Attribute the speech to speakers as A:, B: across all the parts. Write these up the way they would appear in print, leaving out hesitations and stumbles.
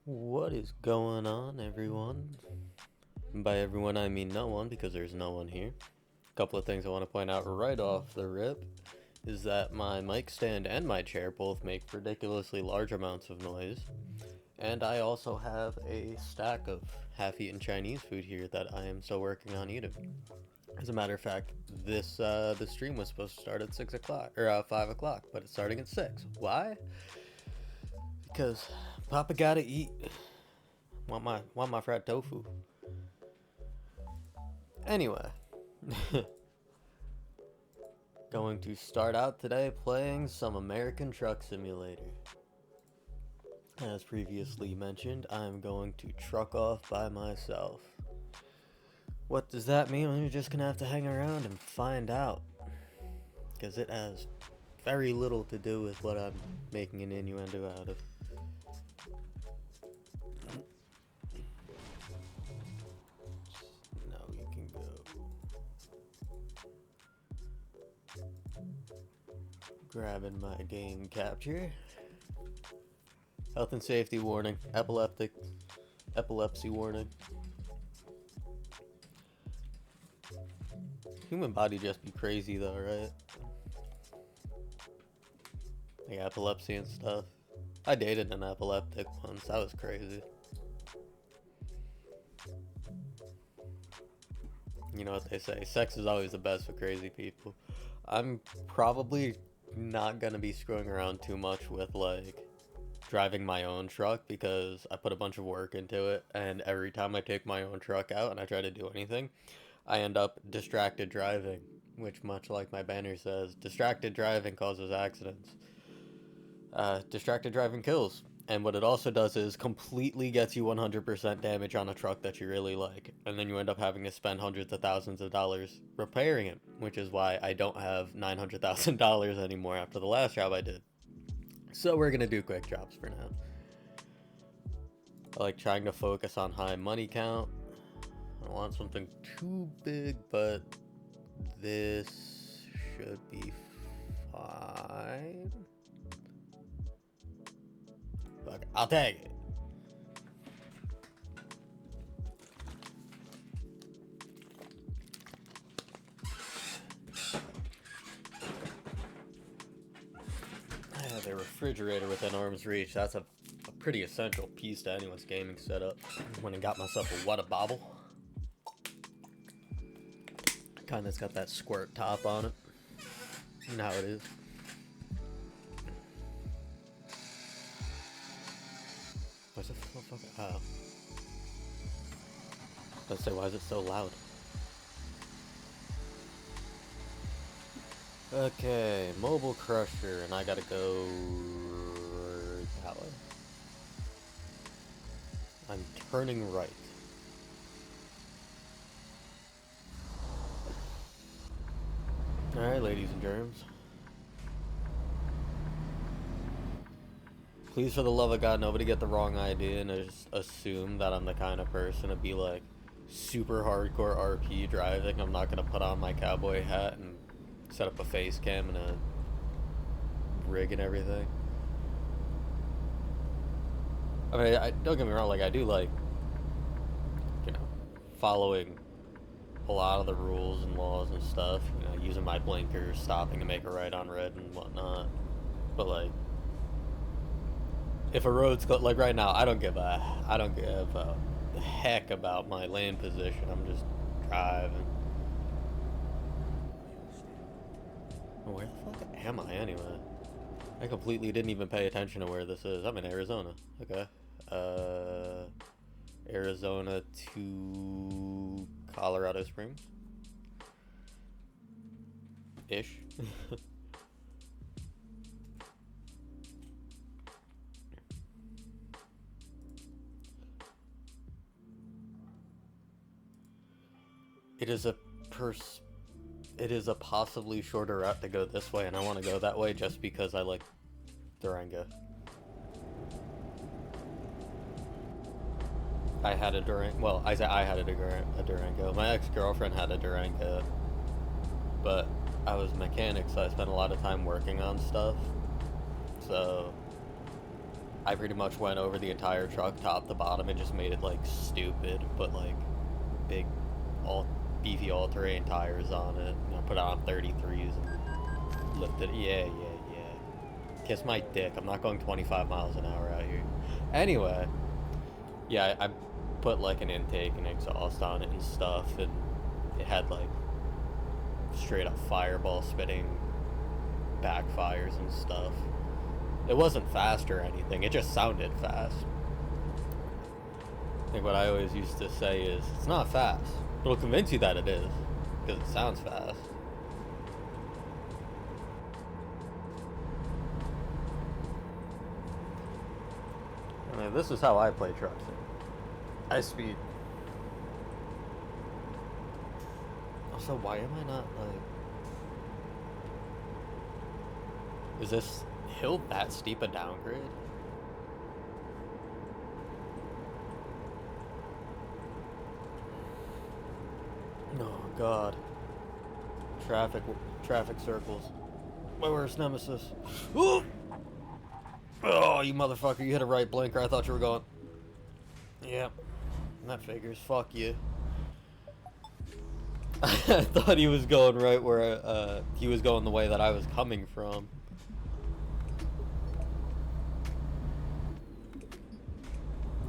A: What is going on, everyone? And by everyone, I mean no one, because there's no one here. A couple of things I want to point out right off the rip is that my mic stand and my chair both make ridiculously large amounts of noise. And I also have a stack of half-eaten Chinese food here that I am still working on eating. As a matter of fact, the stream was supposed to start at 6 o'clock, or 5 o'clock, but it's starting at 6. Why? Because Papa gotta eat. Want my fried tofu. Anyway, going to start out today playing some American Truck Simulator. As previously mentioned, I'm going to truck off by myself. What does that mean? Well, you're just gonna have to hang around and find out. Because it has very little to do with what I'm making an innuendo out of. Now you can go. Grabbing my game capture. Health and safety warning. Epilepsy warning. Human body just be crazy though, right? Like epilepsy and stuff. I dated an epileptic once. That was crazy. You know what they say, sex is always the best for crazy people. I'm probably not gonna be screwing around too much with like driving my own truck because I put a bunch of work into it, and every time I take my own truck out and I try to do anything, I end up distracted driving, which, much like my banner says, distracted driving causes accidents. Distracted driving kills. And what it also does is completely gets you 100% damage on a truck that you really like. And then you end up having to spend hundreds of thousands of dollars repairing it, which is why I don't have $900,000 anymore after the last job I did. So we're going to do quick jobs for now. I like trying to focus on high money count. I don't want something too big, but this should be fine. Fuck, I'll take it. I have a refrigerator within arm's reach. That's a pretty essential piece to anyone's gaming setup. Went and got myself a What a Bobble. Kinda's got that squirt top on it. You know how it is. What's it so fucking... Oh. Let's say, why is it so loud? Okay, Mobile Crusher, and I gotta go that way. I'm turning right. Alright, ladies and germs. Please, for the love of God, nobody get the wrong idea and just assume that I'm the kind of person to be like super hardcore RP driving. I'm not gonna put on my cowboy hat and set up a face cam and a rig and everything. I mean, don't get me wrong, like, I do like, you know, following a lot of the rules and laws and stuff, you know, using my blinkers, stopping to make a right on red and whatnot. But like, if a road's like right now, I don't give a heck about my lane position. I'm just driving. Where the fuck am I anyway? I completely didn't even pay attention to where this is. I'm in Arizona. Okay. Arizona to Colorado Springs. Ish. It is a possibly shorter route to go this way, and I want to go that way just because I like Durango. I had a Durango. Well, I said I had a Durango. My ex-girlfriend had a Durango, but I was a mechanic, so I spent a lot of time working on stuff. So I pretty much went over the entire truck, top to bottom, and just made it like stupid. Put like big, all beefy all-terrain tires on it. And I put it on 33s and lifted. Yeah. Kiss my dick. I'm not going 25 miles an hour out here. Anyway, yeah, I put like an intake and exhaust on it and stuff, and it had like straight up fireball spitting backfires and stuff. It wasn't fast or anything, it just sounded fast. I think what I always used to say is, it's not fast. It'll convince you that it is, because it sounds fast. I mean, this is how I play trucks. High speed. Also, why am I not like... Is this hill that steep a downgrade? Oh god. Traffic circles. My worst nemesis. Ooh! Oh, you motherfucker, you hit a right blinker. I thought you were going. Yep. That figures. Fuck you. I thought he was going right where he was going the way that I was coming from.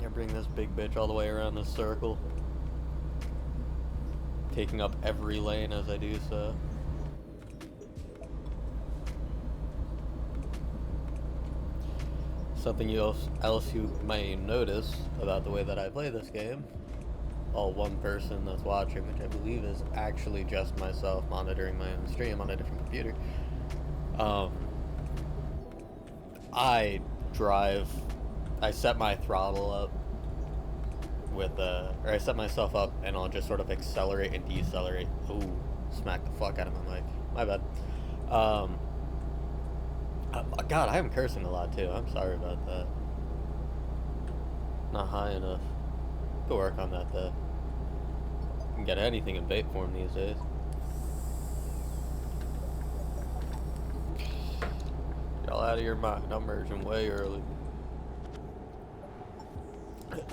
A: Yeah, bring this big bitch all the way around this circle. Taking up every lane as I do so. Something else you may notice about the way that I play this game, all one person that's watching, which I believe is actually just myself monitoring my own stream on a different computer. I set my throttle up with or I set myself up and I'll just sort of accelerate and decelerate. Ooh, smack the fuck out of my mic. My bad. God, I am cursing a lot too. I'm sorry about that. Not high enough. Go work on that though. You can get anything in vape form these days. Y'all out of your mind. I'm merging way early.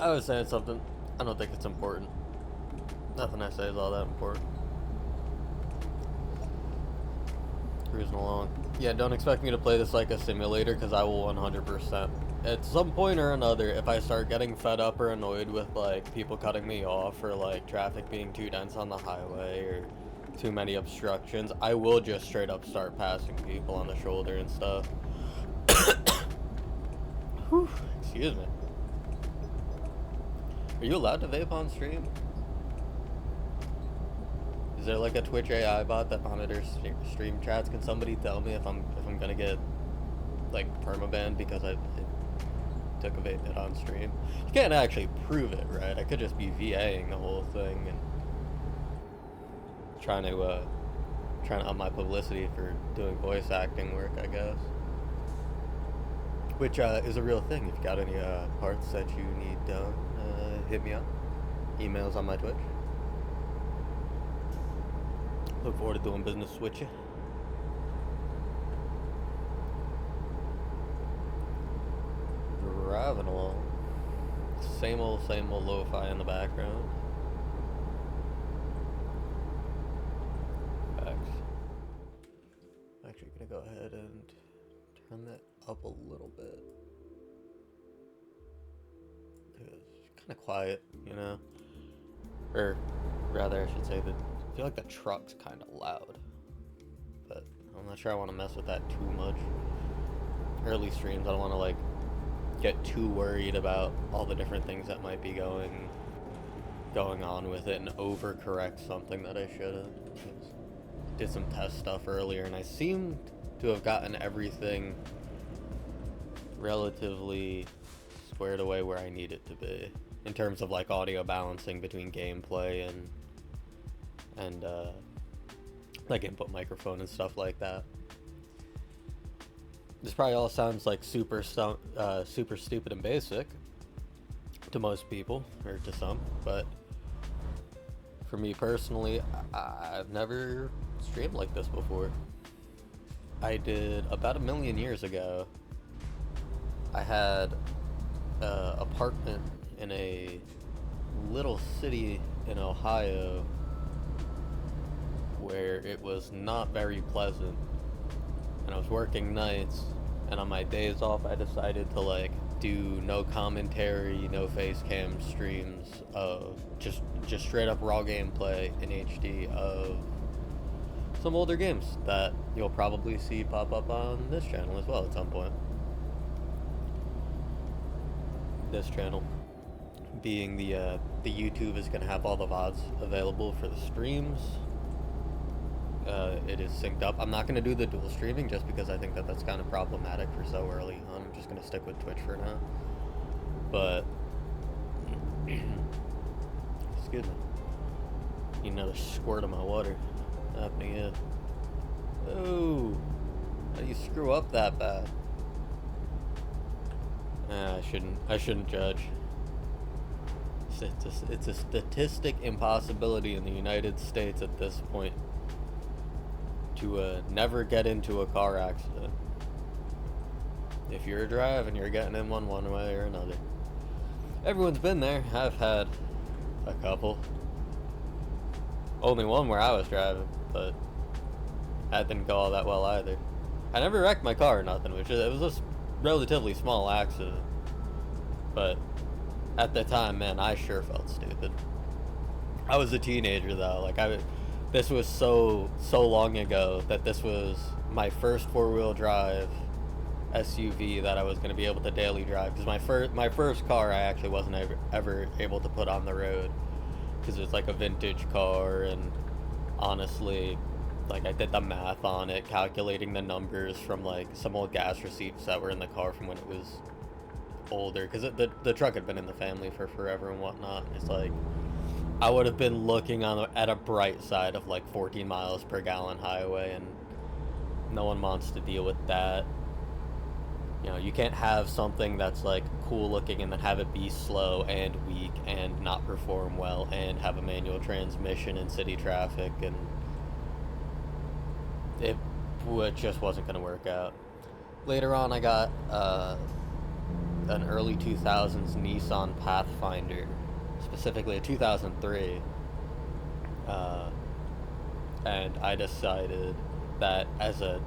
A: I was saying something. I don't think it's important. Nothing I say is all that important. Cruising along. Yeah, don't expect me to play this like a simulator, because I will 100%. At some point or another, if I start getting fed up or annoyed with like people cutting me off, or like traffic being too dense on the highway, or too many obstructions, I will just straight up start passing people on the shoulder and stuff. Whew, excuse me. Are you allowed to vape on stream? Is there like a Twitch AI bot that monitors stream chats? Can somebody tell me if I'm gonna get like permabanned because I took a vape hit on stream? You can't actually prove it, right? I could just be VAing the whole thing and trying to up my publicity for doing voice acting work, I guess. Which is a real thing. If you got any parts that you need done, hit me up. Email's on my Twitch. Look forward to doing business with you. Driving along. Same old lo-fi in the background. Facts. I'm actually gonna go ahead and turn that up a little bit. It's kind of quiet, you know? Or rather, I should say that I feel like the truck's kind of loud, but I'm not sure I want to mess with that too much. Early streams, I don't want to like get too worried about all the different things that might be going on with it and overcorrect something that I shouldn't. Did some test stuff earlier and I seemed to have gotten everything relatively squared away where I need it to be in terms of like audio balancing between gameplay and like input microphone and stuff like that. This probably all sounds like super stupid and basic to most people, or to some, but for me personally, I've never streamed like this before. I did about 1,000,000 years ago. I had an apartment in a little city in Ohio where it was not very pleasant, and I was working nights, and on my days off I decided to like do no commentary, no face cam streams of just straight up raw gameplay in HD of some older games that you'll probably see pop up on this channel as well at some point. This channel being the YouTube is gonna have all the VODs available for the streams. It is synced up. I'm not going to do the dual streaming just because I think that that's kind of problematic for so early. I'm just going to stick with Twitch for now. But, excuse me. Need another squirt of my water happening in. Oh, how do you screw up that bad? I shouldn't judge. It's a statistic impossibility in the United States at this point to never get into a car accident. If you're driving, you're getting in one way or another. Everyone's been there. I've had a couple. Only one where I was driving, but that didn't go all that well either. I never wrecked my car or nothing, it was a relatively small accident. But at the time, man, I sure felt stupid. I was a teenager though, like this was so long ago that this was my first 4-wheel drive SUV that I was going to be able to daily drive, because my first car I actually wasn't ever able to put on the road because it was like a vintage car, and honestly, like I did the math on it, calculating the numbers from like some old gas receipts that were in the car from when it was older, because the truck had been in the family for forever and whatnot. It's like I would have been looking at a bright side of like 14 miles per gallon highway, and no one wants to deal with that. You know, you can't have something that's like cool looking and then have it be slow and weak and not perform well and have a manual transmission in city traffic, and it just wasn't going to work out. Later on, I got an early 2000s Nissan Pathfinder, specifically a 2003, and I decided that as a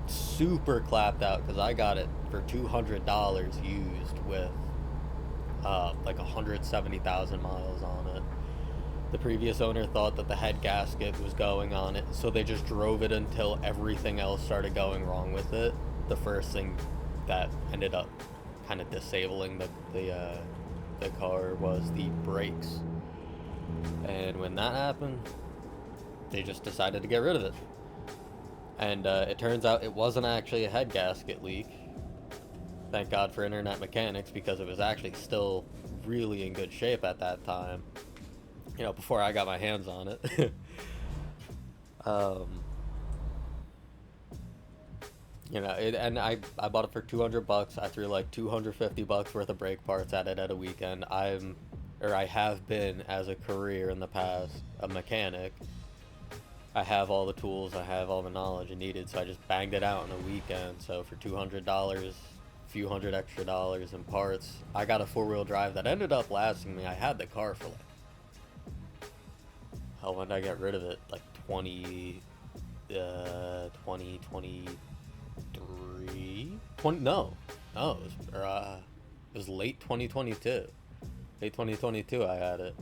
A: super clapped out, because I got it for $200 used with like 170,000 miles on it. The previous owner thought that the head gasket was going on it, so they just drove it until everything else started going wrong with it. The first thing that ended up kind of disabling the car was the brakes, and when that happened, they just decided to get rid of it. And it turns out it wasn't actually a head gasket leak. Thank God for internet mechanics, because it was actually still really in good shape at that time, you know, before I got my hands on it. You know, and I bought it for $200. I threw like $250 worth of brake parts at it at a weekend. I have been, as a career in the past, a mechanic. I have all the tools, I have all the knowledge I needed, so I just banged it out in a weekend. So for $200, a few hundred extra dollars in parts, I got a 4-wheel drive that ended up lasting me. I had the car for like, hell, when did I get rid of it? Like 2023? No, it was late 2022. Late 2022 I had it.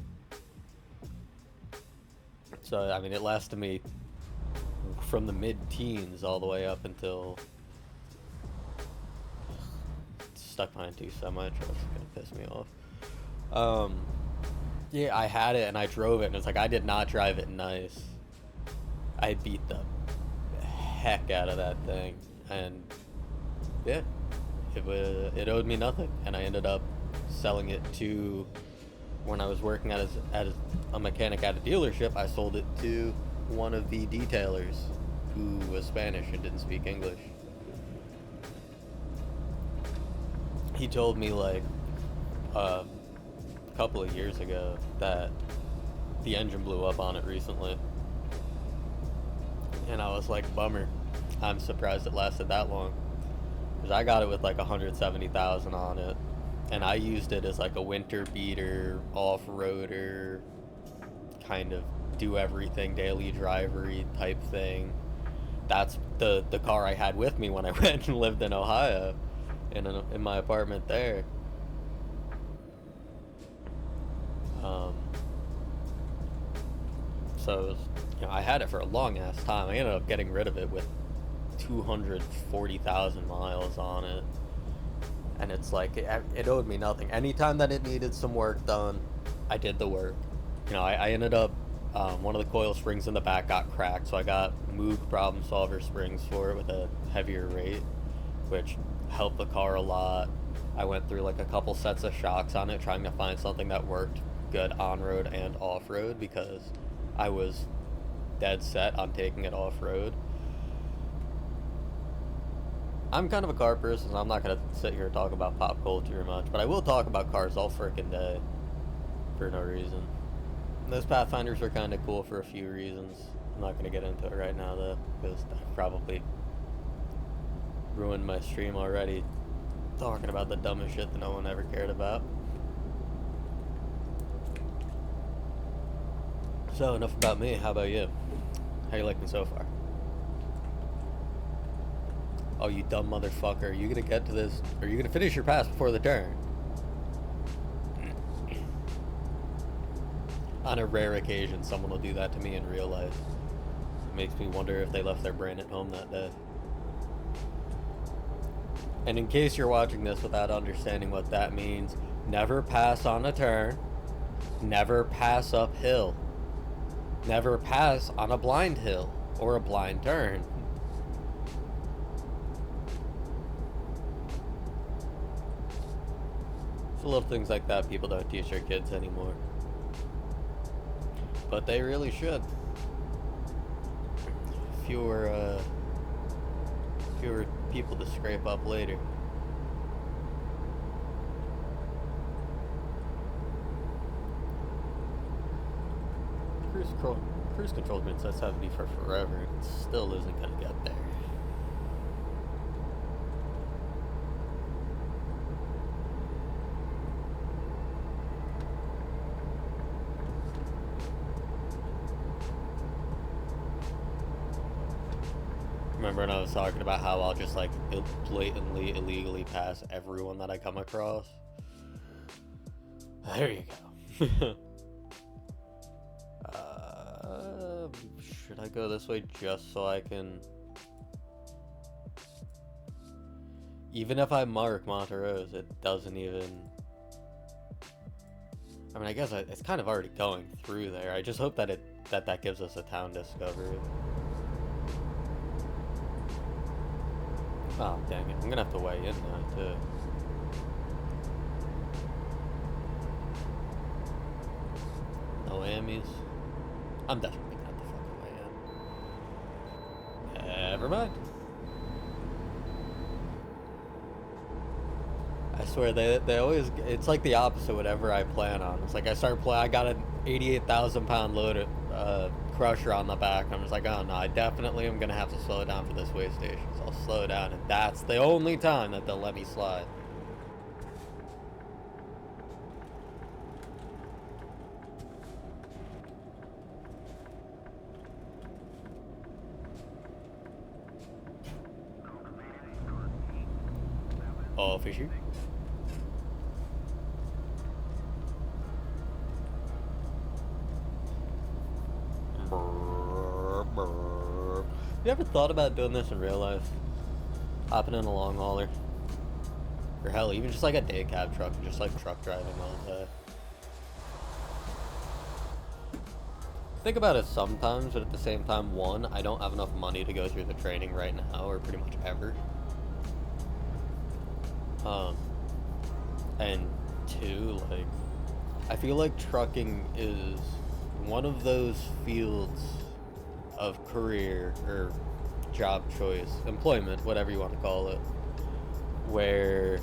A: So, I mean, it lasted me from the mid-teens all the way up until stuck behind 2 semi-trucks. It's gonna piss me off. Yeah, I had it and I drove it, and it's like I did not drive it nice. I beat the heck out of that thing, and yeah, it owed me nothing, and I ended up selling it to, when I was working as a mechanic at a dealership, I sold it to one of the detailers who was Spanish and didn't speak English. He told me like, a couple of years ago that the engine blew up on it recently. And I was like, bummer. I'm surprised it lasted that long. Because I got it with like 170,000 on it. And I used it as like a winter beater, off-roader, kind of do everything, daily drivery type thing. That's the car I had with me when I went and lived in Ohio, in my apartment there. So it was, I had it for a long ass time. I ended up getting rid of it with 240,000 miles on it, and it's like it owed me nothing. Anytime that it needed some work done, I did the work. I ended up one of the coil springs in the back got cracked, so I got Moog Problem Solver springs for it with a heavier rate, which helped the car a lot. I went through like a couple sets of shocks on it, trying to find something that worked good on-road and off-road, because I was dead set on taking it off-road. I'm kind of a car person, so I'm not going to sit here and talk about pop culture much, but I will talk about cars all frickin' day for no reason. Those Pathfinders were kind of cool for a few reasons. I'm not going to get into it right now, though, because I've probably ruined my stream already talking about the dumbest shit that no one ever cared about. So, enough about me. How about you? How you liking so far? Oh, you dumb motherfucker. Are you gonna get to this? Are you gonna finish your pass before the turn? On a rare occasion, someone will do that to me in real life. It makes me wonder if they left their brain at home that day. And in case you're watching this without understanding what that means, never pass on a turn. Never pass uphill. Never pass on a blind hill or a blind turn. It's little things like that people don't teach their kids anymore. But they really should. Fewer people to scrape up later. Cruise control's been set 70 for forever, and it still isn't gonna get there. Remember when I was talking about how I'll just like blatantly illegally pass everyone that I come across? There you go. Should I go this way just so I can... Even if I mark Montrose, it doesn't even... I mean, I guess it's kind of already going through there. I just hope that that gives us a town discovery. Oh, dang it. I'm gonna have to weigh in now, too. No whammies. I'm definitely gonna have to fucking weigh in. Never mind. I swear, they always... It's like the opposite whatever I plan on. It's like I got an 88,000 pound load crusher on the back. I'm just like, oh no, I definitely am gonna have to slow down for this weigh station. So I'll slow down, and that's the only time that they'll let me slide. Oh, fishy. You ever thought about doing this in real life? Hopping in a long hauler? Or hell, even just like a day cab truck, just like truck driving all day. Think about it sometimes, but at the same time, one, I don't have enough money to go through the training right now, or pretty much ever. And two, like, I feel like trucking is one of those fields of career or job choice, employment, whatever you want to call it, where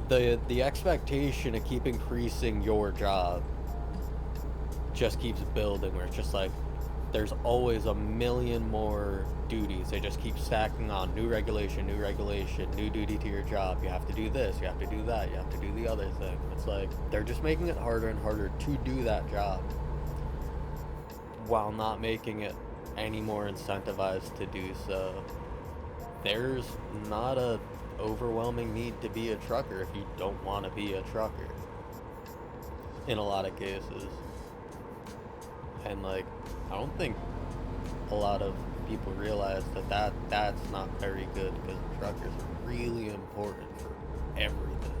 A: the expectation to keep increasing your job just keeps building, where it's just like there's always a million more duties. They just keep stacking on new regulation, new duty to your job. You have to do this, you have to do that, you have to do the other thing. It's like they're just making it harder and harder to do that job while not making it any more incentivized to do so. There's not a overwhelming need to be a trucker if you don't want to be a trucker in a lot of cases. And like, I don't think a lot of people realize that's not very good, because truckers are really important for everything.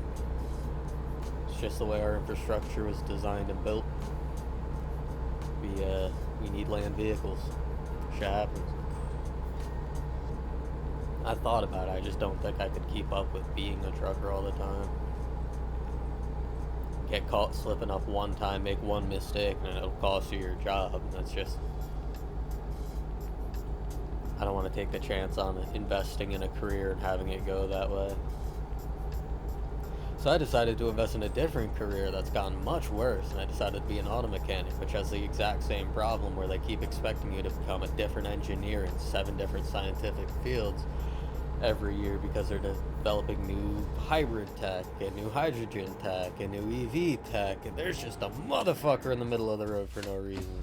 A: It's just the way our infrastructure was designed and built. We need land vehicles. Shit happens. I thought about it, I just don't think I could keep up with being a trucker all the time. Get caught slipping up one time, make one mistake, and it'll cost you your job. And that's just, I don't want to take the chance on investing in a career and having it go that way. So I decided to invest in a different career that's gotten much worse, and I decided to be an auto mechanic, which has the exact same problem, where they keep expecting you to become a different engineer in 7 different scientific fields every year, because they're developing new hybrid tech and new hydrogen tech and new EV tech, and there's just a motherfucker in the middle of the road for no reason.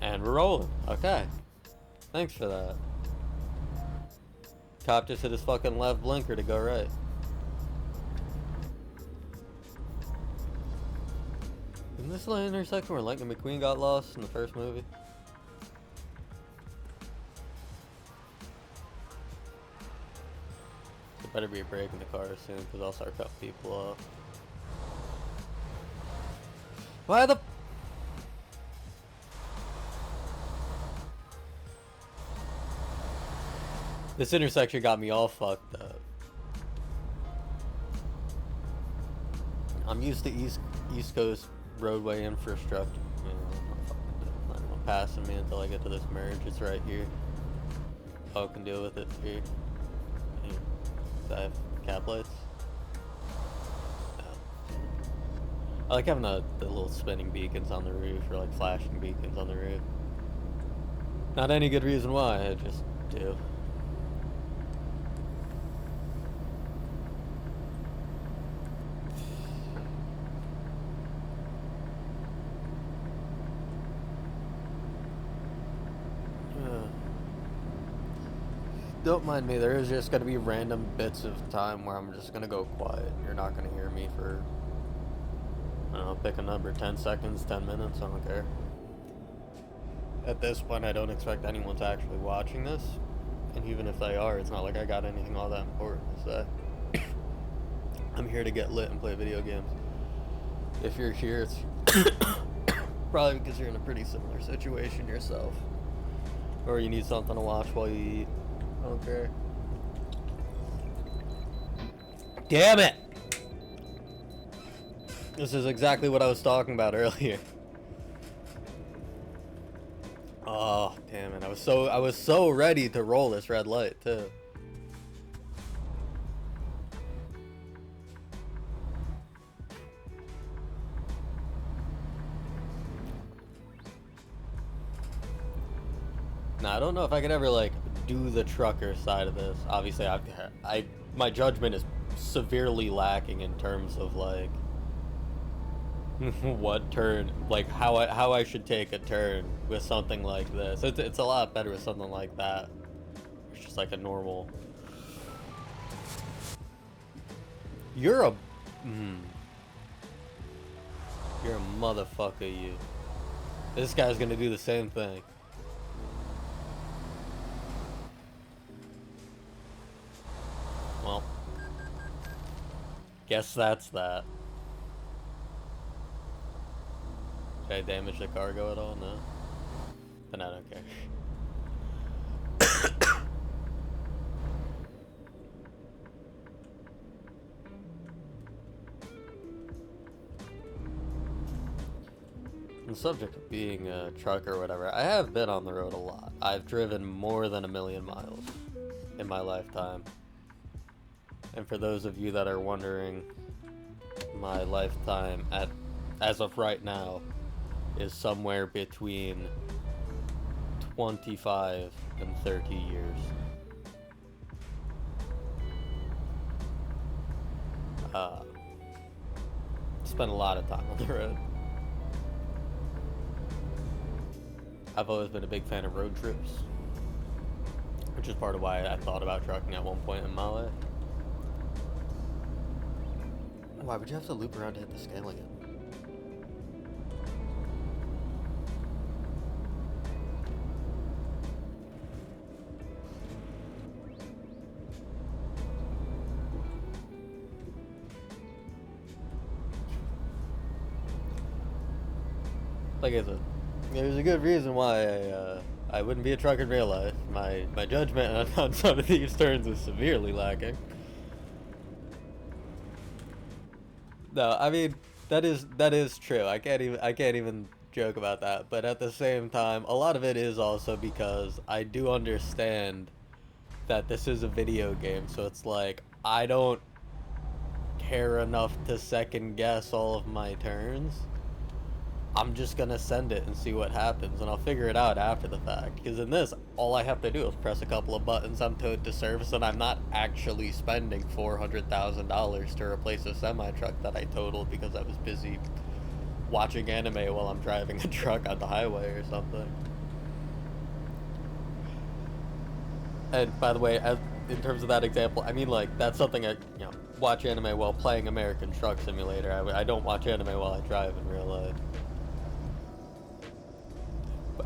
A: And we're rolling. Okay. Thanks for that. Cop just hit his fucking left blinker to go right. Isn't this the intersection where Lightning McQueen got lost in the first movie? Better be a break in the car soon, because I'll start cutting people off. Why the... This intersection got me all fucked up. I'm used to East Coast roadway infrastructure. I'm not passing me until I get to this merge. It's right here. I can deal with it here. I have cap lights. No. I like having the little spinning beacons on the roof, or like flashing beacons on the roof. Not any good reason why, I just do. Don't mind me, there is just gonna be random bits of time where I'm just gonna go quiet. You're not gonna hear me for, I don't know, pick a number, 10 seconds, 10 minutes, I don't care. At this point, I don't expect anyone to actually watching this. And even if they are, it's not like I got anything all that important to say. I'm here to get lit and play video games. If you're here, it's probably because you're in a pretty similar situation yourself. Or you need something to watch while you eat. Okay. Damn it! This is exactly what I was talking about earlier. Oh, damn it. I was so ready to roll this red light, too. Now, I don't know if I could ever, like, do the trucker side of this. Obviously, my judgment is severely lacking in terms of, like, what turn, like, how I should take a turn with something like this. It's a lot better with something like that. It's just like a normal. You're a motherfucker, you. This guy's gonna do the same thing. Well, guess that's that. Did I damage the cargo at all? No. Then I don't care. On the subject of being a trucker or whatever, I have been on the road a lot. I've driven more than 1 million miles in my lifetime. And for those of you that are wondering, my lifetime as of right now is somewhere between 25 and 30 years. Spent a lot of time on the road. I've always been a big fan of road trips, which is part of why I thought about trucking at one point in my life. Why would you have to loop around to hit the scale again? Like I said, there's a good reason why I wouldn't be a trucker in real life. My judgment on some of these turns is severely lacking. No, I mean that is true. I can't even joke about that. But at the same time, a lot of it is also because I do understand that this is a video game, so it's like I don't care enough to second guess all of my turns. I'm just gonna send it and see what happens, and I'll figure it out after the fact. Because in this, all I have to do is press a couple of buttons, I'm towed to service, and I'm not actually spending $400,000 to replace a semi-truck that I totaled because I was busy watching anime while I'm driving a truck on the highway or something. And by the way, in terms of that example, I mean, like, that's something I, watch anime while playing American Truck Simulator. I don't watch anime while I drive in real life.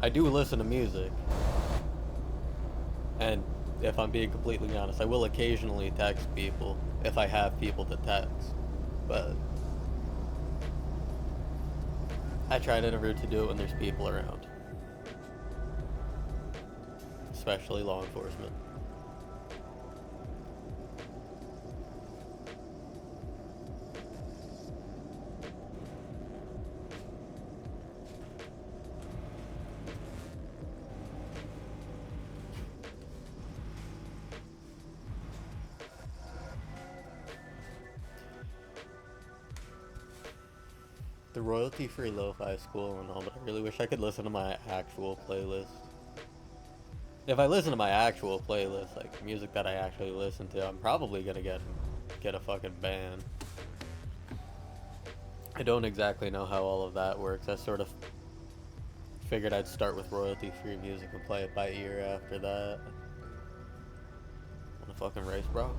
A: I do listen to music, and if I'm being completely honest, I will occasionally text people if I have people to text, but I try never to do it when there's people around, especially law enforcement. The royalty-free lo-fi is cool and all, but I really wish I could listen to my actual playlist. If I listen to my actual playlist, like music that I actually listen to, I'm probably gonna get a fucking ban. I don't exactly know how all of that works. I sort of figured I'd start with royalty-free music and play it by ear after that. Wanna fucking race, bro?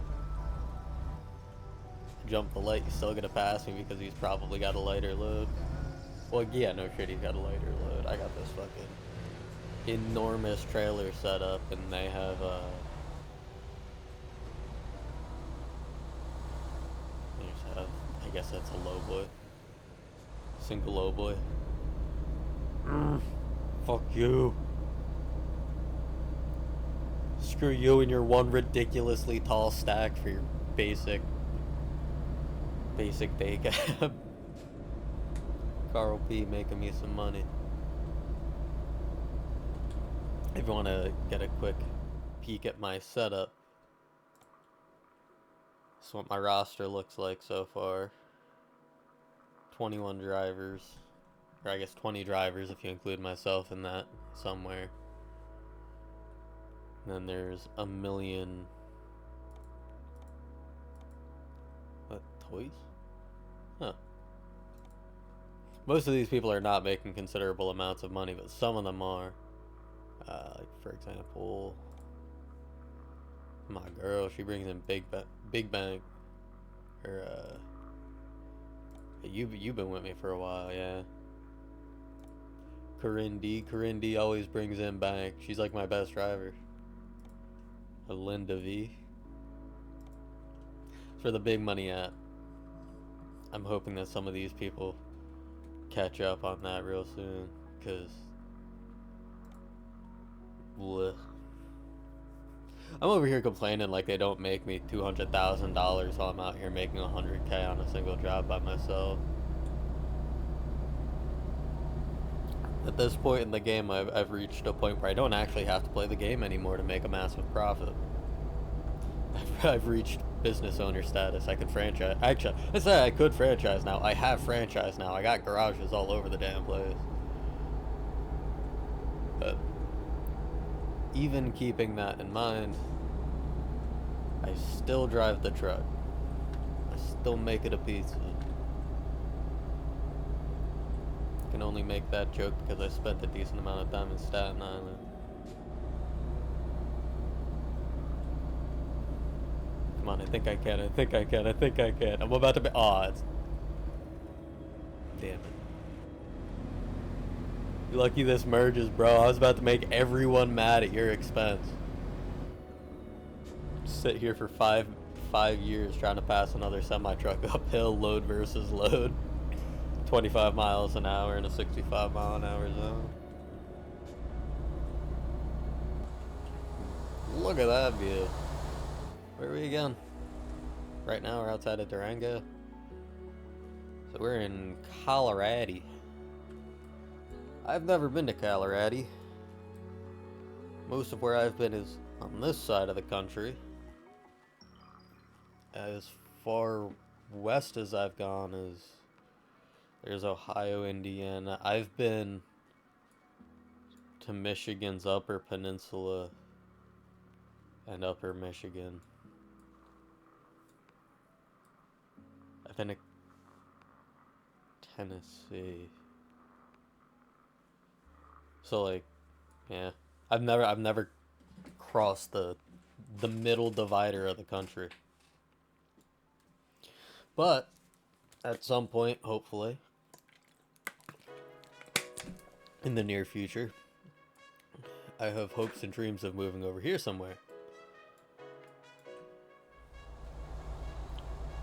A: Jump the light, he's still gonna pass me because he's probably got a lighter load. Well, yeah, no shit, he's got a lighter load. I got this fucking enormous trailer set up, and they have I guess that's a low boy. Single low boy. Fuck you. Screw you and your one ridiculously tall stack for your basic day cab. Carl P making me some money. If you want to get a quick peek at my setup, this is what my roster looks like so far. 21 drivers, or I guess 20 drivers if you include myself in that somewhere. And then there's a million... What, toys? Huh. Most of these people are not making considerable amounts of money, but some of them are. Like for example, my girl, she brings in big bank. Or you've been with me for a while, yeah. Corinne D always brings in bank. She's like my best driver. Linda V. For the big money app. I'm hoping that some of these people catch up on that real soon, because I'm over here complaining like they don't make me $200,000 while I'm out here making $100K on a single job by myself. At this point in the game, I've reached a point where I don't actually have to play the game anymore to make a massive profit. I've reached business owner status. I could franchise. Actually, I say I could franchise now. I have franchise now. I got garages all over the damn place. But even keeping that in mind, I still drive the truck. I still make it a pizza. I can only make that joke because I spent a decent amount of time in Staten Island. Come on, I think I can. I think I can. I think I can. I'm about to be. Aw, it's. Damn it. You're lucky this merges, bro. I was about to make everyone mad at your expense. Sit here for five years trying to pass another semi-truck uphill, load versus load. 25 miles an hour in a 65 mile an hour zone. Look at that view. Where are we again? Right now we're outside of Durango. So we're in Colorado. I've never been to Colorado. Most of where I've been is on this side of the country. As far west as I've gone is there's Ohio, Indiana. I've been to Michigan's Upper Peninsula and Upper Michigan. I've been to Tennessee. So like, yeah, I've never crossed the middle divider of the country. But at some point, hopefully, in the near future, I have hopes and dreams of moving over here somewhere.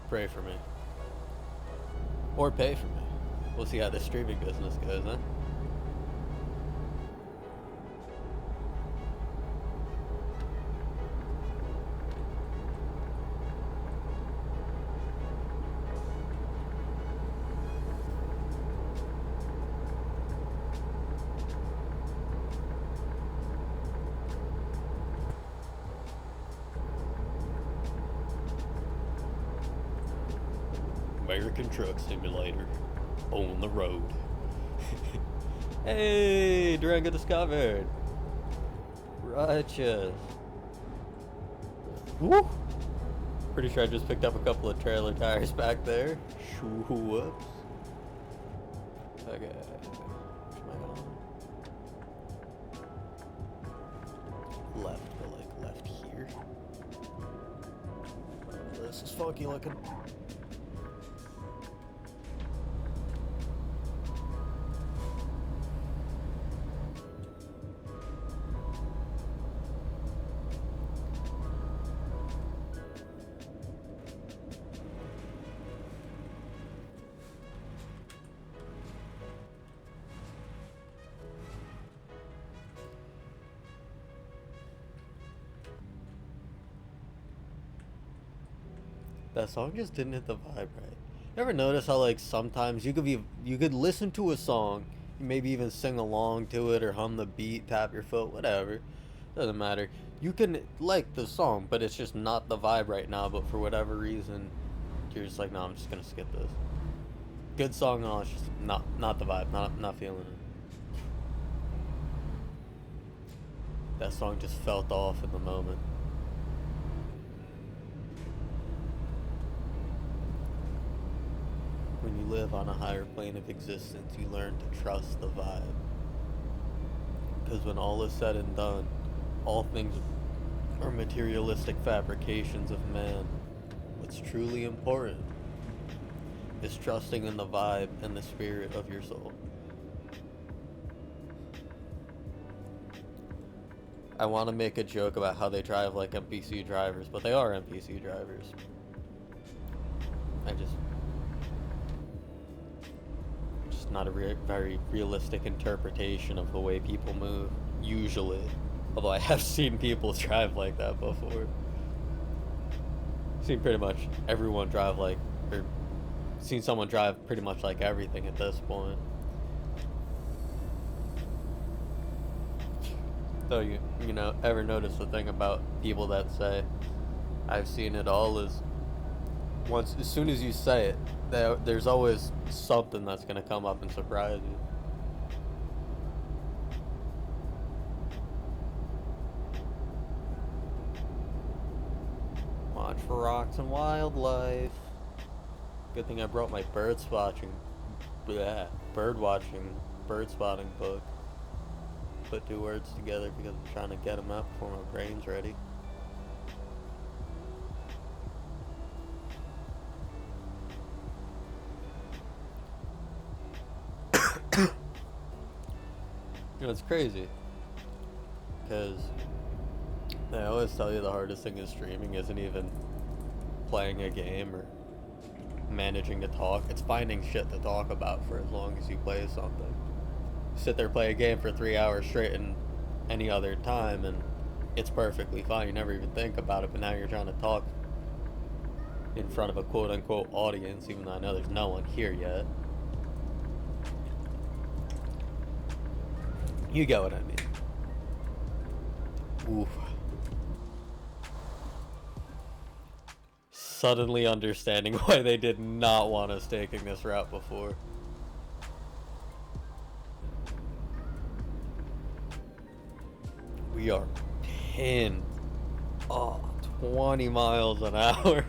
A: Pray for me. Or pay for me. We'll see how the streaming business goes, huh? American Truck Simulator on the road. Hey, Durango discovered. Righteous. Woo! Pretty sure I just picked up a couple of trailer tires back there. Whoops. Okay. Which am I on? Left, but like left here. This is funky looking. That song just didn't hit the vibe right. You ever notice how like sometimes you could listen to a song, maybe even sing along to it or hum the beat, tap your foot, whatever. Doesn't matter. You can like the song, but it's just not the vibe right now, but for whatever reason you're just like, no, I'm just gonna skip this. Good song and all, it's just not the vibe, not feeling it. That song just felt off in the moment. When you live on a higher plane of existence, you learn to trust the vibe. Because when all is said and done, all things are materialistic fabrications of man. What's truly important is trusting in the vibe and the spirit of your soul. I want to make a joke about how they drive like NPC drivers, but they are NPC drivers. Not a very realistic interpretation of the way people move, usually. Although I have seen people drive like that before. Seen pretty much everyone drive like, or seen someone drive pretty much like everything at this point. Though you know, ever notice the thing about people that say, I've seen it all. Is as soon as you say it, there's always something that's gonna come up and surprise you. Watch for rocks and wildlife. Good thing I brought my bird spotting book. Put two words together because I'm trying to get them out before my brain's ready. You know, it's crazy because I always tell you the hardest thing in streaming isn't even playing a game or managing to talk. It's finding shit to talk about for as long as you play something. Sit there, play a game for 3 hours straight in any other time, and it's perfectly fine. You never even think about it, but now you're trying to talk in front of a quote-unquote audience, even though I know there's no one here yet. You get what I mean. Oof. Suddenly understanding why they did not want us taking this route before. We are pinned. Oh, 20 miles an hour.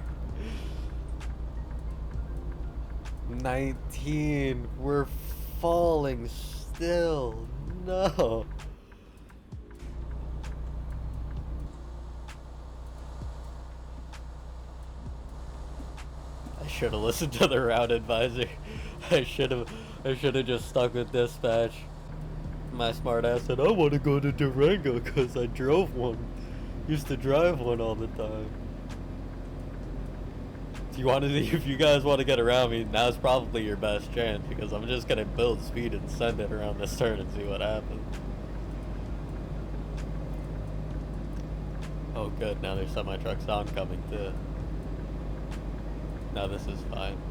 A: 19. We're falling still. No. I should have listened to the route advisor. I should have just stuck with dispatch. My smart ass said, I want to go to Durango because I drove one. Used to drive one all the time. If you guys want to get around me, now's probably your best chance because I'm just going to build speed and send it around this turn and see what happens. Oh good, now there's semi-trucks oncoming too. Now this is fine.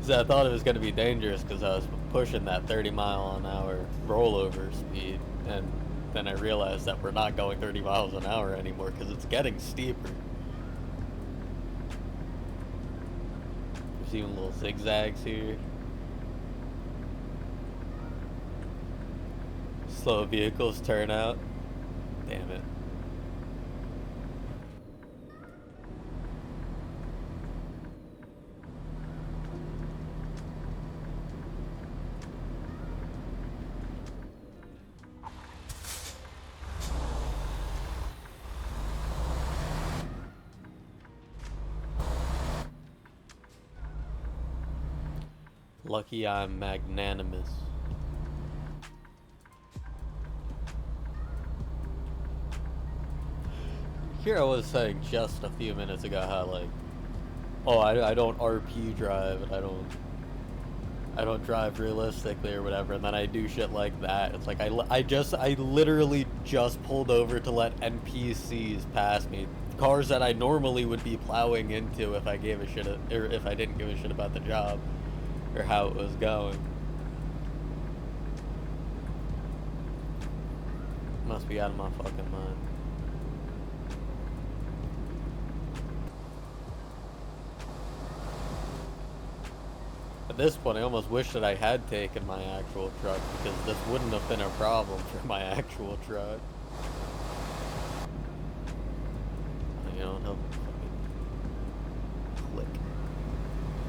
A: So I thought it was going to be dangerous because I was pushing that 30-mile-an-hour rollover speed, and then I realized that we're not going 30 miles an hour anymore because it's getting steeper. There's even little zigzags here. Slow vehicles turn out. Damn it. Lucky I'm magnanimous. Here I was saying just a few minutes ago how like, oh I don't RP drive and I don't drive realistically or whatever, and then I do shit like that. It's like I literally just pulled over to let NPCs pass me, cars that I normally would be plowing into if I gave a shit or if I didn't give a shit about the job or how it was going. Must be out of my fucking mind. At this point, I almost wish that I had taken my actual truck because this wouldn't have been a problem for my actual truck. You know, he'll fucking click.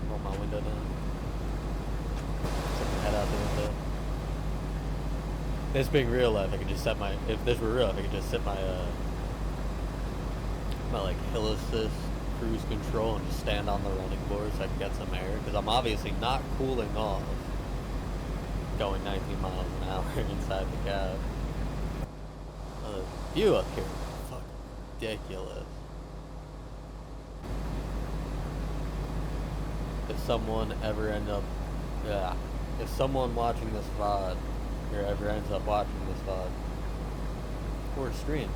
A: Roll my window down. Stick my head out the window. This being real life, I could just set my. If this were real life, I could just set my like hill assist, cruise control, and just stand on the running board so I can get some air, because I'm obviously not cooling off going 19 miles an hour inside the cab. The view up here is fucking ridiculous. If someone ever if someone watching this VOD or ever ends up watching this VOD or stream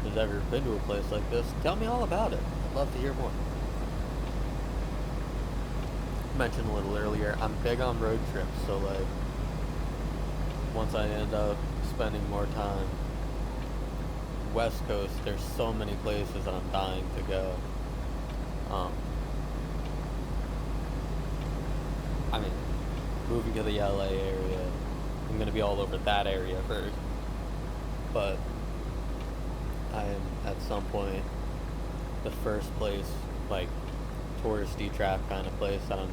A: has ever been to a place like this, tell me all about it. I'd love to hear more. Mentioned a little earlier, I'm big on road trips, so like once I end up spending more time West Coast, there's so many places that I'm dying to go. I mean, moving to the LA area, I'm gonna be all over that area first. But I am at some point the first place, like touristy trap kind of place that I'm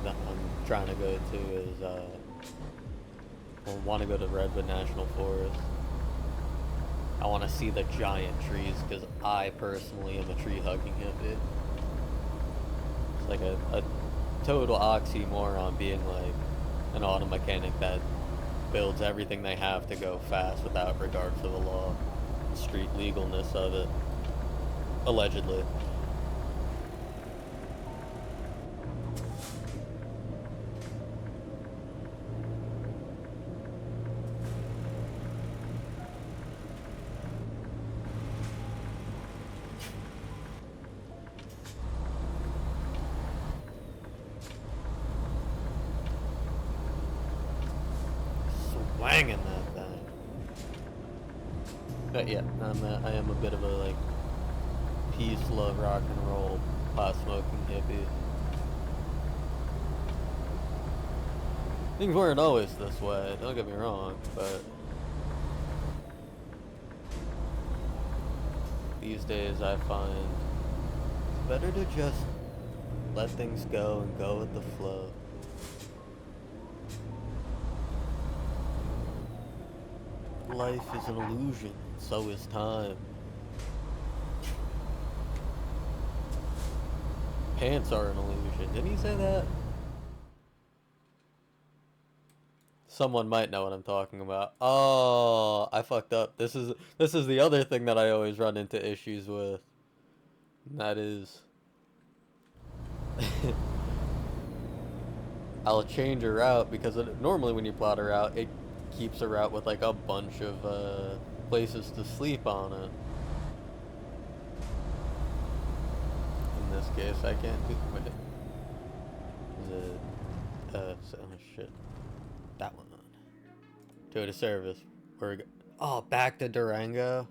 A: trying to go to is I want to go to Redwood National Forest. I want to see the giant trees because I personally am a tree hugging hippie. It's like a total oxymoron being like an auto mechanic that builds everything they have to go fast without regard for the law and street legalness of it. Allegedly. Swanging that thing. But yeah, I am a bit of a like peace, love, rock and roll, pot smoking hippie. Things weren't always this way, don't get me wrong, but these days I find it's better to just let things go and go with the flow. Life is an illusion, so is time. Pants are an illusion. Didn't he say that? Someone might know what I'm talking about. Oh, I fucked up. This is the other thing that I always run into issues with. And that is I'll change a route because normally when you plot a route, it keeps a route with like a bunch of places to sleep on it. In this case, I can't do. Wait. Is it? Oh shit. That one. To a service. Where we go? Oh, back to Durango.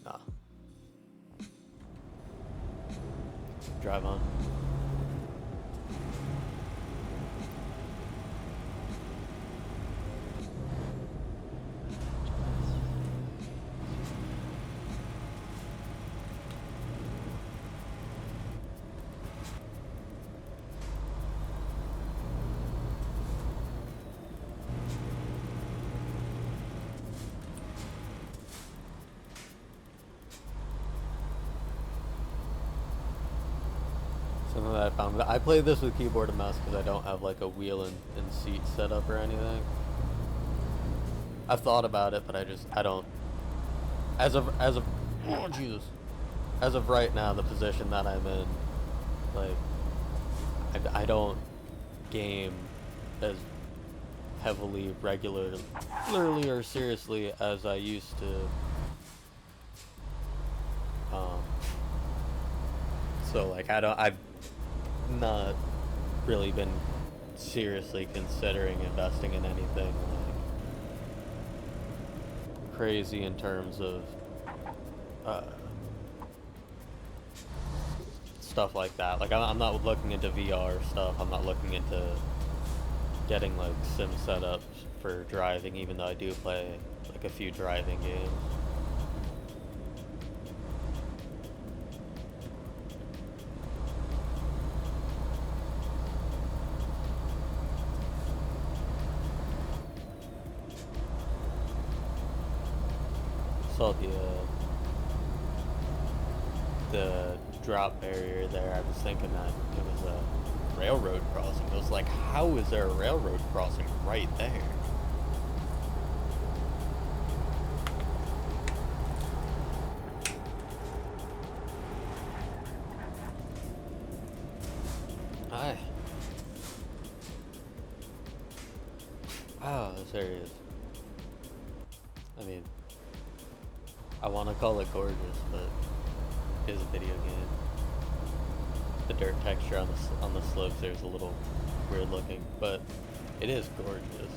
A: Nah. Drive on. Something that I found. I play this with keyboard and mouse because I don't have like a wheel and seat set up or anything. I've thought about it, but I don't. As of oh Jesus, as of right now, the position that I'm in, like, I don't game as heavily, regularly, or seriously as I used to. So like I've not really been seriously considering investing in anything like crazy in terms of stuff like that. Like I'm not looking into VR stuff. I'm not looking into getting like sim setups for driving, even though I do play like a few driving games. Saw the drop barrier there. I was thinking that it was a railroad crossing. I was like, how is there a railroad crossing right there? Hi. Wow, this area is, I mean, I want to call it gorgeous, but it is a video game. The dirt texture on the slopes there is a little weird looking, but it is gorgeous.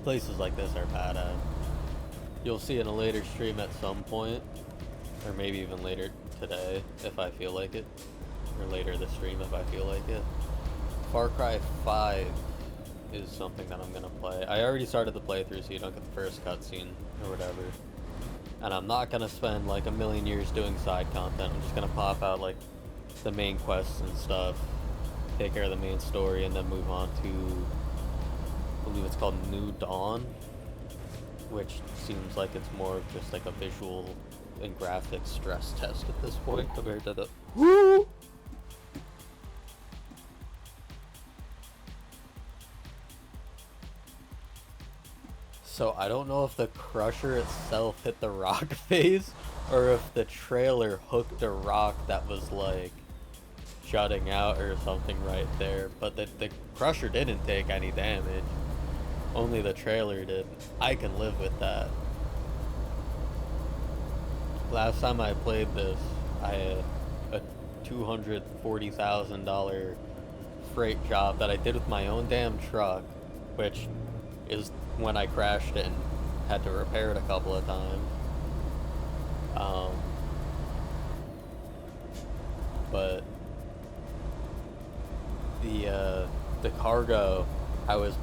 A: Places like this are badass. you'll see in a later stream at some point, or maybe even later today if I feel like it, or later this stream if I feel like it. Far Cry 5 is something that I'm gonna play. I already started the playthrough, so you don't get the first cutscene or whatever. And I'm not gonna spend like a million years doing side content. I'm just gonna pop out like the main quests and stuff, take care of the main story, and then move on to, I believe it's called New Dawn, which seems like it's more of just like a visual and graphic stress test at this point compared to the woo. So I don't know if the Crusher itself hit the rock face, or if the trailer hooked a rock that was like jutting out or something right there, but the Crusher didn't take any damage. Only the trailer did. I can live with that. Last time I played this, I had a $240,000 freight job that I did with my own damn truck, which is when I crashed it and had to repair it a couple of times. But the cargo, I was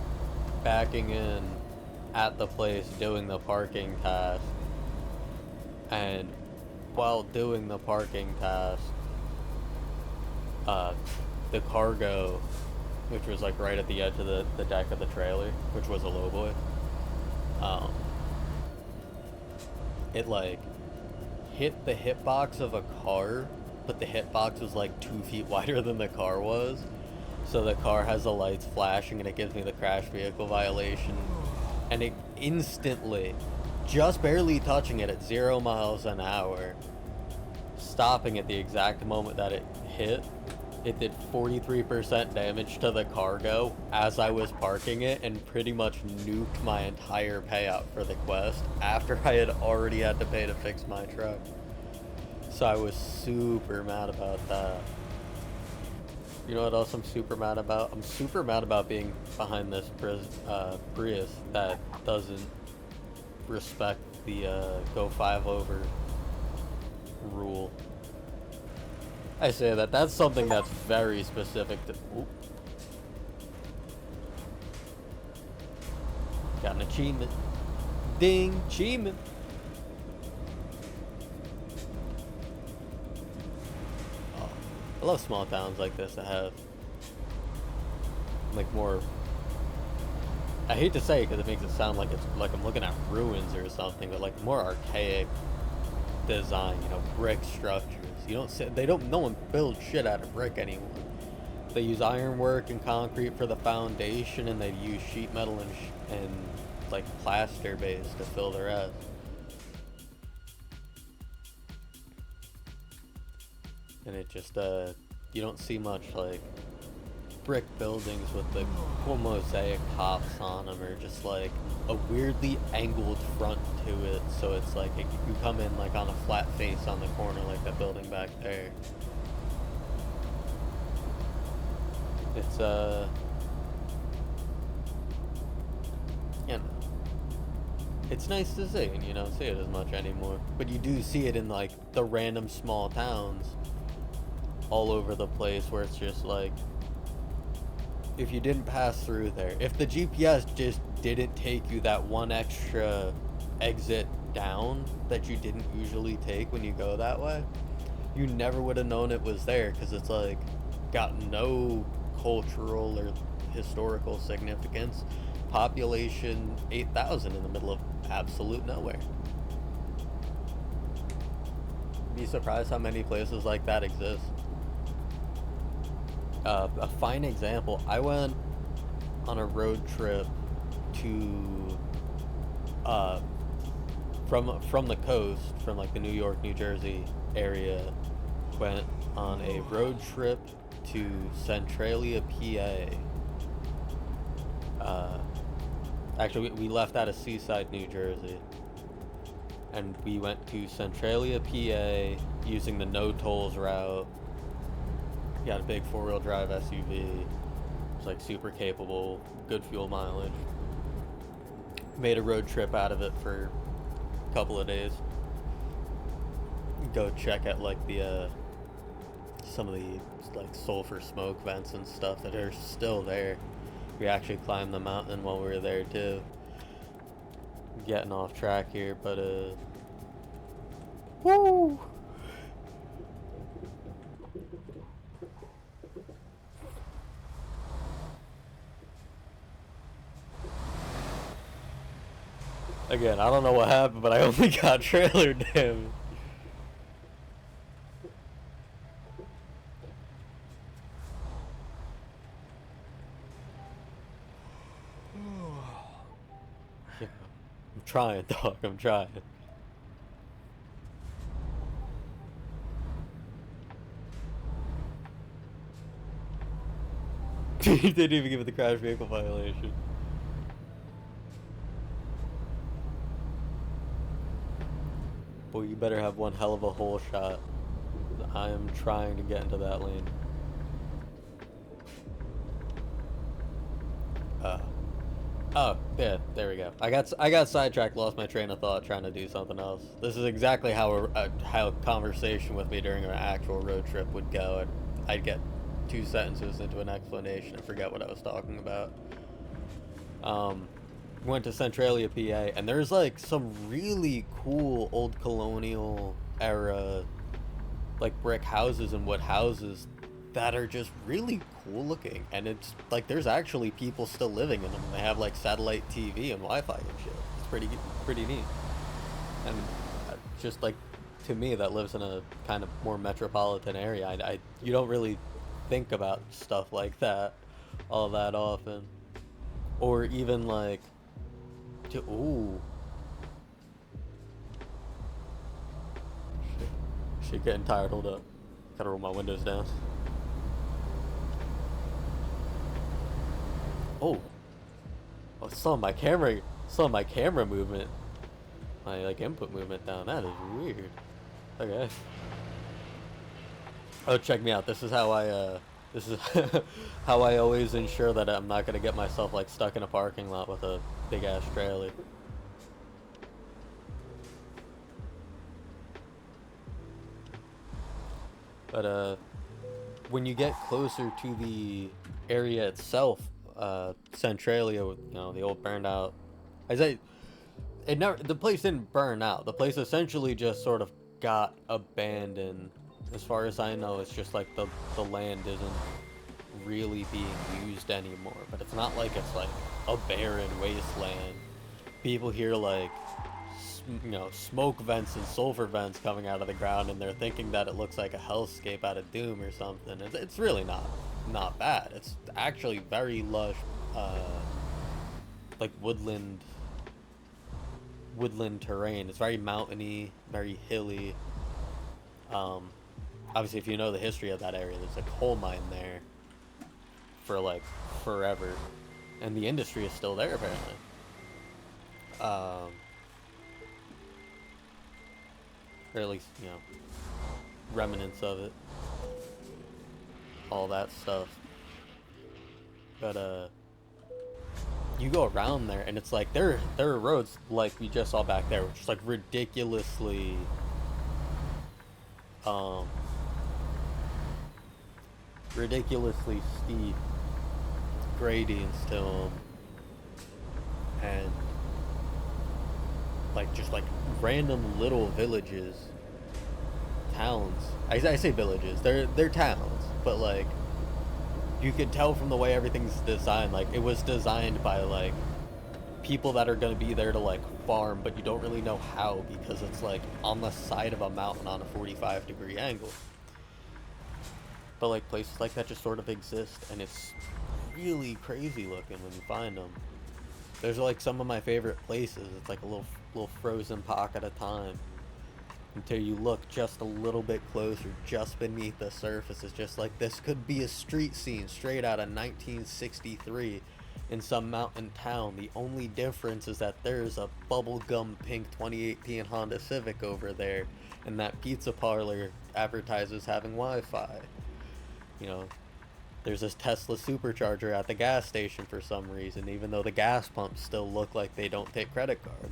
A: backing in at the place doing the parking task, and while doing the parking task, the cargo, which was like right at the edge of the deck of the trailer, which was a lowboy, it like hit the hitbox of a car, but the hitbox was like 2 feet wider than the car was, so the car has the lights flashing and it gives me the crash vehicle violation, and it instantly, just barely touching it at 0 miles an hour, stopping at the exact moment that it hit, it did 43% damage to the cargo as I was parking it, and pretty much nuked my entire payout for the quest after I had already had to pay to fix my truck. So I was super mad about that. You know what else I'm super mad about? I'm super mad about being behind this Prius that doesn't respect the go 5 over rule. I say that that's something that's very specific to. Oop. Got an achievement. Ding, achievement. Oh, I love small towns like this that have like more. I hate to say it because it makes it sound like it's like I'm looking at ruins or something, but like more archaic design, you know, brick structures. You don't say, no one builds shit out of brick anymore. They use ironwork and concrete for the foundation, and they use sheet metal and like plaster base to fill the rest. And it just you don't see much like brick buildings with the cool mosaic tops on them, or just like a weirdly angled front to it, so it's like you come in like on a flat face on the corner like that building back there. It's you know, it's nice to see, and you don't see it as much anymore, but you do see it in like the random small towns all over the place where it's just like, if you didn't pass through there, if the GPS just didn't take you that one extra exit down that you didn't usually take when you go that way, you never would have known it was there, because it's like got no cultural or historical significance. Population 8,000 in the middle of absolute nowhere. Be surprised how many places like that exist. A fine example, I went on a road trip to from the coast, from like the New York, New Jersey area, went on a road trip to Centralia, PA. Actually, we left out of Seaside, New Jersey, and we went to Centralia, PA, using the no tolls route. Got a big 4-wheel drive SUV. It's like super capable, good fuel mileage. Made a road trip out of it for couple of days. Go check out like the some of the like sulfur smoke vents and stuff that are still there. We actually climbed the mountain while we were there too. Getting off track here, but woo! Again, I don't know what happened, but I only got trailer damage. Yeah, I'm trying, dog. I'm trying. He didn't even give it the crash vehicle violation. Boy, you better have one hell of a hole shot. I am trying to get into that lane. Oh, yeah, there we go. I got sidetracked, lost my train of thought trying to do something else. This is exactly how how a conversation with me during an actual road trip would go. I'd get 2 sentences into an explanation and forget what I was talking about. Went to Centralia, PA, and there's like some really cool old colonial era like brick houses and wood houses that are just really cool looking, and it's like there's actually people still living in them. They have like satellite TV and Wi-Fi and shit. It's pretty neat. And just like to me that lives in a kind of more metropolitan area, I you don't really think about stuff like that all that often, or even like ooh, shit getting tired. Hold up, gotta roll my windows down. Oh, saw my camera movement, my like input movement down. That is weird. Okay. Oh, check me out. This is how this is how I always ensure that I'm not gonna get myself like stuck in a parking lot with a big ass trailer. But when you get closer to the area itself, Centralia, you know, the old burned out. I say it never. The place didn't burn out. The place essentially just sort of got abandoned. As far as I know, it's just like the land isn't really being used anymore. But it's not like it's like a barren wasteland. People hear like you know, smoke vents and sulfur vents coming out of the ground, and they're thinking that it looks like a hellscape out of Doom or something. It's really not bad. It's actually very lush, like woodland terrain. It's very mountainy, very hilly. Obviously, if you know the history of that area, there's a coal mine there for like forever, and the industry is still there apparently. Or at least, you know, remnants of it, all that stuff. But you go around there and it's like there are roads like we just saw back there, which is like ridiculously ridiculously steep gradients to them, and like just like random little villages, towns. I say villages, they're towns, but like you could tell from the way everything's designed, like it was designed by like people that are going to be there to like farm, but you don't really know how because it's like on the side of a mountain on a 45-degree angle. But like places like that just sort of exist, and it's really crazy looking when you find them. There's like some of my favorite places. It's like a little frozen pocket of time until you look just a little bit closer, just beneath the surface. It's just like this could be a street scene straight out of 1963 in some mountain town. The only difference is that there's a bubblegum pink 2018 Honda Civic over there, and that pizza parlor advertises having Wi-Fi. You know, there's this Tesla supercharger at the gas station for some reason, even though the gas pumps still look like they don't take credit card.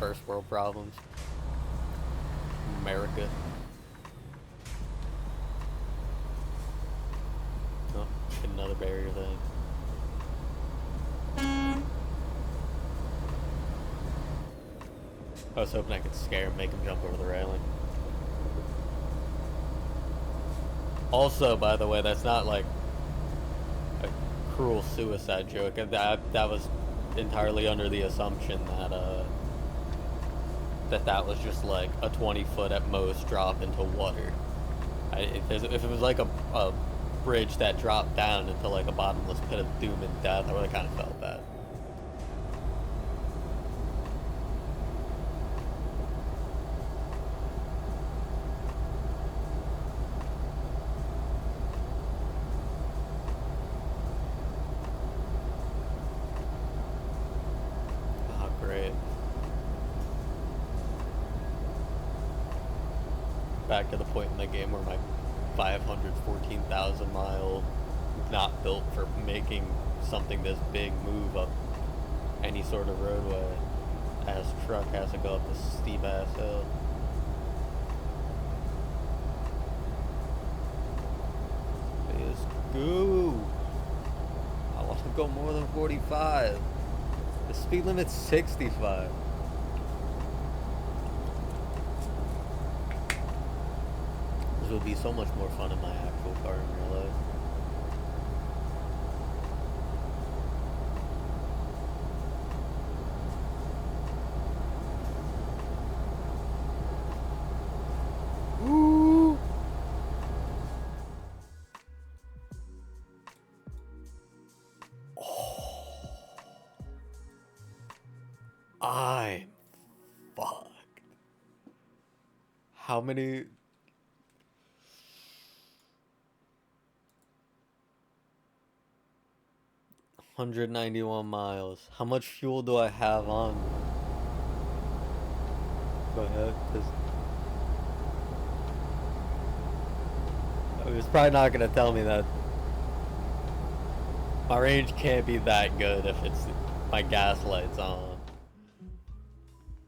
A: first world problems. America. Oh, hit another barrier thing. I was hoping I could scare him, make him jump over the railing. Also, by the way, that's not like a cruel suicide joke. That was entirely under the assumption that that was just like a 20-foot at most drop into water. If it was like a bridge that dropped down into like a bottomless pit of doom and death, I would have kind of felt that. Oh, great. Back to the point in the game where my 514,000 mile, not built for making something this big, move up any sort of roadway, as truck has to go up this steep ass hill. Let's go. I want to go more than 45. The speed limit's 65. This would be so much more fun in my actual car in real life. Woo! Oh. I'm fucked. How many... 191 miles. How much fuel do I have on? Go ahead, because it's probably not gonna tell me that my range can't be that good if it's my gas lights on.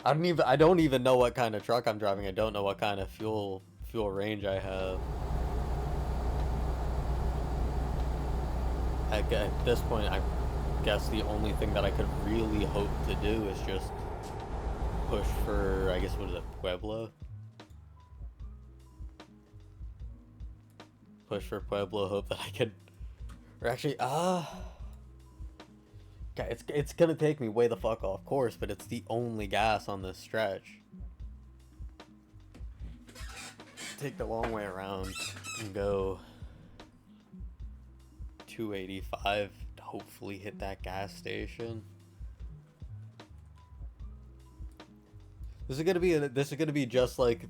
A: I don't even know what kind of truck I'm driving. I don't know what kind of fuel range I have. At this point, I guess the only thing that I could really hope to do is just push for, I guess, what is it, Pueblo? Push for Pueblo, hope that I could, or actually, it's gonna take me way the fuck off course, but it's the only gas on this stretch. Take the long way around and go 285 to hopefully hit that gas station. This is gonna be just like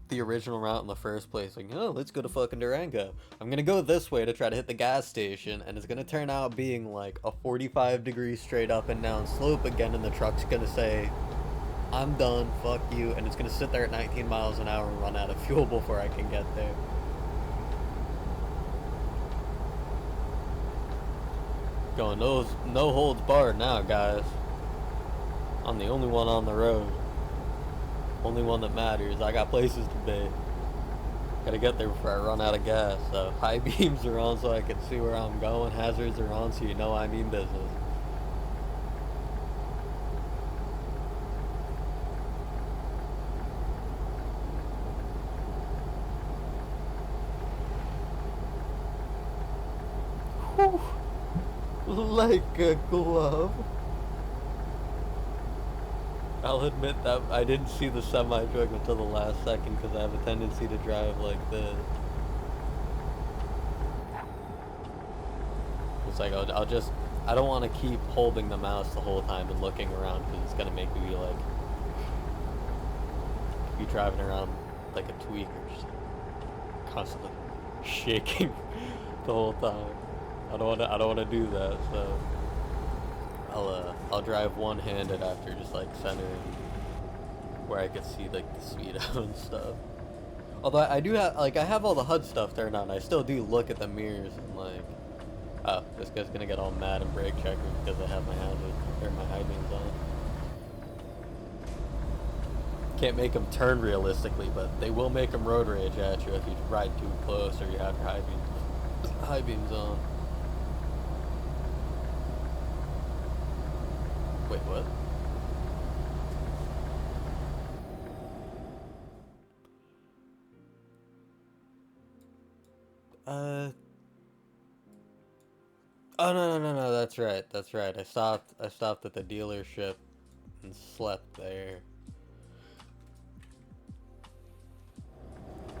A: the original route in the first place. Like, oh, let's go to fucking Durango. I'm gonna go this way to try to hit the gas station, and it's gonna turn out being like a 45-degree straight up and down slope again, and the truck's gonna say, I'm done, fuck you, and it's gonna sit there at 19 miles an hour and run out of fuel before I can get there. Going no holds barred now, guys. I'm the only one on the road. Only one that matters. I got places to be. Gotta get there before I run out of gas. So high beams are on so I can see where I'm going. Hazards are on so you know I mean business. Whew. Like a glove. I'll admit that I didn't see the semi-truck until the last second because I have a tendency to drive like this. It's like I don't want to keep holding the mouse the whole time and looking around because it's going to make me like, be driving around like a tweaker, just constantly shaking the whole time. I don't want to do that, so I'll drive one-handed after just like centering where I can see like the speedo and stuff. Although I do have I have all the HUD stuff turned on. I still do look at the mirrors and like, oh, this guy's gonna get all mad and brake checker because I have my hazard or my high beams on. Can't make them turn realistically, but they will make them road rage at you if you ride too close or you have your high beams on. Wait, what? Oh no, that's right. That's right. I stopped at the dealership and slept there.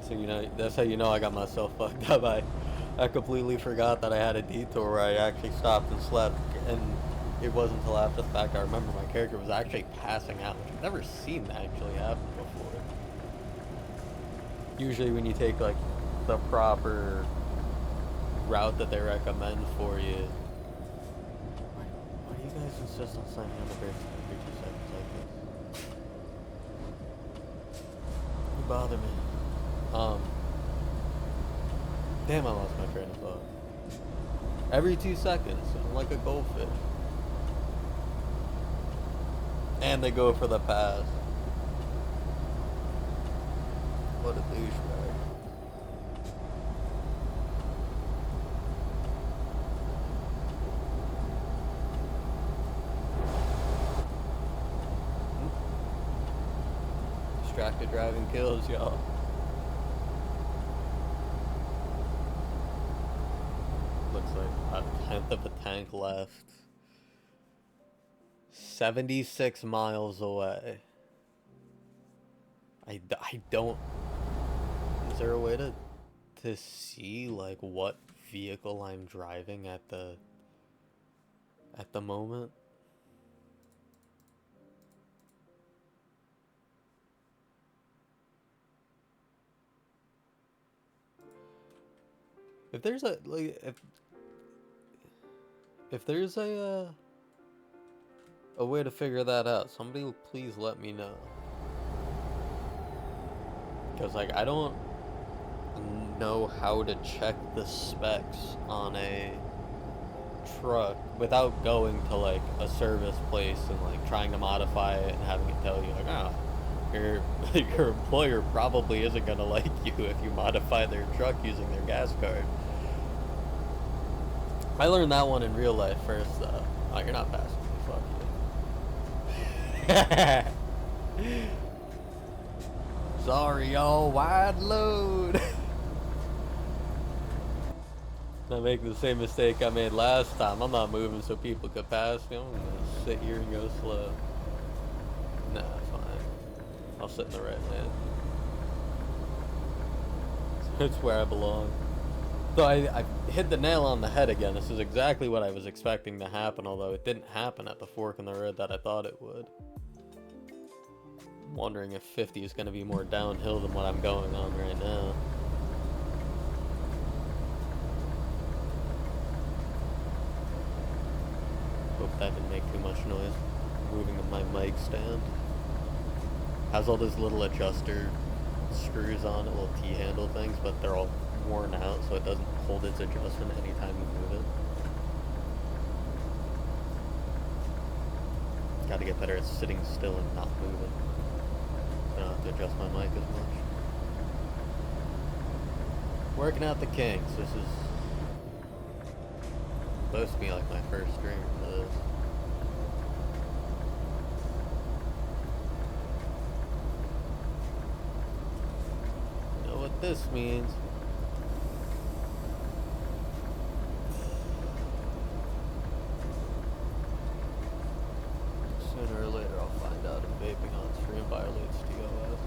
A: So that's how you know I got myself fucked up. I completely forgot that I had a detour where I actually stopped and slept, and it wasn't until after the fact I remember my character was actually passing out, which I've never seen that actually happen before. Usually when you take like the proper route that they recommend for you. Why do you guys insist on slamming on the brakes every 2 seconds like this? You bother me. Damn, I lost my train of thought. Every 2 seconds, I'm like a goldfish. And they go for the pass. What a douchebag. Distracted driving kills, y'all. Looks like a tenth of a tank left. 76 miles away. I don't... Is there a way to see like what vehicle I'm driving at the moment? If there's a like if there's a way to figure that out, somebody please let me know. Because like I don't know how to check the specs on a truck without going to like a service place and like trying to modify it and having it tell you like, oh, your employer probably isn't gonna like you if you modify their truck using their gas card. I learned that one in real life first though. Oh, you're not passing me, fuck you. Sorry y'all, wide load. Not making the same mistake I made last time. I'm not moving so people could pass me. I'm gonna sit here and go slow. Nah, it's fine. I'll sit in the right lane. It's where I belong. So I hit the nail on the head again. This is exactly what I was expecting to happen, although it didn't happen at the fork in the road that I thought it would. I'm wondering if 50 is going to be more downhill than what I'm going on right now. Hope that didn't make too much noise. Moving my mic stand. Has all those little adjuster screws on it, little T-handle things, but they're all worn out so it doesn't hold its adjustment anytime you move it. Gotta get better at sitting still and not moving. I don't have to adjust my mic as much. Working out the kinks. This is supposed to be like my first stream for this. You know what this means? Sooner or later I'll find out if vaping on stream violates TOS.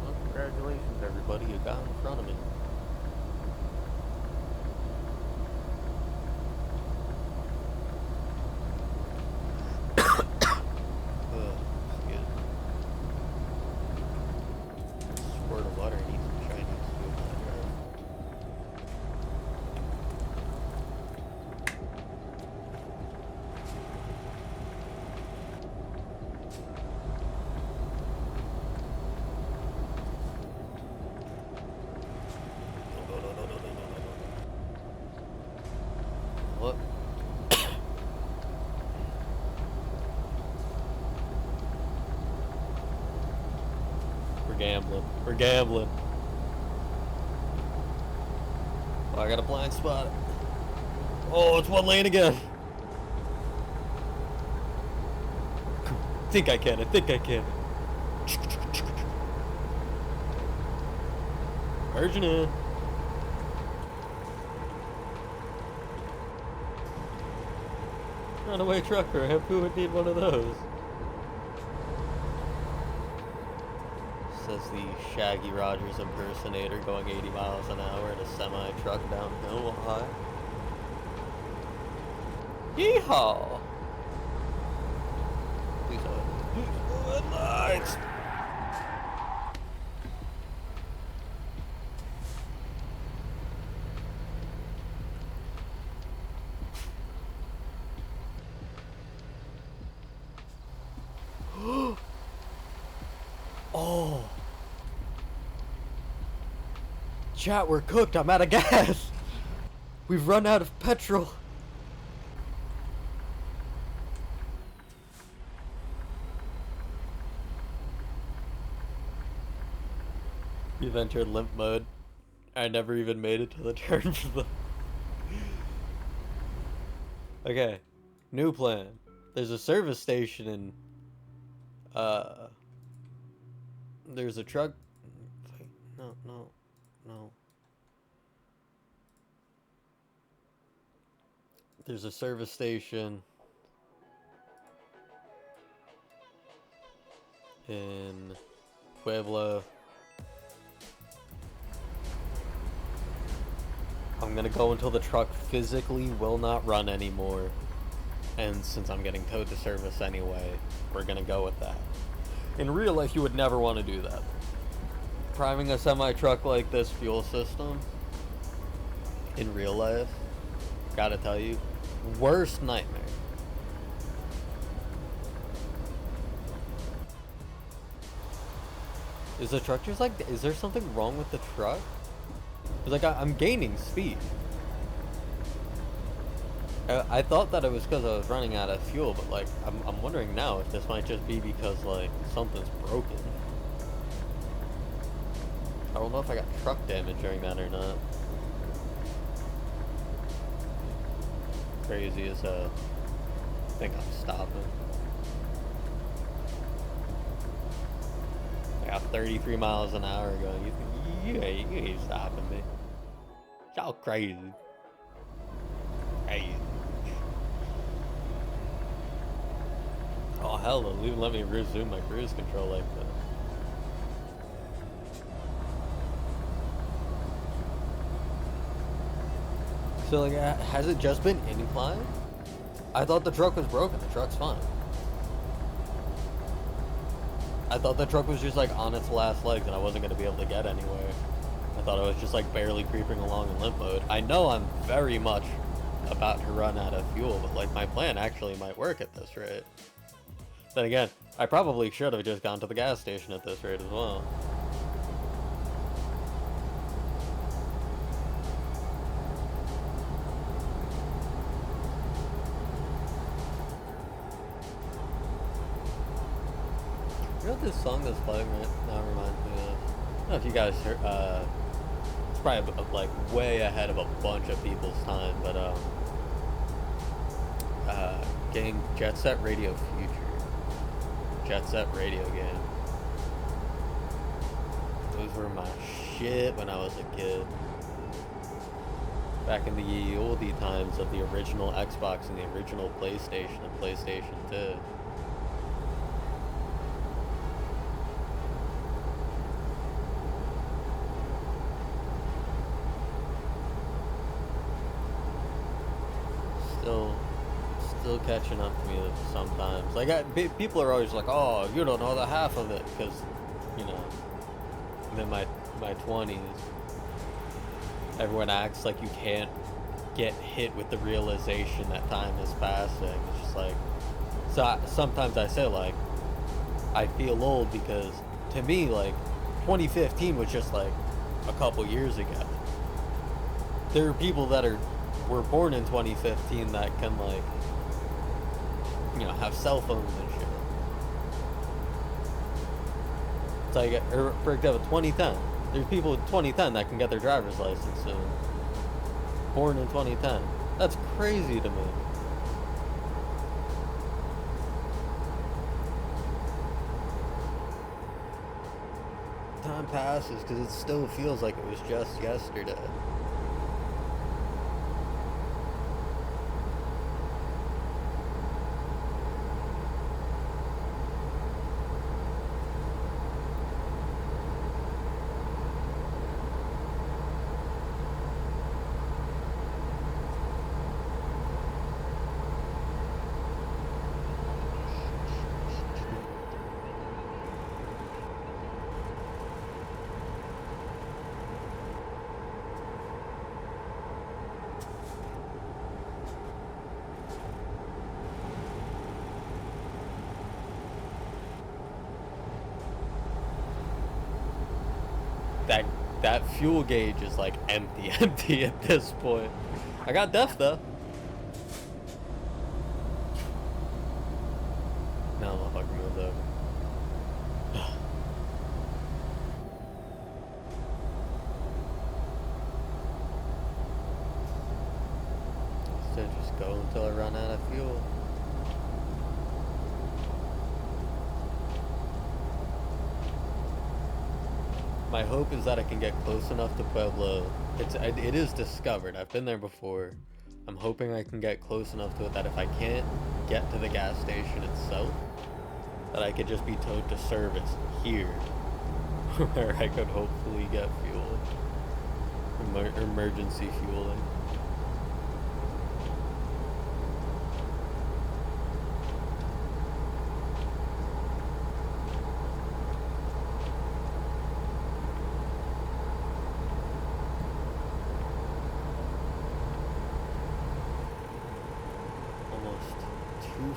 A: Well, congratulations everybody, you got in front of me. gambling. We're gambling. Oh, I got a blind spot. Oh, it's one lane again. I think I can. Merging in. Runaway trucker. Who would need one of those? Says the Shaggy Rogers impersonator going 80 miles an hour in a semi-truck downhill. High. Yeehaw! These are lights. Oh. Chat, we're cooked. I'm out of gas. We've run out of petrol. We've entered limp mode. I never even made it to the turn for the... Okay. New plan. There's a service station in... There's a truck... Wait, no. There's a service station in Pueblo. I'm gonna go until the truck physically will not run anymore. And since I'm getting towed to service anyway, we're gonna go with that. In real life, you would never want to do that. Priming a semi-truck like this fuel system, in real life, gotta tell you, worst nightmare. Is the truck just like, is there something wrong with the truck? Cause like I'm gaining speed. I thought that it was because I was running out of fuel, but like I'm wondering now if this might just be because like something's broken. I don't know if I got truck damage during that or not. Crazy as I think I'm stopping. I got 33 miles an hour going. You ain't stopping me. Y'all crazy. Crazy. Oh hell, they'll even let me resume my cruise control like that. So like, has it just been incline? I thought the truck was broken. The truck's fine. I thought the truck was just like on its last legs and I wasn't going to be able to get anywhere. I thought it was just like barely creeping along in limp mode. I know I'm very much about to run out of fuel, but like my plan actually might work at this rate. Then again, I probably should have just gone to the gas station at this rate as well. You know what this song that's playing right now reminds me of? I don't know if you guys heard, it's probably like way ahead of a bunch of people's time, but game Jet Set Radio Future. Jet Set radio game. Those were my shit when I was a kid. Back in the ye oldie times of the original Xbox and the original PlayStation and PlayStation 2. Still catching up to me sometimes. Like people are always like, "Oh, you don't know the half of it," because you know, I'm in my 20s. Everyone acts like you can't get hit with the realization that time is passing. It's just like, so sometimes I say like, I feel old because to me like 2015 was just like a couple years ago. There are people that were born in 2015 that can like, you know, have cell phones and shit. It's like, for example, 2010. There's people with 2010 that can get their driver's license soon. Born in 2010. That's crazy to me. Time passes because it still feels like it was just yesterday. That fuel gauge is like empty at this point. I got death though. Now the motherfucker moved over. So just go until I run out of fuel. My hope is that I can get close enough to Pueblo. It is discovered. I've been there before. I'm hoping I can get close enough to it that if I can't get to the gas station itself, that I could just be towed to service here, where I could hopefully get fuel. Emergency fueling.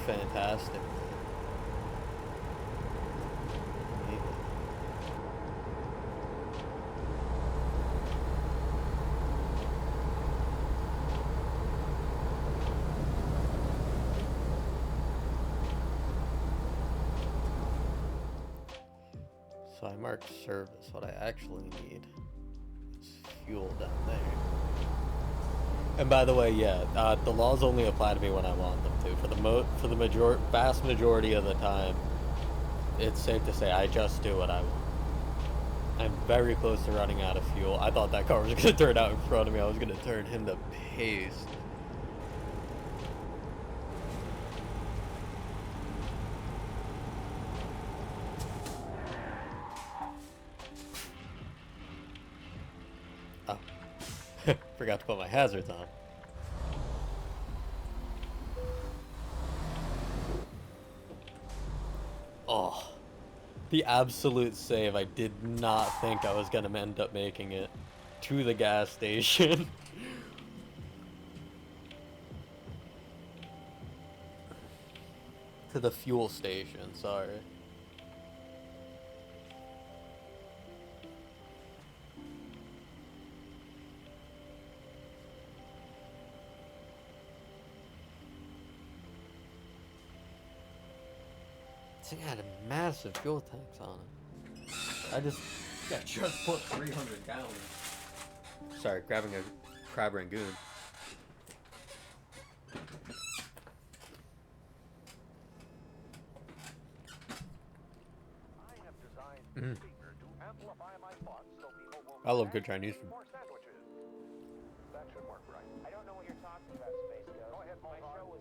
A: Fantastic. So I marked service. What I actually need is fuel down there. And by the way, yeah, the laws only apply to me when I want them to. For the vast majority of the time, it's safe to say I just do what I want. I'm very close to running out of fuel. I thought that car was going to turn out in front of me. I was going to turn him to paste. Oh. Forgot to put my hazards on. Oh, the absolute save. I did not think I was gonna end up making it to the gas station. To the fuel station, sorry. This thing had a massive fuel tanks on it. I just put 300 gallons. Sorry, grabbing a crab rangoon. I love good Chinese food.
B: That should work right. I don't know what you're talking about, Space Ghost. Go ahead, my show was...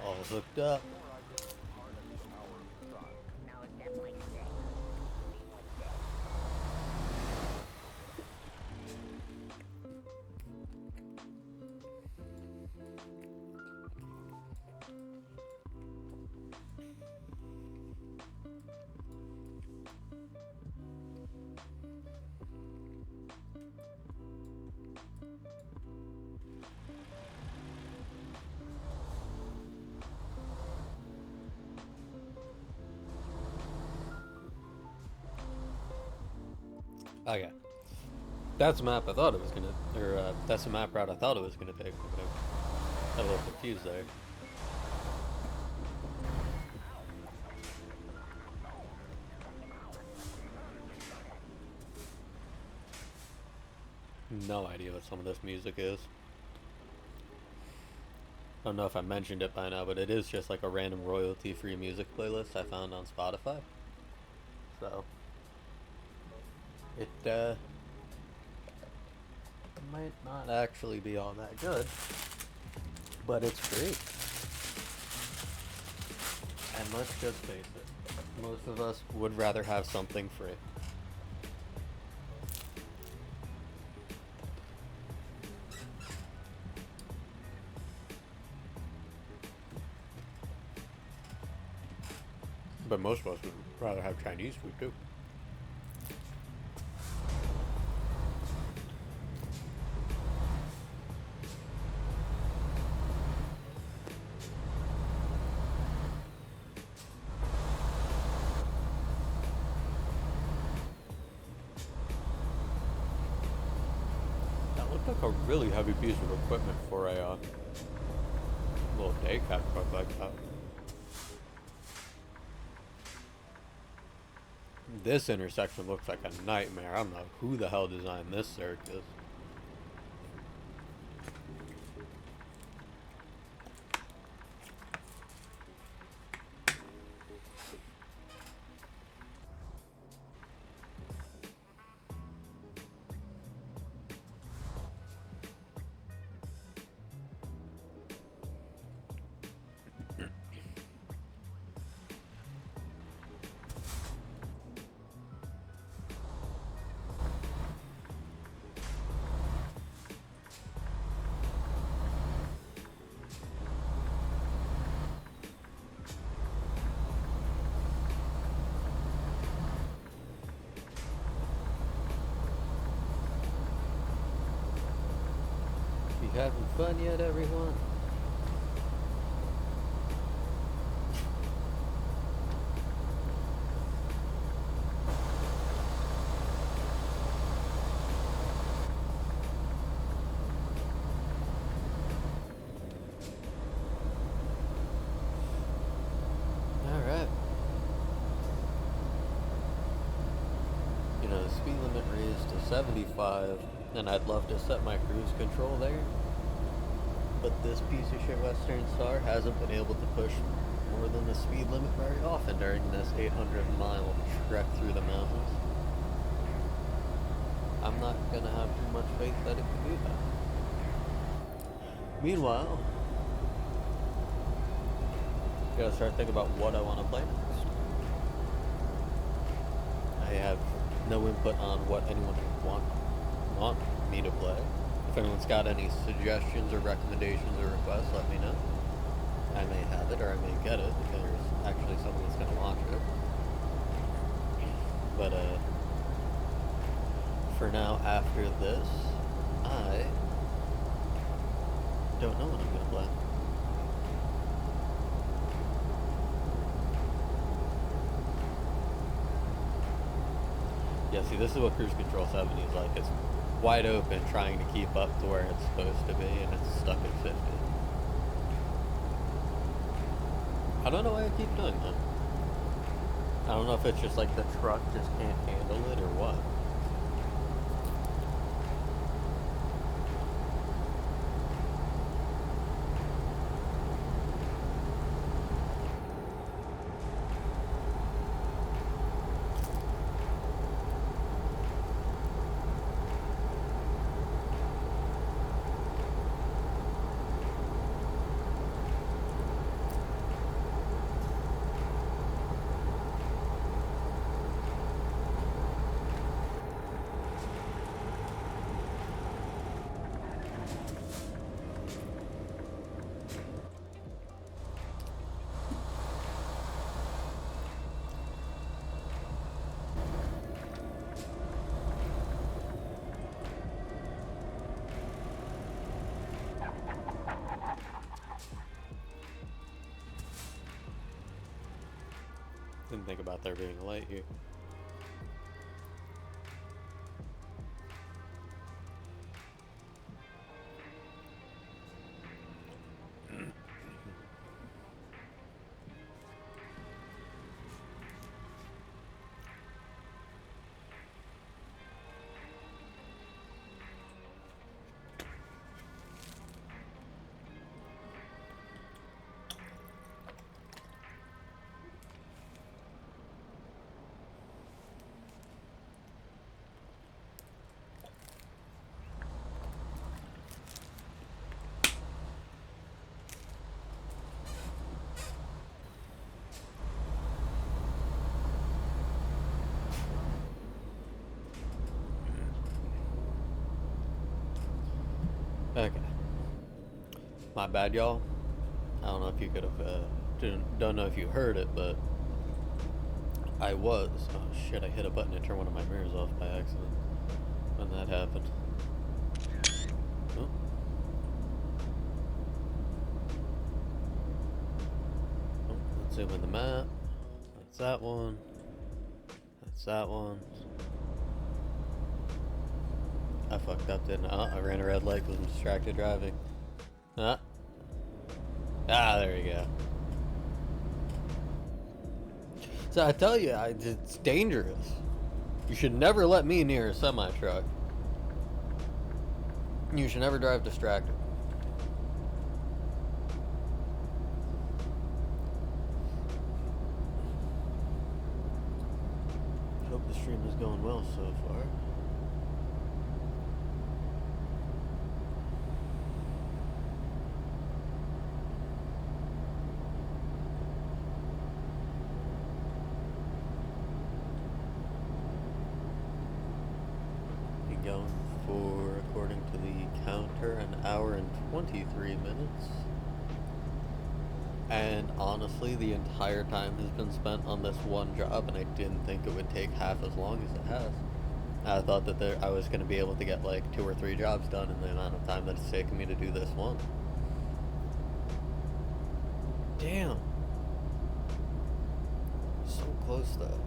A: All hooked up. Okay. That's the map I thought it was gonna, or that's the map route I thought it was gonna take. But I got a little confused there. No idea what some of this music is. I don't know if I mentioned it by now, but it is just like a random royalty-free music playlist I found on Spotify. So, it might not actually be all that good, but it's free. And let's just face it, most of us would rather have something free. But most of us would rather have Chinese food too. That looked like a really heavy piece of equipment for a little day cab truck like that. This intersection looks like a nightmare. I don't know who the hell designed this circus. You having fun yet, everyone? Alright. You know, the speed limit raised to 75, and I'd love to set my cruise control there. But this piece of shit Western Star hasn't been able to push more than the speed limit very often during this 800-mile trek through the mountains. I'm not gonna have too much faith that it can do that. Meanwhile, gotta start thinking about what I want to play next. I have no input on what anyone would want me to play. If anyone's got any suggestions or recommendations or requests, let me know. I may have it or I may get it if there's actually someone that's gonna watch it. But for now, after this, I don't know what I'm gonna play. Yeah, see, this is what Cruise Control 70 is like. It's wide open, trying to keep up to where it's supposed to be, and it's stuck at 50. I don't know why I keep doing that. I don't know if it's just like the truck just can't handle it or what. Didn't think about there being a light here. Okay. My bad, y'all. I don't know if you could have, don't know if you heard it, but oh shit, I hit a button to turn one of my mirrors off by accident when that happened. Oh. Oh, let's zoom in the map. That's that one. That's that one. I fucked up, didn't I? I ran a red light because I'm distracted driving. Ah, there you go. So I tell you, it's dangerous. You should never let me near a semi-truck. You should never drive distracted. Hope the stream is going well so far. Going for, according to the counter, an hour and 23 minutes. And honestly, the entire time has been spent on this one job, and I didn't think it would take half as long as it has. I thought that I was going to be able to get like 2 or 3 jobs done in the amount of time that it's taken me to do this one. Damn. So close though.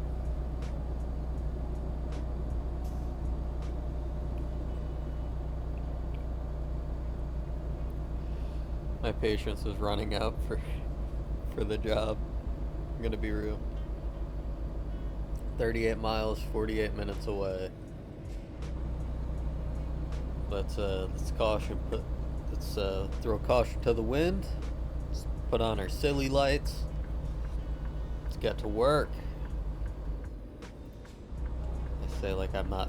A: My patience is running out for the job. I'm gonna be real. 38 miles, 48 minutes away. Let's caution. Let's throw caution to the wind. Let's put on our silly lights. Let's get to work. I say like I'm not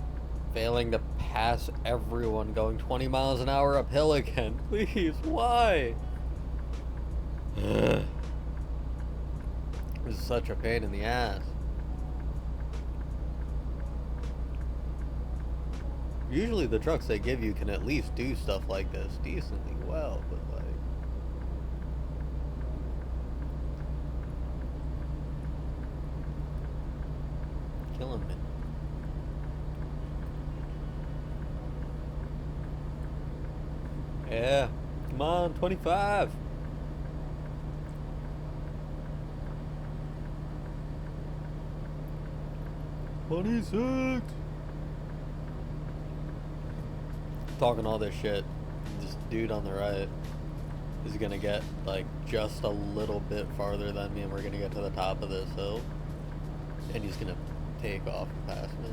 A: failing to pass everyone going 20 miles an hour uphill again. Please, why? This is such a pain in the ass. Usually the trucks they give you can at least do stuff like this decently well, but like... killing me. Yeah, come on, 25. Talking all this shit, this dude on the right is gonna get like just a little bit farther than me, and we're gonna get to the top of this hill, and he's gonna take off and pass me.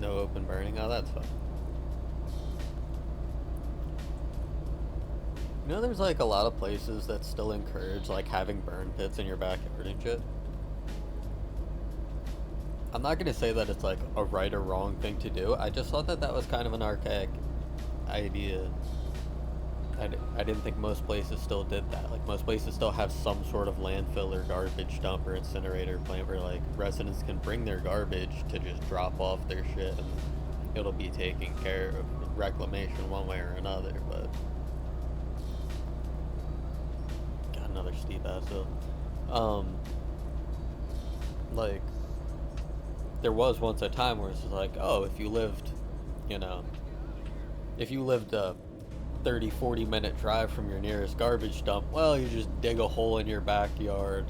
A: No open burning. Oh, that's fine. You know, there's like a lot of places that still encourage like having burn pits in your backyard and shit. I'm not gonna say that it's like a right or wrong thing to do. I just thought that that was kind of an archaic idea. I didn't think most places still did that. Like most places still have some sort of landfill or garbage dump or incinerator plant where like residents can bring their garbage to just drop off their shit and it'll be taken care of, reclamation one way or another. But got another steep ass hill. Like there was once a time where it's like, oh, if you lived, you know, if you lived 30-40 minute drive from your nearest garbage dump, well, you just dig a hole in your backyard,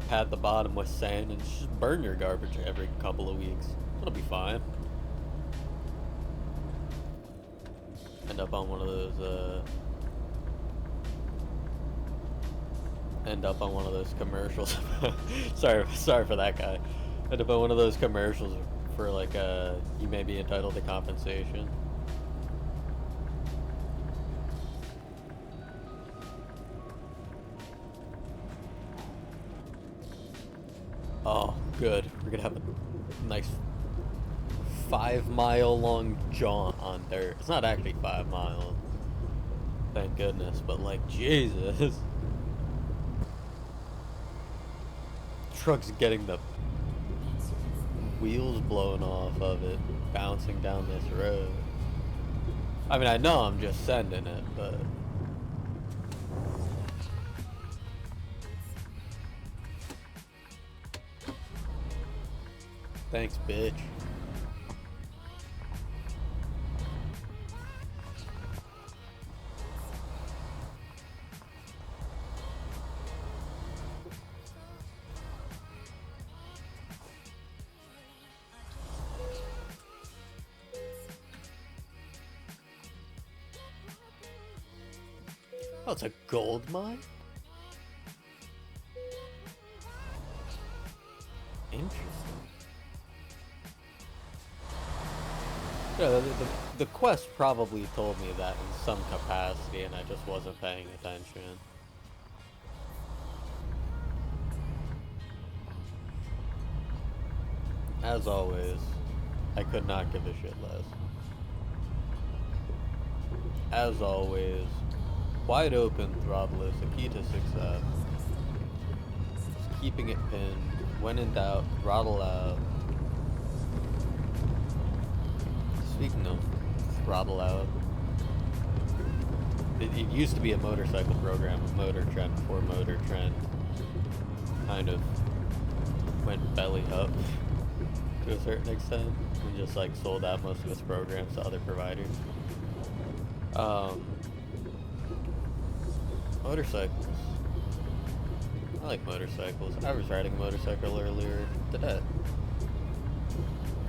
A: pad the bottom with sand, and just burn your garbage every couple of weeks. It'll be fine. End up on one of those commercials. sorry for that guy. End up on one of those commercials for like you may be entitled to compensation. Oh, good. We're gonna have a nice 5 mile long jaunt on dirt. It's not actually 5 miles, thank goodness, but like, Jesus. Truck's getting the wheels blown off of it, bouncing down this road. I mean, I know I'm just sending it, but... Thanks, bitch. Oh, it's a gold mine? Interesting. Yeah, the quest probably told me that in some capacity, and I just wasn't paying attention. As always, I could not give a shit less. As always, wide open throttle is the key to success. Just keeping it pinned. When in doubt, throttle out. Speaking of throttle out, it used to be a motorcycle program with Motor Trend before Motor Trend kind of went belly up to a certain extent and just like sold out most of its programs to other providers. Motorcycles. I like motorcycles. I was riding a motorcycle earlier today.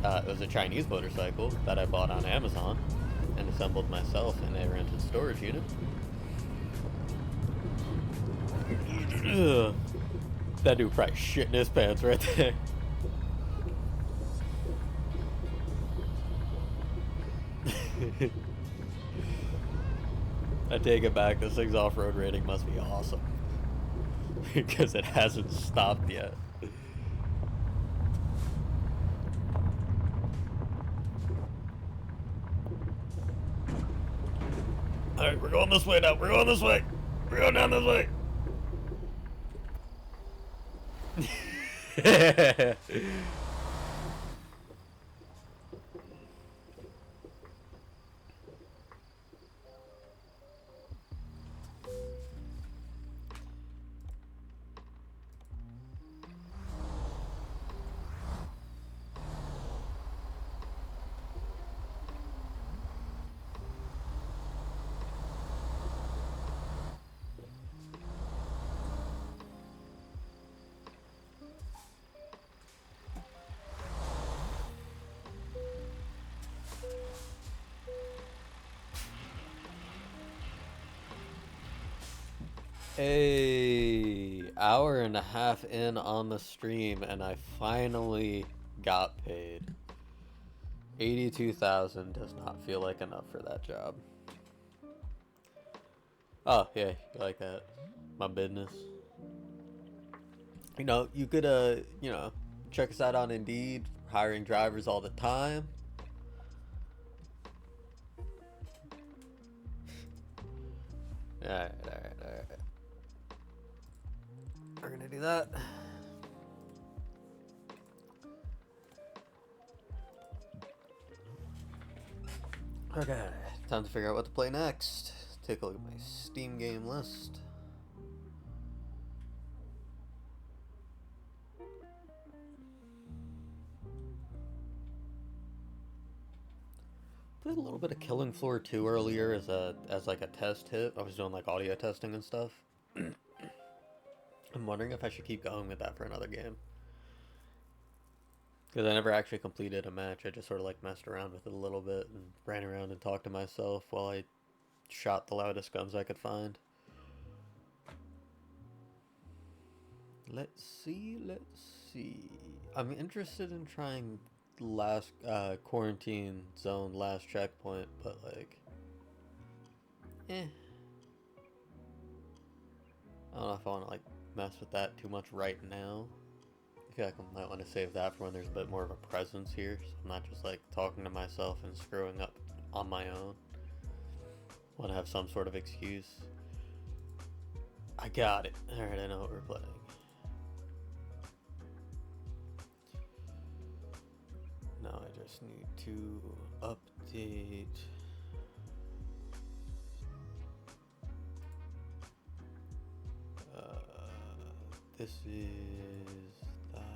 A: It was a Chinese motorcycle that I bought on Amazon and assembled myself in a rented storage unit. That dude probably shit in his pants right there. I take it back, this thing's off-road rating must be awesome. Because it hasn't stopped yet. Alright, we're going this way now, we're going this way! We're going down this way! Hey, hour and a half in on the stream and I finally got paid. 82,000 does not feel like enough for that job. Oh, yeah, you like that? My business. You know, you could, you know, check us out on Indeed, hiring drivers all the time. Alright. We're gonna do that. Okay, time to figure out what to play next. Take a look at my Steam game list. Played a little bit of Killing Floor 2 earlier as like a test hit. I was doing like audio testing and stuff. I'm wondering if I should keep going with that for another game. Because I never actually completed a match. I just sort of like messed around with it a little bit and ran around and talked to myself while I shot the loudest guns I could find. Let's see. I'm interested in trying last quarantine zone last checkpoint, but like, I don't know if I want to like mess with that too much right now. I feel like I might want to save that for when there's a bit more of a presence here, so I'm not just like talking to myself and screwing up on my own. Want to have some sort of excuse. I got it. Alright, I know what we're playing. Now I just need to update. This is that.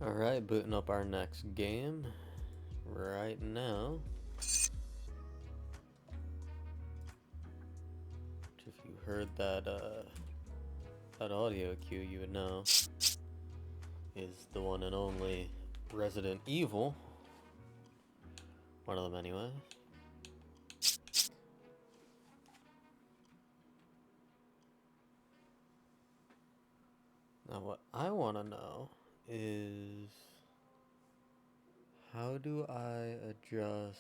A: Alright, booting up our next game right now. Which if you heard that that audio cue, you would know is the one and only Resident Evil. One of them anyway. Now what I want to know is, how do I adjust?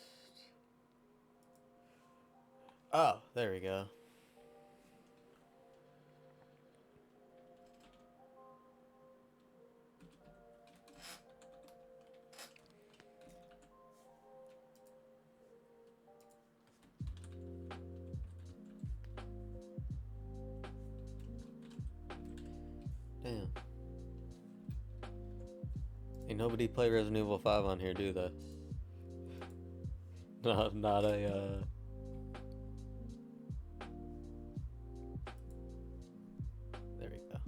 A: Oh, there we go. Damn. Ain't nobody play Resident Evil 5 on here, do they? Not a, There we go.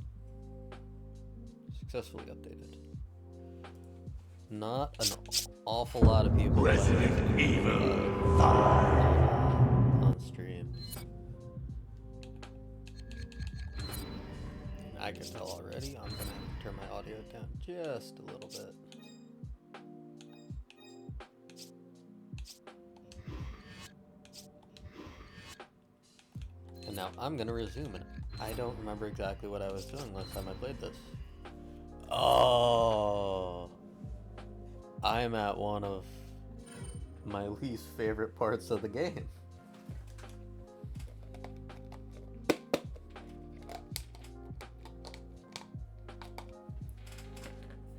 A: Successfully updated. Not an awful lot of people
C: Resident Evil 5
A: on stream. I can tell already. I'm gonna turn my audio down just a little bit. And now I'm gonna resume it. I don't remember exactly what I was doing last time I played this. Oh, I'm at one of my least favorite parts of the game.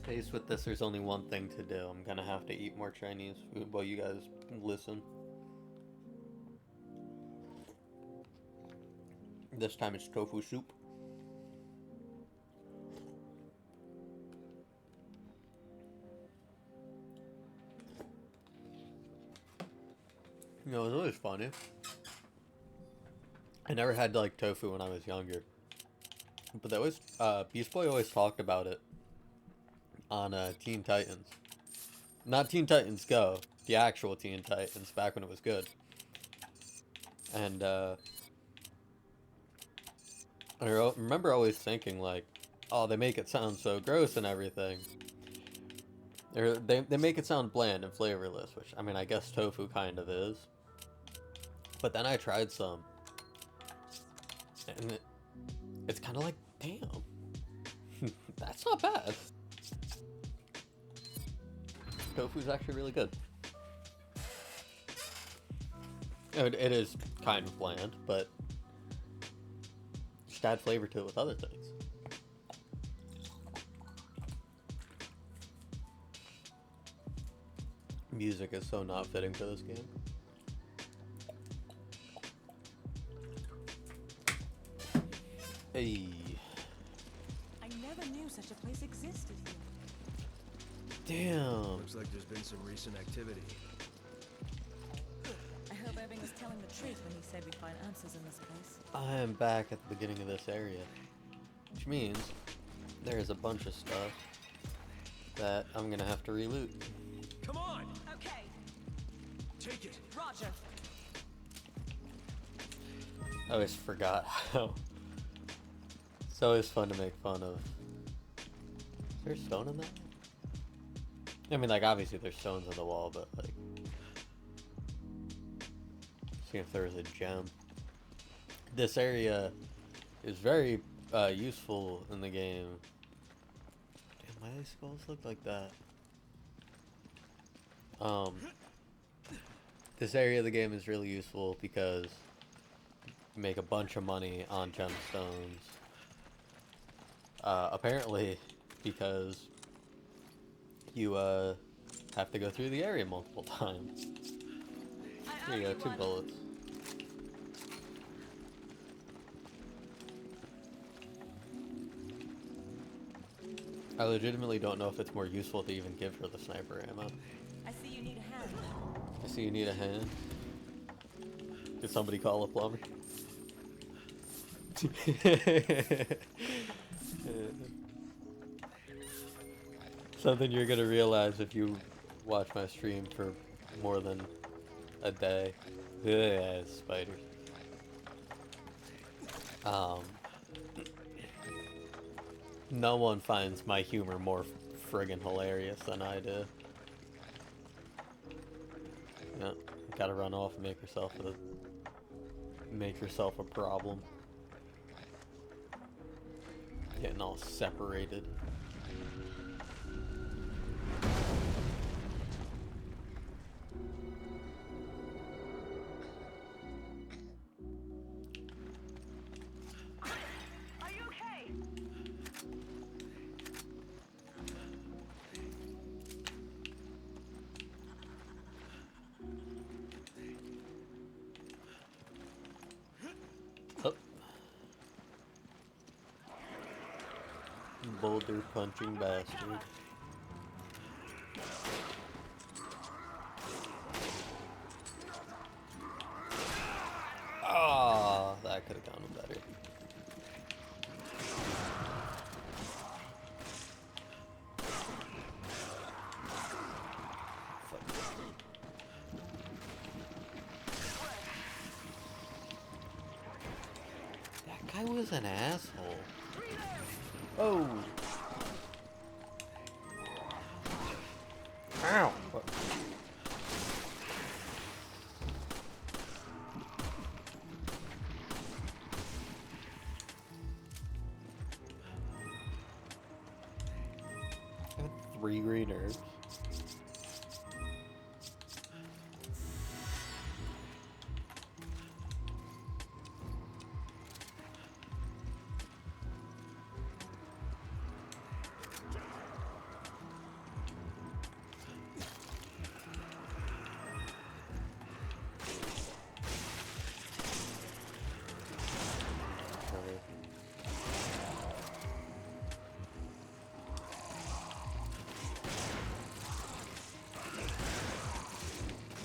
A: Faced with this, there's only one thing to do. I'm gonna have to eat more Chinese food while you guys listen. This time it's tofu soup. You know, it was always funny. I never had like tofu when I was younger, but that was Beast Boy always talked about it on Teen Titans. Not Teen Titans Go, the actual Teen Titans back when it was good. And remember always thinking like, oh, they make it sound so gross and everything. Or they make it sound bland and flavorless, which, I mean, I guess tofu kind of is. But then I tried some, and it's kind of like, damn, that's not bad. Tofu's actually really good. It is kind of bland, but just add flavor to it with other things. Music is so not fitting for this game. Hey.
D: I never knew such a place existed here.
A: Damn.
E: Looks like there's been some recent activity.
D: I hope Irving was telling the truth when he said we'd find answers in this place.
A: I am back at the beginning of this area, which means there is a bunch of stuff that I'm gonna have to reloot.
E: Come on!
D: Okay,
E: Take it!
D: Roger.
A: I always forgot how. It's always fun to make fun of. Is there stone in that? I mean, like, obviously there's stones on the wall, but, like, see if there was a gem. This area is very useful in the game. Damn, why do these skulls look like that? This area of the game is really useful because you make a bunch of money on gemstones. Apparently, because you have to go through the area multiple times. Here you go, 2 bullets. I legitimately don't know if it's more useful to even give her the sniper ammo.
D: I see you need a hand.
A: I see you need a hand. Did somebody call a plumber? Something you're gonna realize if you watch my stream for more than a day. Ugh, spiders. No one finds my humor more friggin' hilarious than I do. Yeah, gotta run off and make yourself a problem. Getting all separated.
D: Are you okay?
A: Oh. Boulder punching bastard. Ah, that could have gone better. That guy was an asshole. Oh. Ow. What? I have 3 green herbs.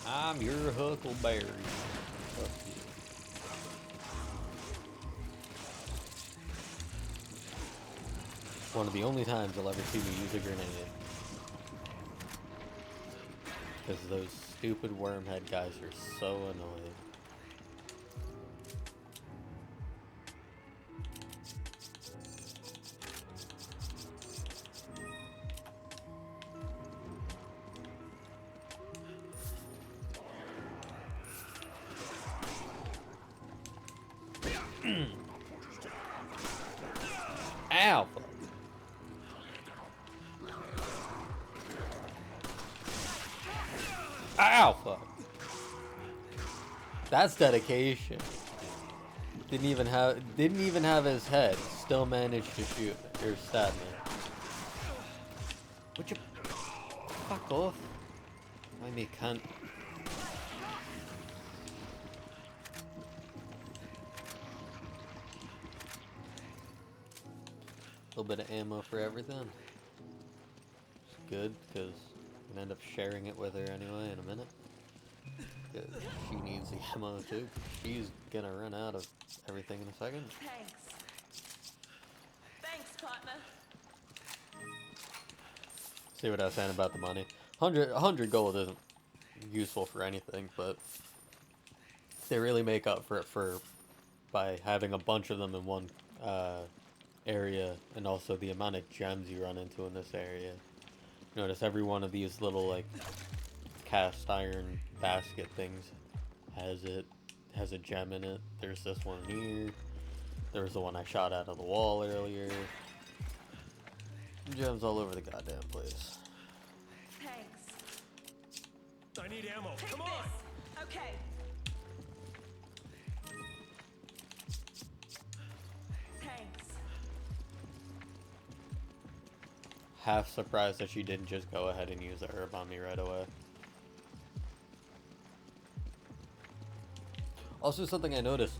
A: I'm your Huckleberry. Fuck you. One of the only times you'll ever see me use a grenade. Because those stupid wormhead guys are so annoying. Ow! Fuck. Ow! Fuck. That's dedication. Didn't even have his head. Still managed to shoot or stab me. Would you fuck off? Why me cunt? A little bit of ammo for everything. It's good because I'm gonna end up sharing it with her anyway in a minute. 'Cause she needs the ammo too. She's gonna run out of everything in a second.
D: Thanks. Thanks, partner.
A: See what I was saying about the money. 100 gold isn't useful for anything, but they really make up for it by having a bunch of them in one area, and also the amount of gems you run into in this area. Notice every one of these little like cast iron basket things has a gem in it. There's this one here. There's the one I shot out of the wall earlier. Gems all over the goddamn place.
D: Thanks.
E: I need ammo.
D: Take
E: Come
D: this.
E: on.
D: Okay. Thanks.
A: Half surprised that she didn't just go ahead and use the herb on me right away. Also, something I noticed,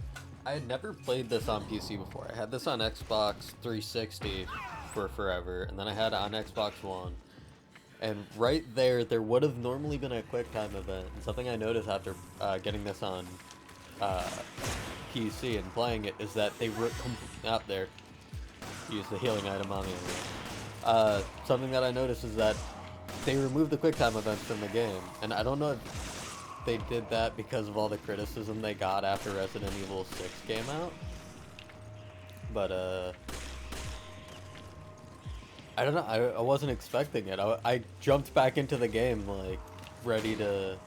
A: I had never played this on PC before. I had this on Xbox 360 for forever, and then I had it on Xbox One. And right there would have normally been a QuickTime event. And something I noticed after getting this on PC and playing it is that they were out there. Use the healing item on me. Something that I noticed is that they removed the QuickTime events from the game, and I don't know if they did that because of all the criticism they got after Resident Evil 6 came out. But I don't know. I wasn't expecting it. I jumped back into the game like ready to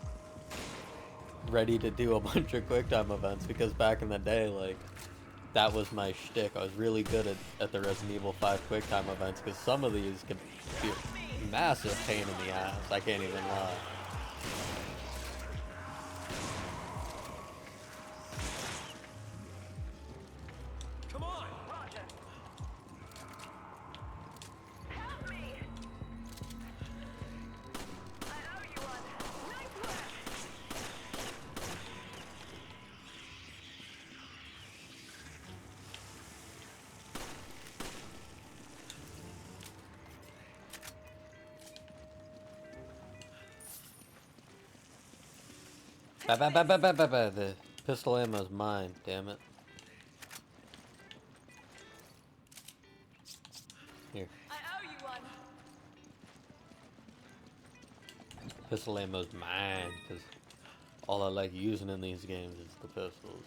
A: do a bunch of QuickTime events because back in the day, like that was my shtick. I was really good at the Resident Evil 5 QuickTime events because some of these could be a massive pain in the ass. I can't even lie.
E: Come on.
B: Roger. Help me. I owe you one. Nice work.
A: The pistol ammo's mine, damn it. Here.
D: I owe you one.
A: Pistol ammo's mine, because all I like using in these games is the pistols.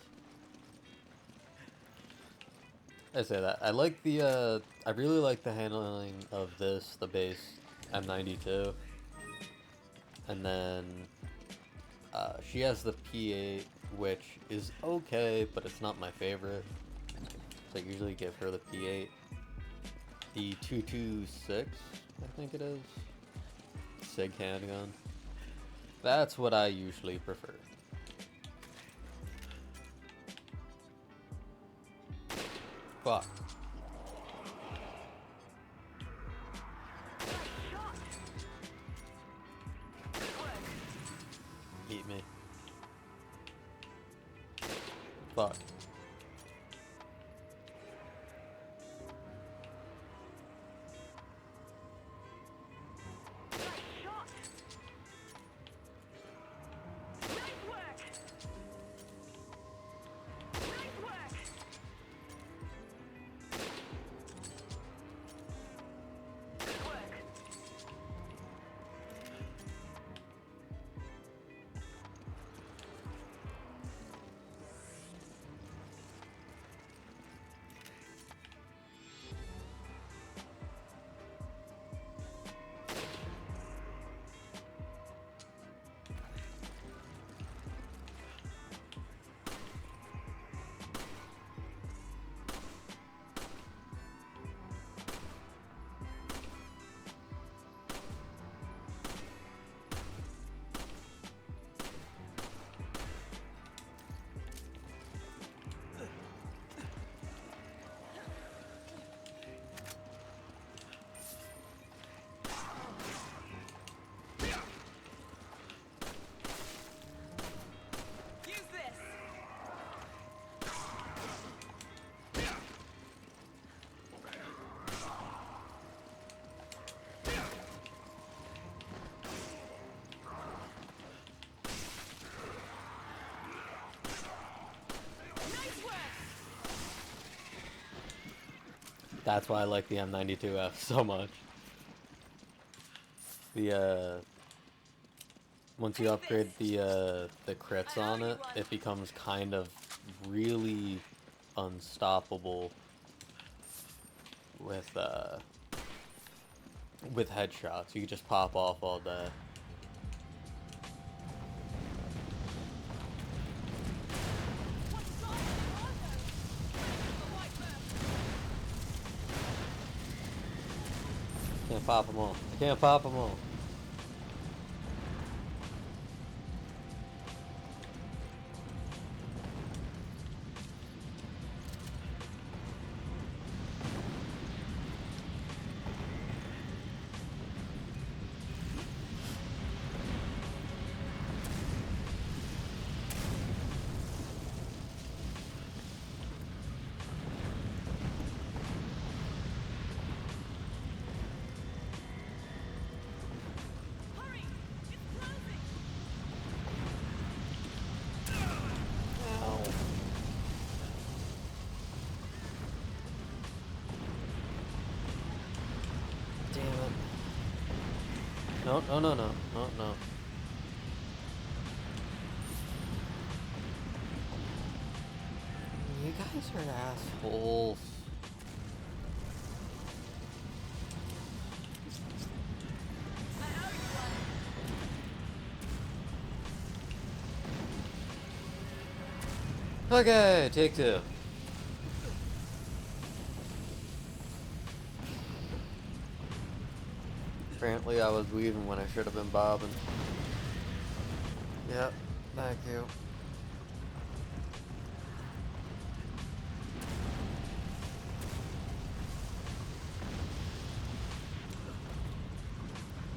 A: I say that. I like the, I really like the handling of this, the base M92. And then, she has the P8, which is okay, but it's not my favorite. So I usually give her the P8. The 226, I think it is. SIG handgun. That's what I usually prefer. Fuck. Eat me. Fuck. That's why I like the M92F so much. The once you upgrade the crits on it, it becomes kind of really unstoppable with headshots. You can just pop off all day. Can't pop them all. I can't pop them all.
D: Hurry! It's closing!
A: Damn it. No, no, no, no, no, no. You guys are assholes. Okay, take two. Apparently I was weaving when I should have been bobbing. Yep, thank you.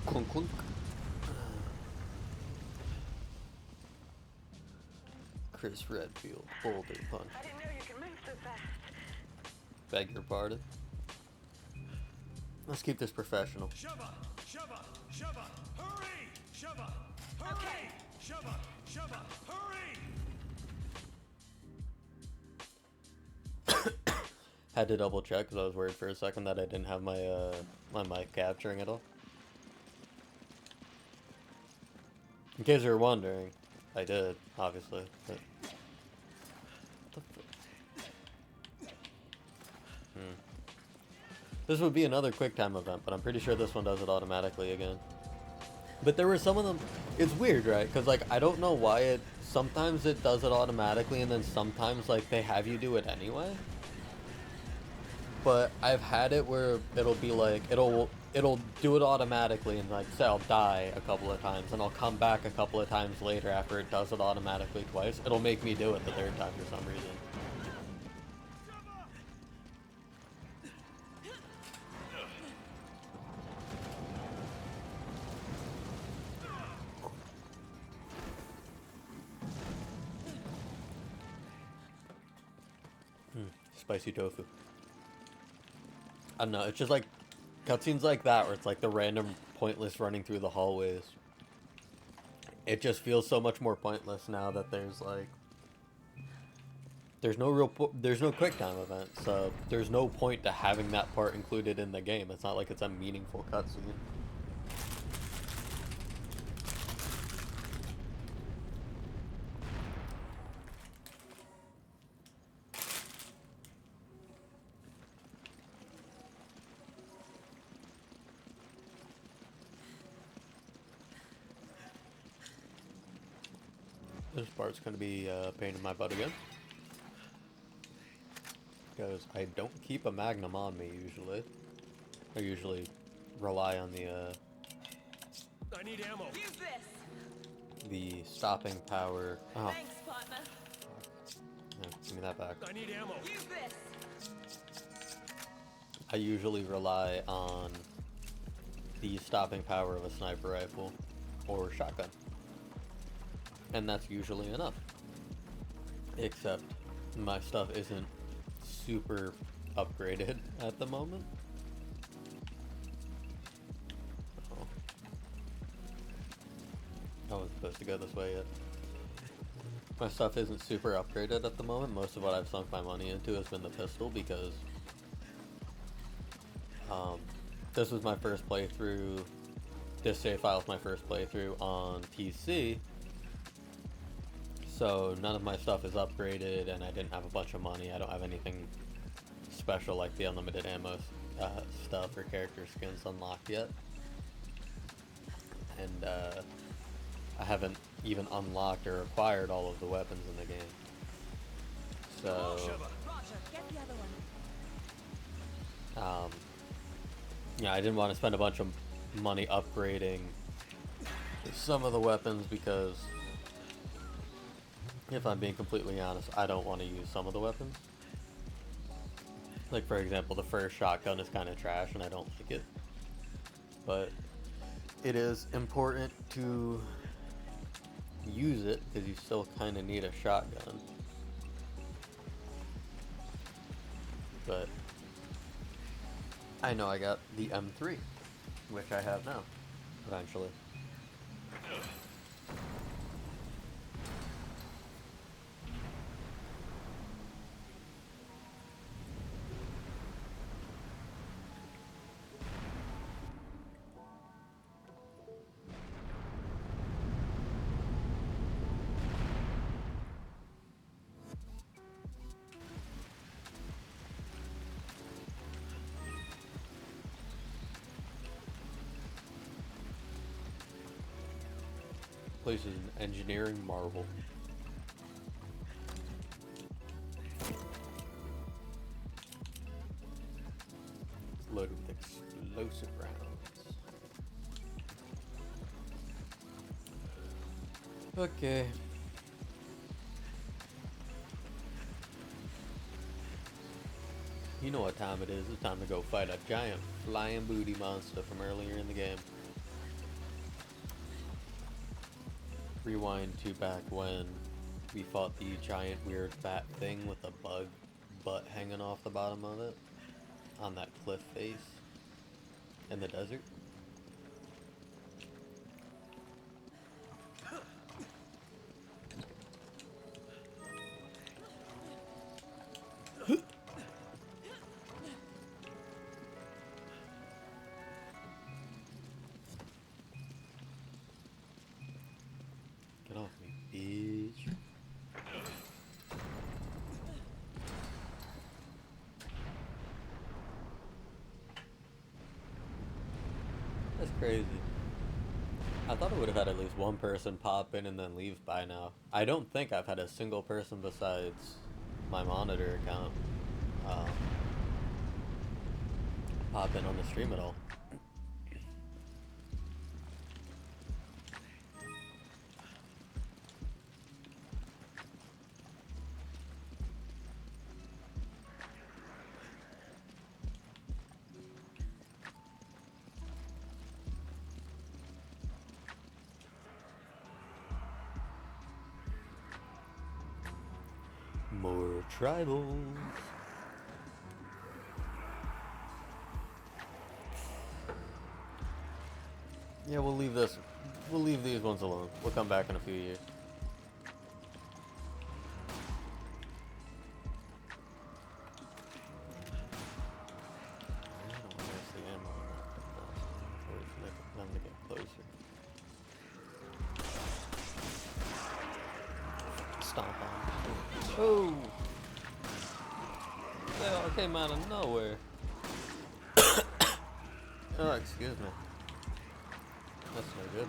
A: Clunk clunk. Chris Redfield, Boulder Punch.
F: I didn't know you could move so fast.
A: Beg your pardon. Let's keep this professional.
E: Shove-a! Shove-a! Shove-a! Hurry! Shove-a! Hurry! Shove-a! Shove-a! Hurry!
A: Had to double check because I was worried for a second that I didn't have my my mic capturing at all. In case you were wondering, I did, obviously. But... This would be another QuickTime event, but I'm pretty sure this one does it automatically again. But there were some of them... It's weird, right? Because, like, I don't know why it... Sometimes it does it automatically, and then sometimes, like, they have you do it anyway. But I've had it where it'll be like... It'll do it automatically, and, like, say I'll die a couple of times, and I'll come back a couple of times later after it does it automatically twice. It'll make me do it the third time for some reason. Spicy tofu. I don't know, it's just like cutscenes like that where it's like the random pointless running through the hallways. It just feels so much more pointless now that there's like there's no QuickTime event, so there's no point to having that part included in the game. It's not like it's a meaningful cutscene. This part's gonna be a pain in my butt again. Because I don't keep a Magnum on me usually. I usually rely on the
E: I need ammo.
D: Use this!
A: the stopping power. Oh,
D: Thanks, partner.
A: yeah, give me that back.
E: I need ammo.
D: Use this!
A: I usually rely on the stopping power of a sniper rifle or shotgun. And that's usually enough. Except my stuff isn't super upgraded at the moment. Oh. I wasn't supposed to go this way yet. My stuff isn't super upgraded at the moment. Most of what I've sunk my money into has been the pistol because This was my first playthrough. This save file is my first playthrough on PC. So none of my stuff is upgraded, and I didn't have a bunch of money. I don't have anything special like the unlimited ammo stuff or character skins unlocked yet. And I haven't even unlocked or acquired all of the weapons in the game. So
D: Roger, get the other one.
A: yeah, I didn't want to spend a bunch of money upgrading some of the weapons because, if I'm being completely honest, I don't want to use some of the weapons. Like, for example, the first shotgun is kind of trash and I don't like it. But it is important to use it because you still kind of need a shotgun. But I know I got the M3, which I have now, eventually. Place is an engineering marvel. It's loaded with explosive rounds. Okay. You know what time it is. It's time to go fight a giant flying booty monster from earlier in the game. Rewind to back when we fought the giant weird fat thing with a bug butt hanging off the bottom of it on that cliff face in the desert. Get off me, bitch. That's crazy. I thought I would have had at least one person pop in and then leave by now. I don't think I've had a single person besides my monitor account pop in on the stream at all. More tribals. Yeah, we'll leave this. We'll leave these ones alone. We'll come back in a few years. I don't want to waste the ammo on that. Wait for them to get closer. Stomp on. Oh! They all came out of nowhere. Oh, excuse me. That's no good.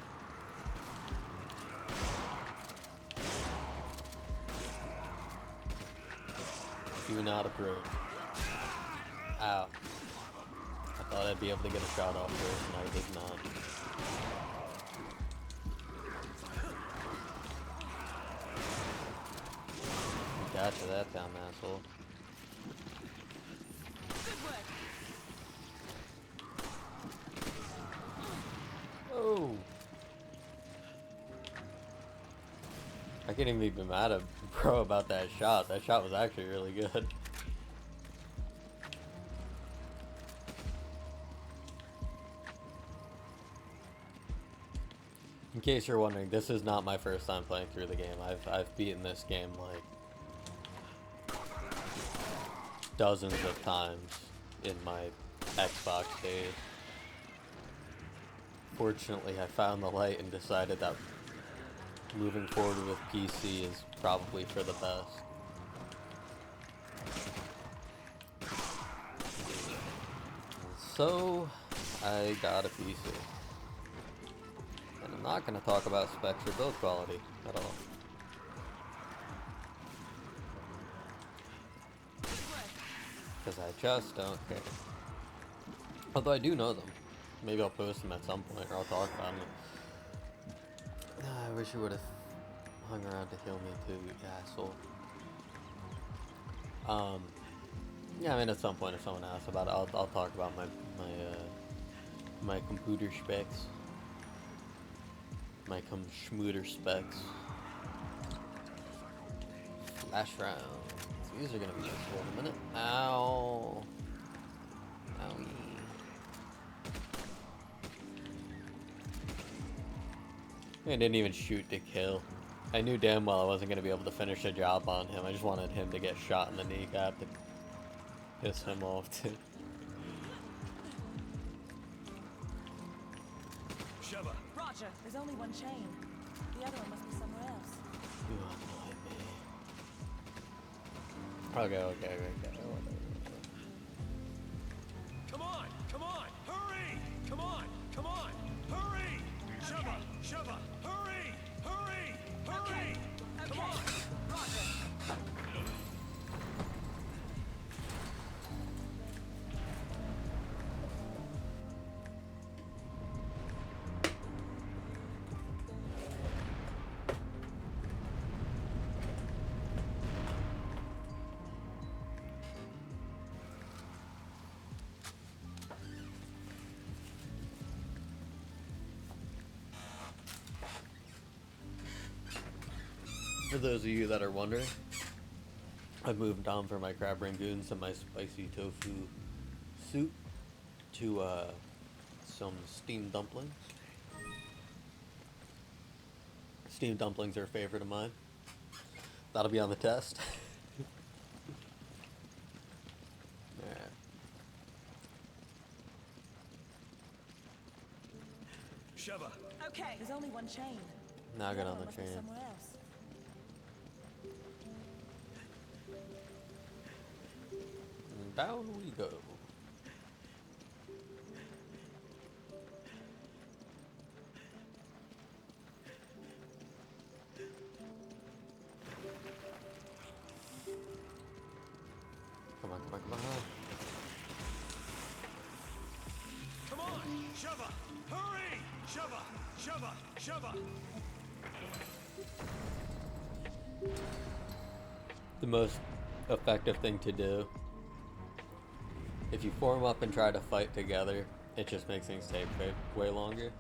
A: Do not approve. Ow. I thought I'd be able to get a shot off first, and I did not. Gotcha that time, asshole. Oh! I can't even be mad at bro about that shot. That shot was actually really good. In case you're wondering, this is not my first time playing through the game. I've beaten this game like dozens of times in my Xbox days. Fortunately, I found the light and decided that moving forward with PC is probably for the best. So, I got a PC. And I'm not going to talk about specs or build quality at all. Because I just don't care. Although I do know them. Maybe I'll post them at some point, or I'll talk about them. I wish you would have hung around to heal me too, you asshole. Yeah, I mean at some point if someone asks about it, I'll talk about my computer specs. My schmooter specs. Flash rounds. These are gonna be useful in a minute. Ow. Owie. I didn't even shoot to kill. I knew damn well I wasn't gonna be able to finish the job on him. I just wanted him to get shot in the kneecap to piss him off too.
E: Sheva.
D: Roger, there's only one chain. The other one must be somewhere else.
A: You annoy me. Okay.
E: Come on, come on, hurry! Come on, hurry! Sheva, hurry!
D: Okay.
E: Come on!
D: Roger.
A: For those of you that are wondering, I've moved on from my crab rangoons and my spicy tofu soup to some steamed dumplings. Steamed dumplings are a favorite of mine. That'll be on the test. Alright.
E: Sheva.
D: Okay. There's only one chain.
A: Now get
D: other
A: on
D: one
A: the
D: must be
A: train.
D: somewhere else.
A: And down we go. Come on.
E: Come on! Sheva! Hurry! Sheva!
A: The most effective thing to do, if you form up and try to fight together, it just makes things take way longer.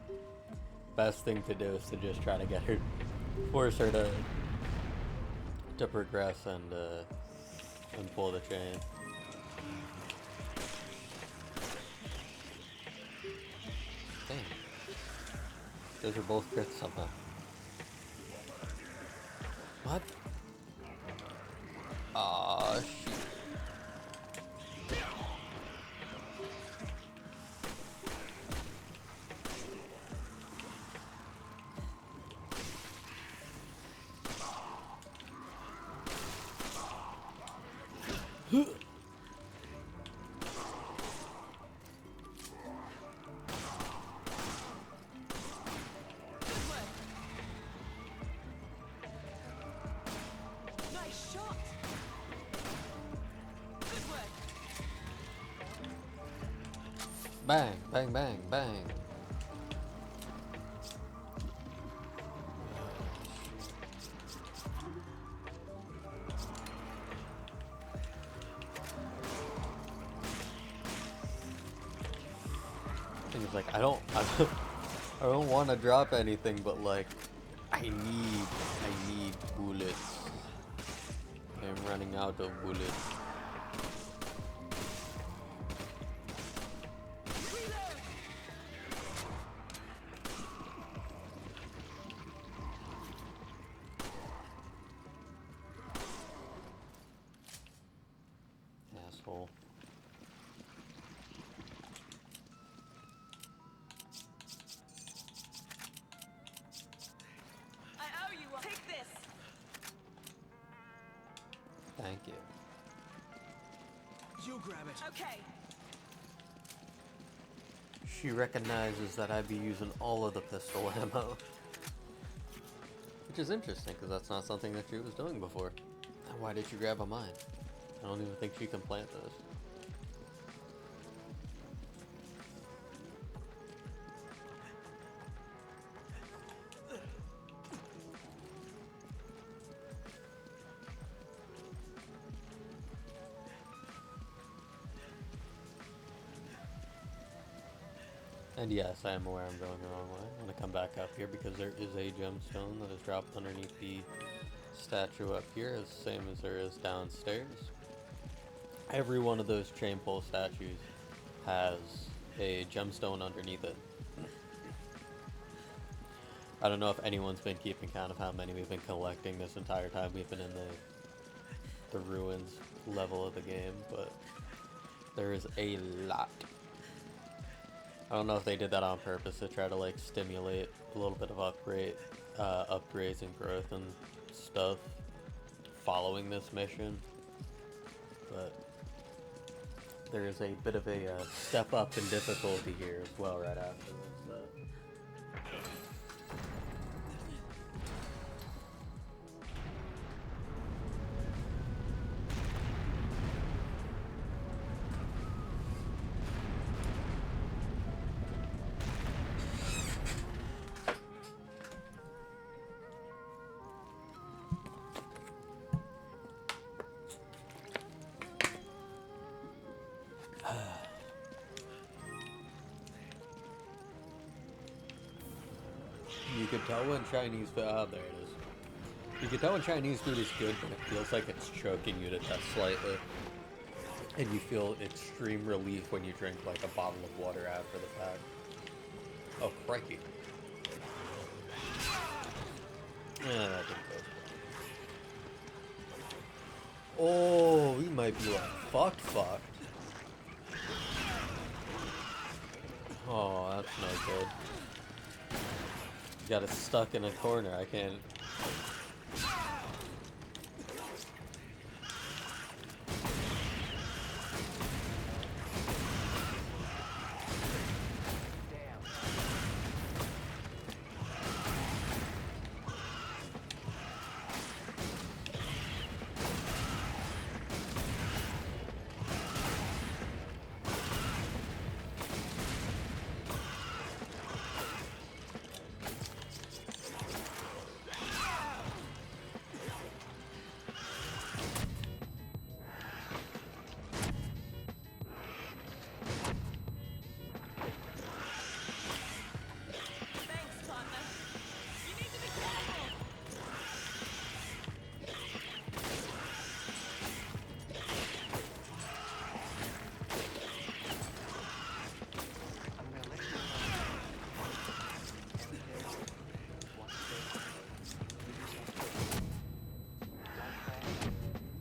A: Best thing to do is to just try to get her, force her to progress and pull the chain. Damn. Those are both crits somehow. What? Aw, shoot.
D: Nice shot. Good work.
A: Bang, bang, bang, bang. Things like I don't want to drop anything, but like I need bullets. I'm running out of bullets. Asshole.
E: You grab it.
D: Okay.
A: She recognizes that I'd be using all of the pistol ammo. Which is interesting, because that's not something that she was doing before. Why did you grab a mine? I don't even think she can plant those. And yes, I am aware I'm going the wrong way. I'm going to come back up here because there is a gemstone that is dropped underneath the statue up here, as same as there is downstairs. Every one of those chain pole statues has a gemstone underneath it. I don't know if anyone's been keeping count of how many we've been collecting this entire time we've been in the ruins level of the game, but there is a lot. I don't know if they did that on purpose to try to like stimulate a little bit of upgrades and growth and stuff following this mission, but there is a bit of a step up in difficulty here as well right after this. You can tell when Chinese food. Oh, there it is. You can tell when Chinese food is good when it feels like it's choking you to death slightly, and you feel extreme relief when you drink like a bottle of water after the fact. Oh, crikey! Yeah, that didn't go. Oh, we might be like fucked. Oh, that's no good. Got it stuck in a corner. I can't.
D: Thanks, partner. You need to be careful.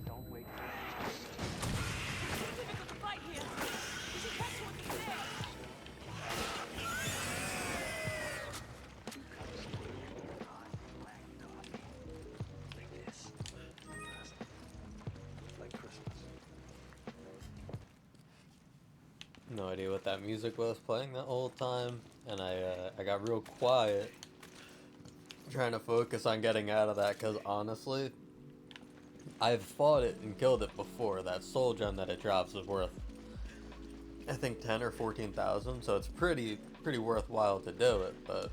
B: Don't wait for
D: It's difficult to fight here. We should head toward the stairs.
B: like Christmas.
A: No idea what that music was playing that whole time, and I got real quiet trying to focus on getting out of that, because honestly, I've fought it and killed it before. That soul gem that it drops is worth, I think, 10 or 14,000, so it's pretty worthwhile to do it, but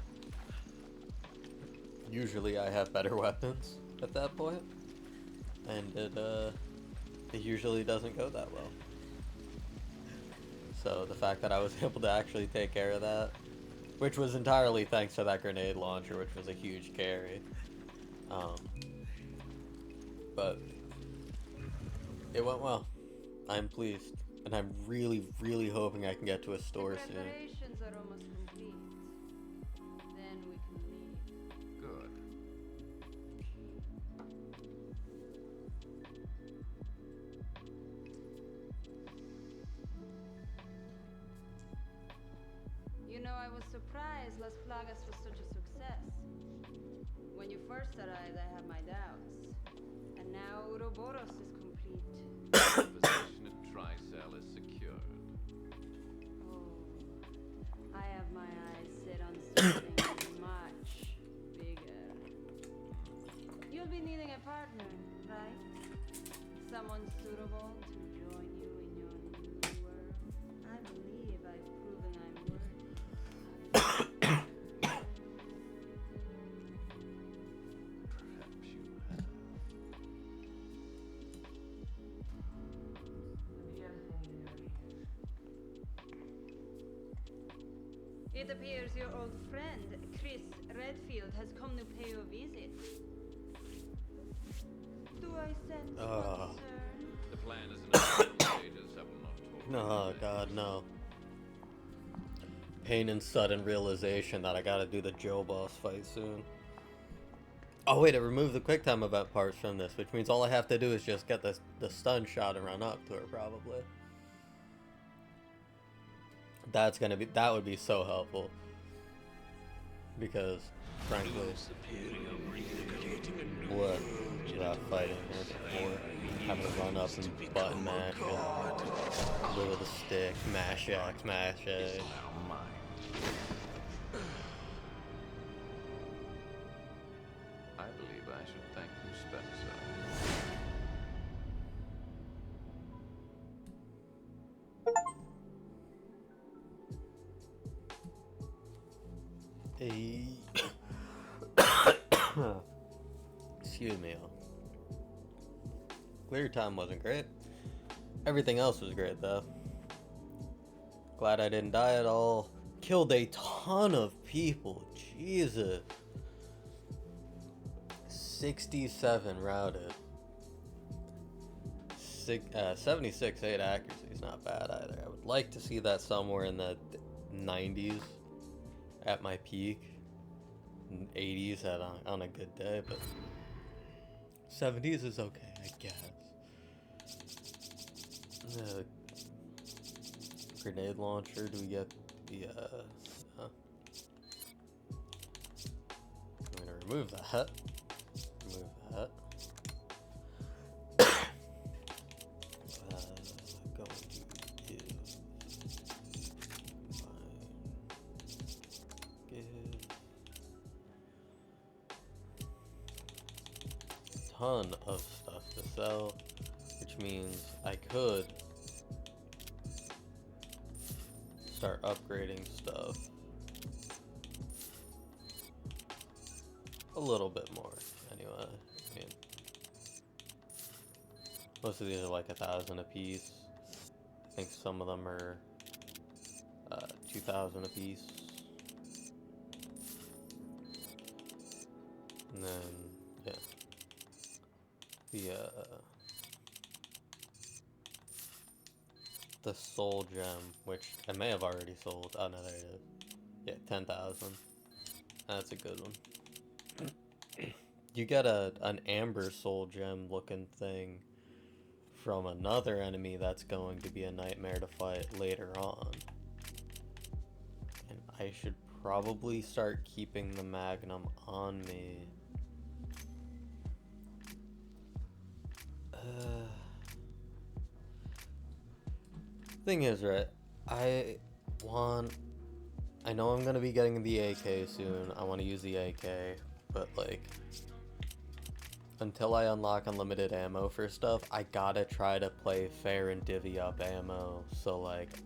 A: usually I have better weapons at that point, and it usually doesn't go that well. So the fact that I was able to actually take care of that, which was entirely thanks to that grenade launcher, which was a huge carry, but it went well. I'm pleased, and I'm really hoping I can get to a store soon.
F: Preparations are almost complete. Then we can leave.
B: Good.
F: You know, I was surprised Las Plagas was such a success. When you first arrived, I had my doubts. And now Ouroboros is complete.
G: The position at Tricell
F: It appears your old friend, Chris Redfield, has come to pay you a visit. Do I sense concern?
G: The plan is in the stages have not told.
A: Oh god, no. Pain and sudden realization that I gotta do the Joe boss fight soon. Oh wait, it removed the QuickTime event parts from this, which means all I have to do is just get the stun shot and run up to her, probably. That would be so helpful. Because, frankly, what without fighting her, or having to run up and button mash and wiggle the stick, mash X, mash A.
G: I believe I should thank you, Spencer.
A: Excuse me. Clear time wasn't great. Everything else was great though. Glad I didn't die at all. Killed a ton of people. Jesus. 67 routed. 76.8 accuracy is not bad either. I would like to see that somewhere in the 90s at my peak. 80s on a good day, but 70s is okay, I guess. Grenade launcher, do we get the, I'm gonna remove that. Remove that. Going to give ton of stuff to sell, which means I could start upgrading stuff a little bit more anyway. I mean, most of these are like 1,000 a piece. I think some of them are 2,000 a piece. And then, yeah. The soul gem, which I may have already sold. Oh no, there it is. Yeah, 10,000. That's a good one. You get an amber soul gem looking thing from another enemy that's going to be a nightmare to fight later on. And I should probably start keeping the Magnum on me. Thing is, right, I know I'm gonna be getting the AK soon. I want to use the AK, but like, until I unlock unlimited ammo for stuff, I gotta try to play fair and divvy up ammo. So like,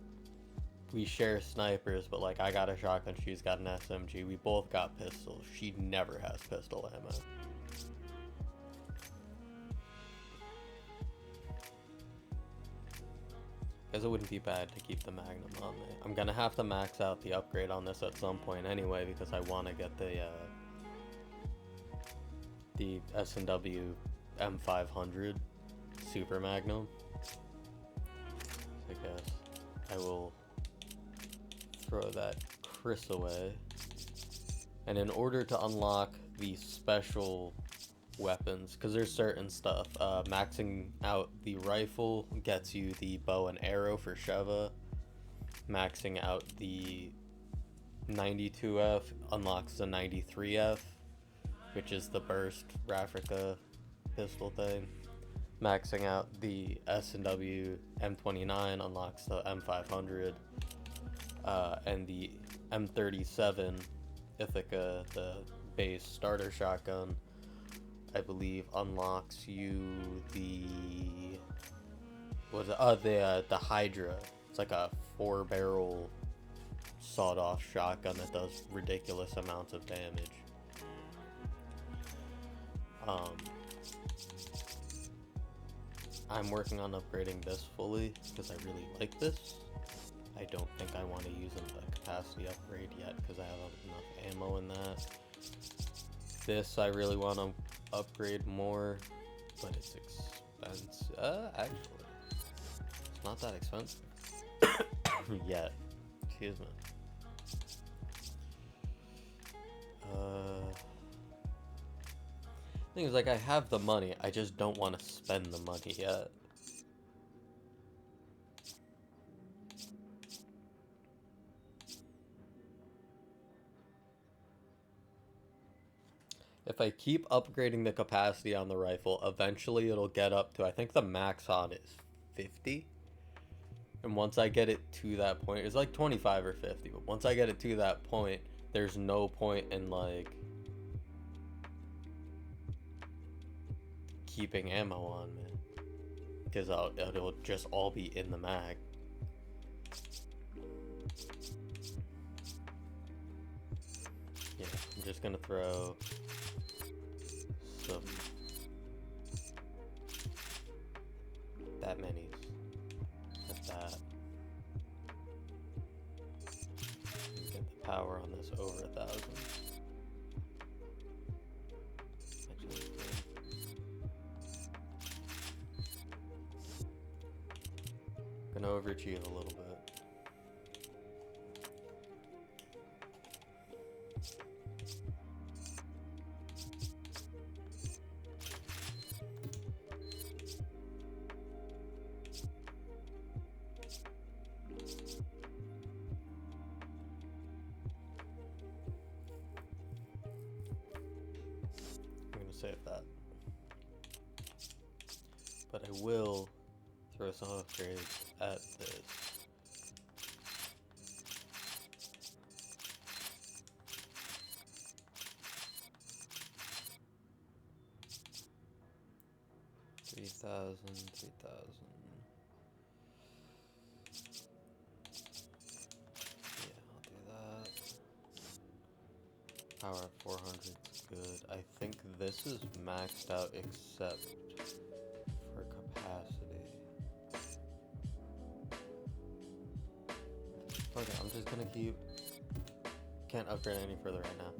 A: we share snipers, but like, I got a shotgun, she's got an SMG. We both got pistols. She never has pistol ammo. Because it wouldn't be bad to keep the Magnum on me. I'm gonna have to max out the upgrade on this at some point anyway, because I want to get the S&W M500 Super Magnum. I guess I will throw that Chris away. And in order to unlock the special weapons, because there's certain stuff, maxing out the rifle gets you the bow and arrow for Sheva. Maxing out the 92F unlocks the 93F, which is the burst Rafrica pistol thing. Maxing out the S&W M29 unlocks the M500, and the M37 Ithaca, the base starter shotgun, I believe unlocks you the the Hydra. It's like a 4-barrel sawed-off shotgun that does ridiculous amounts of damage. I'm working on upgrading this fully because I really like this. I don't think I want to use a capacity upgrade yet because I have enough ammo in that. This I really want to upgrade more, but it's expensive. Actually, it's not that expensive yet. Excuse me. Thing is, like, I have the money, I just don't want to spend the money yet. If I keep upgrading the capacity on the rifle, eventually it'll get up to, I think the max on is 50. And once I get it to that point, it's like 25 or 50, but once I get it to that point, there's no point in, like, keeping ammo on me. Because it'll just all be in the mag. Yeah, I'm just gonna throw some that many like that. And get the power on this over 1,000. Actually, gonna overachieve a little bit. I'm gonna save that. But I will throw some upgrades at this. $3,000. Yeah, I'll do that. Power at 400 is good. I think this is maxed out except for capacity. Okay, I'm just gonna keep... Can't upgrade any further right now.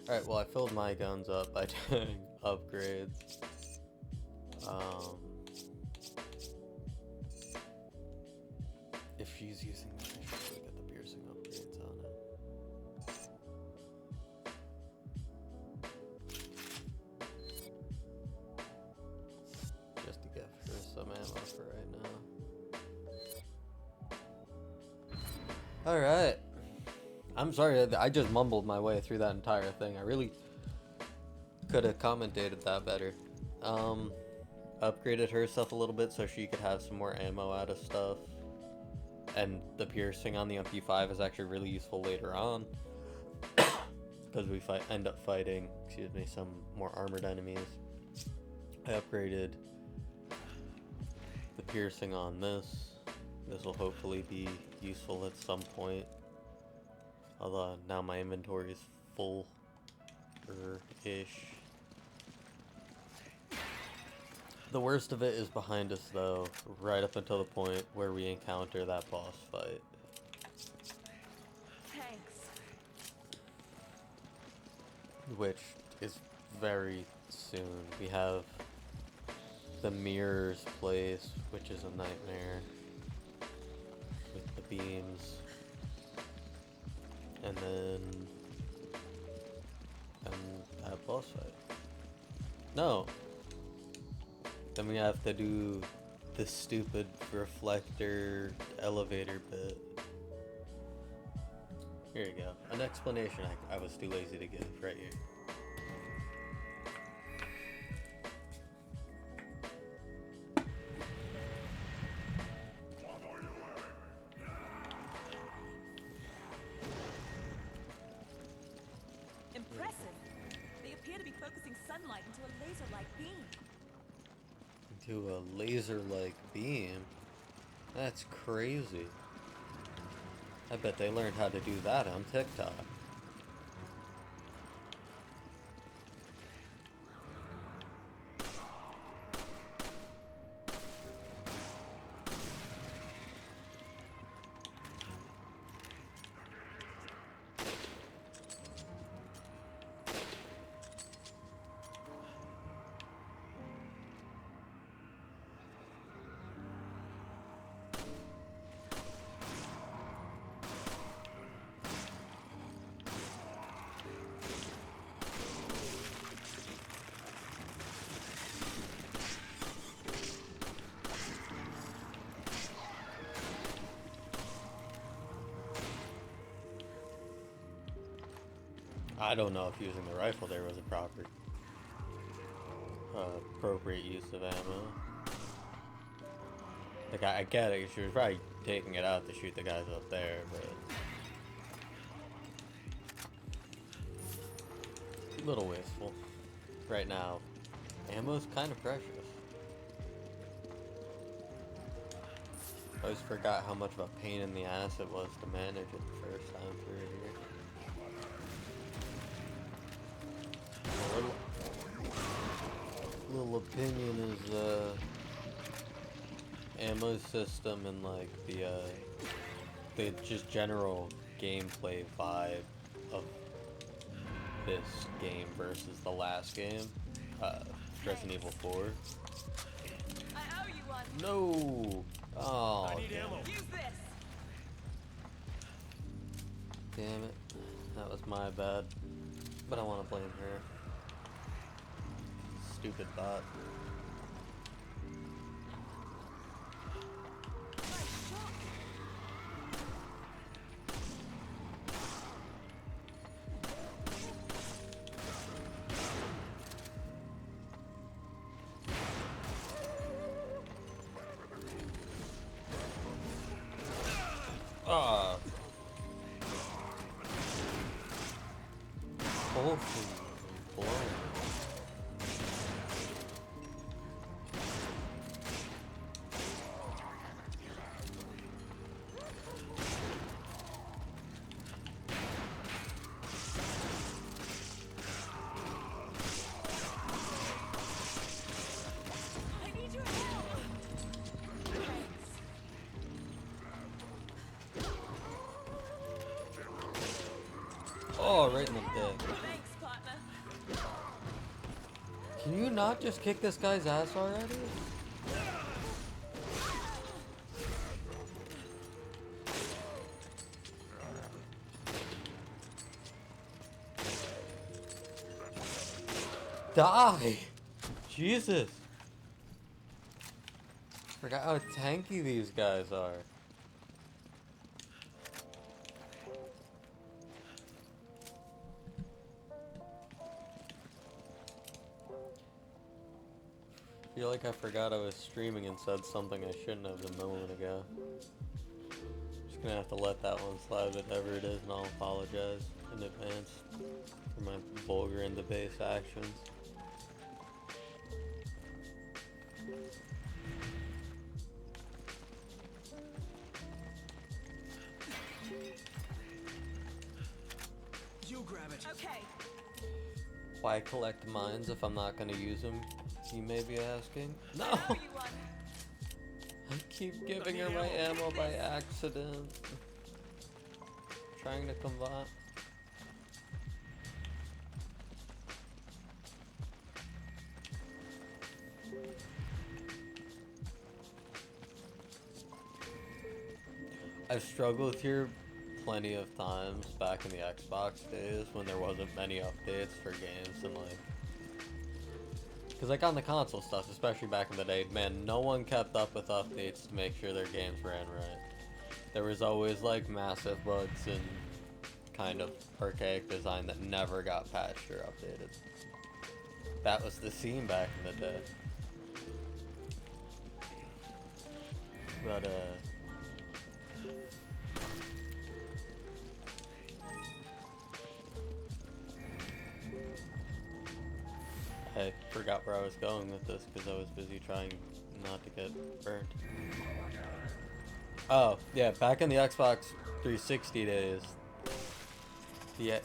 A: Alright, well I filled my guns up by doing upgrades. If she's using this, I should probably get the piercing upgrades on it. Just to get her some ammo for right now. Alright. I'm sorry, I just mumbled my way through that entire thing. I really could have commentated that better. Upgraded her stuff a little bit so she could have some more ammo out of stuff. And the piercing on the MP5 is actually really useful later on. Because we end up fighting, some more armored enemies. I upgraded the piercing on this. This will hopefully be useful at some point. Although now my inventory is full-ish. The worst of it is behind us though, right up until the point where we encounter that boss fight.
D: Thanks.
A: Which is very soon. We have the mirrors place, which is a nightmare. With the beams. And then that boss fight. No. Then we have to do the stupid reflector elevator bit. Here you go. An explanation I was too lazy to give right here.
D: Impressive. They appear to be focusing sunlight into a laser-like beam.
A: To a laser-like beam? That's crazy. I bet they learned how to do that on TikTok. I don't know if using the rifle there was a proper, appropriate use of ammo. Like, I get it, she was probably taking it out to shoot the guys up there, but... a little wasteful. Right now, ammo's kind of precious. I always forgot how much of a pain in the ass it was to manage it the first time through here. Little opinion is, ammo system and like the just general gameplay vibe of this game versus the last game, Resident Evil 4.
D: I owe you one.
A: No! Oh,
E: I need
A: damn
E: ammo.
A: it.
D: Use this.
A: Damn it. That was my bad. But I want to blame her. Stupid bot.
D: Nice shot.
A: Ah! Oh, blown.
D: I need your help. Thanks.
A: Oh, right in the dick.
D: Thanks, partner.
A: Can you not just kick this guy's ass already? Die! Jesus! Forgot how tanky these guys are. Feel like I forgot I was streaming and said something I shouldn't have a moment ago. Just gonna have to let that one slide, whatever it is, and I'll apologize in advance for my vulgar and debased actions.
E: You grab it.
D: Okay.
A: Why collect mines if I'm not gonna use them? You may be asking. No!
D: I owe you one.
A: I keep giving her my ammo by accident. Trying to combat. I've struggled here plenty of times back in the Xbox days when there wasn't many updates for games and like... Because like on the console stuff, especially back in the day, man, no one kept up with updates to make sure their games ran right. There was always like massive bugs and kind of archaic design that never got patched or updated. That was the scene back in the day. But I forgot where I was going with this because I was busy trying not to get burnt. Oh, yeah, back in the Xbox 360 days, God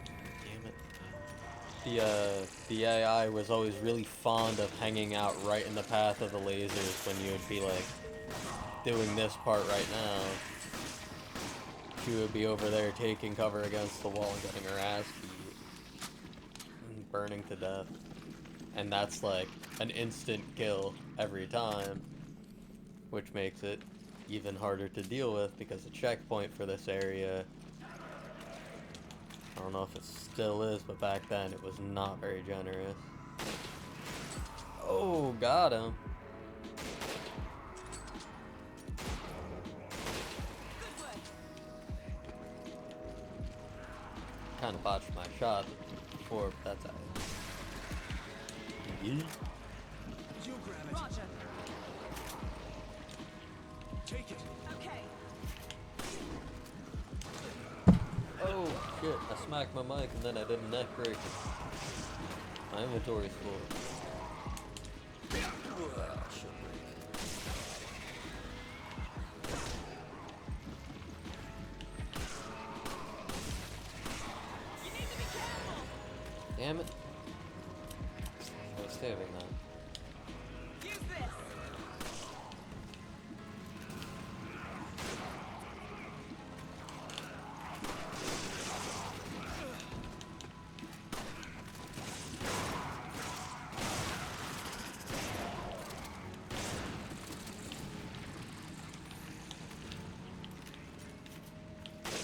A: damn it. The AI was always really fond of hanging out right in the path of the lasers when you would be like doing this part right now. She would be over there taking cover against the wall and getting her ass beat and burning to death. And that's like an instant kill every time, which makes it even harder to deal with because the checkpoint for this area, I don't know if it still is, but back then it was not very generous. Oh, got him.
D: Good work.
A: kind of botched my shot before, but that's alright.
E: You grab it.
D: Roger.
E: Take it.
D: Okay.
A: Oh shit, I smacked my mic and then I did a neck break. My inventory's full. Ah, shit break.
D: You need to be careful.
A: Damn it. I was saving that.
D: Use this.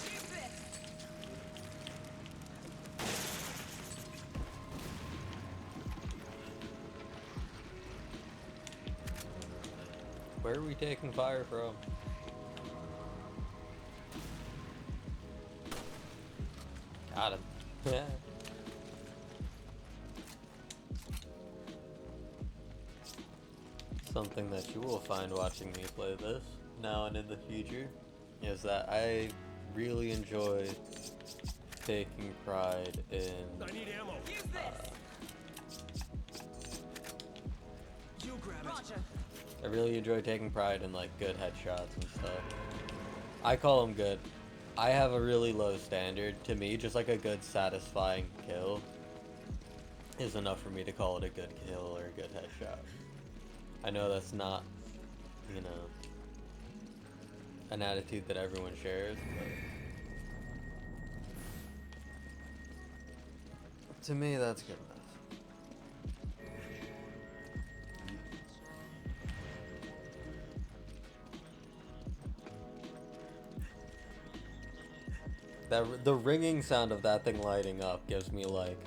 D: Use this.
A: Where are we taking fire from? Got him. Yeah. Something that you will find watching me play this now and in the future is that I really enjoy taking pride in
E: I need ammo.
D: Use this.
E: You grab it.
D: Roger.
A: I really enjoy taking pride in like good headshots and stuff. I call them good. I have a really low standard. To me, just like a good satisfying kill is enough for me to call it a good kill or a good headshot. I know that's not, you know, an attitude that everyone shares, but to me that's good enough. The ringing sound of that thing lighting up gives me like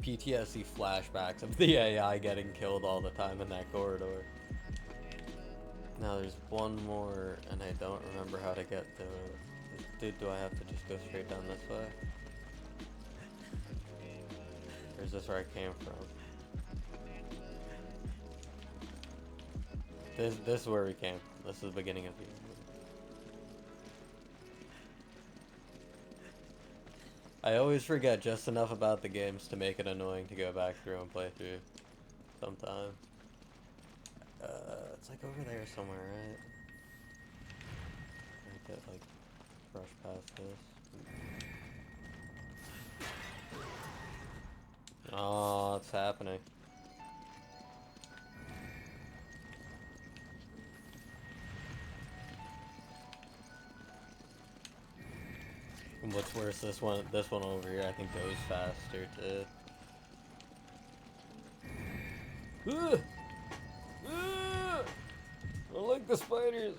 A: PTSD flashbacks of the AI getting killed all the time in that corridor. Now there's one more and I don't remember how to get to it. Do I have to just go straight down this way? Or is this where I came from? This is where we came from. This is the beginning of the I always forget just enough about the games to make it annoying to go back through and play through sometimes. It's like over there somewhere, right? I get like brush past this. Oh, it's happening. And what's worse, this one over here I think goes faster too. Ugh! Ugh! I like the spiders.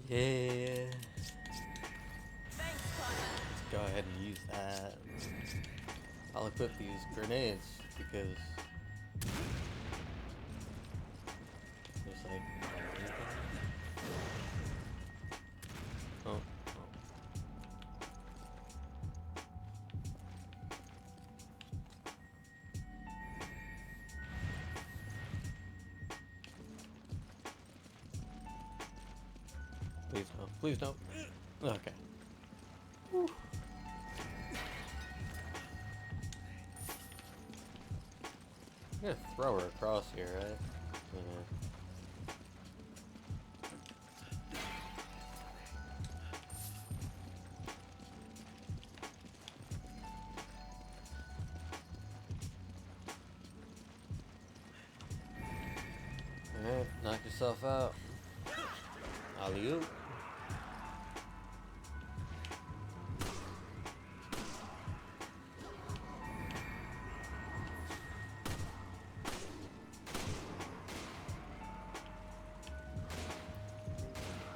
A: Yeah.
D: Thanks, Connor.
A: Let's go ahead and use that. I'll equip these grenades because there's like oh. Please don't. Please don't. Okay. Whew. I'm gonna throw her across here, right? Alright, knock yourself out. Alley-oop.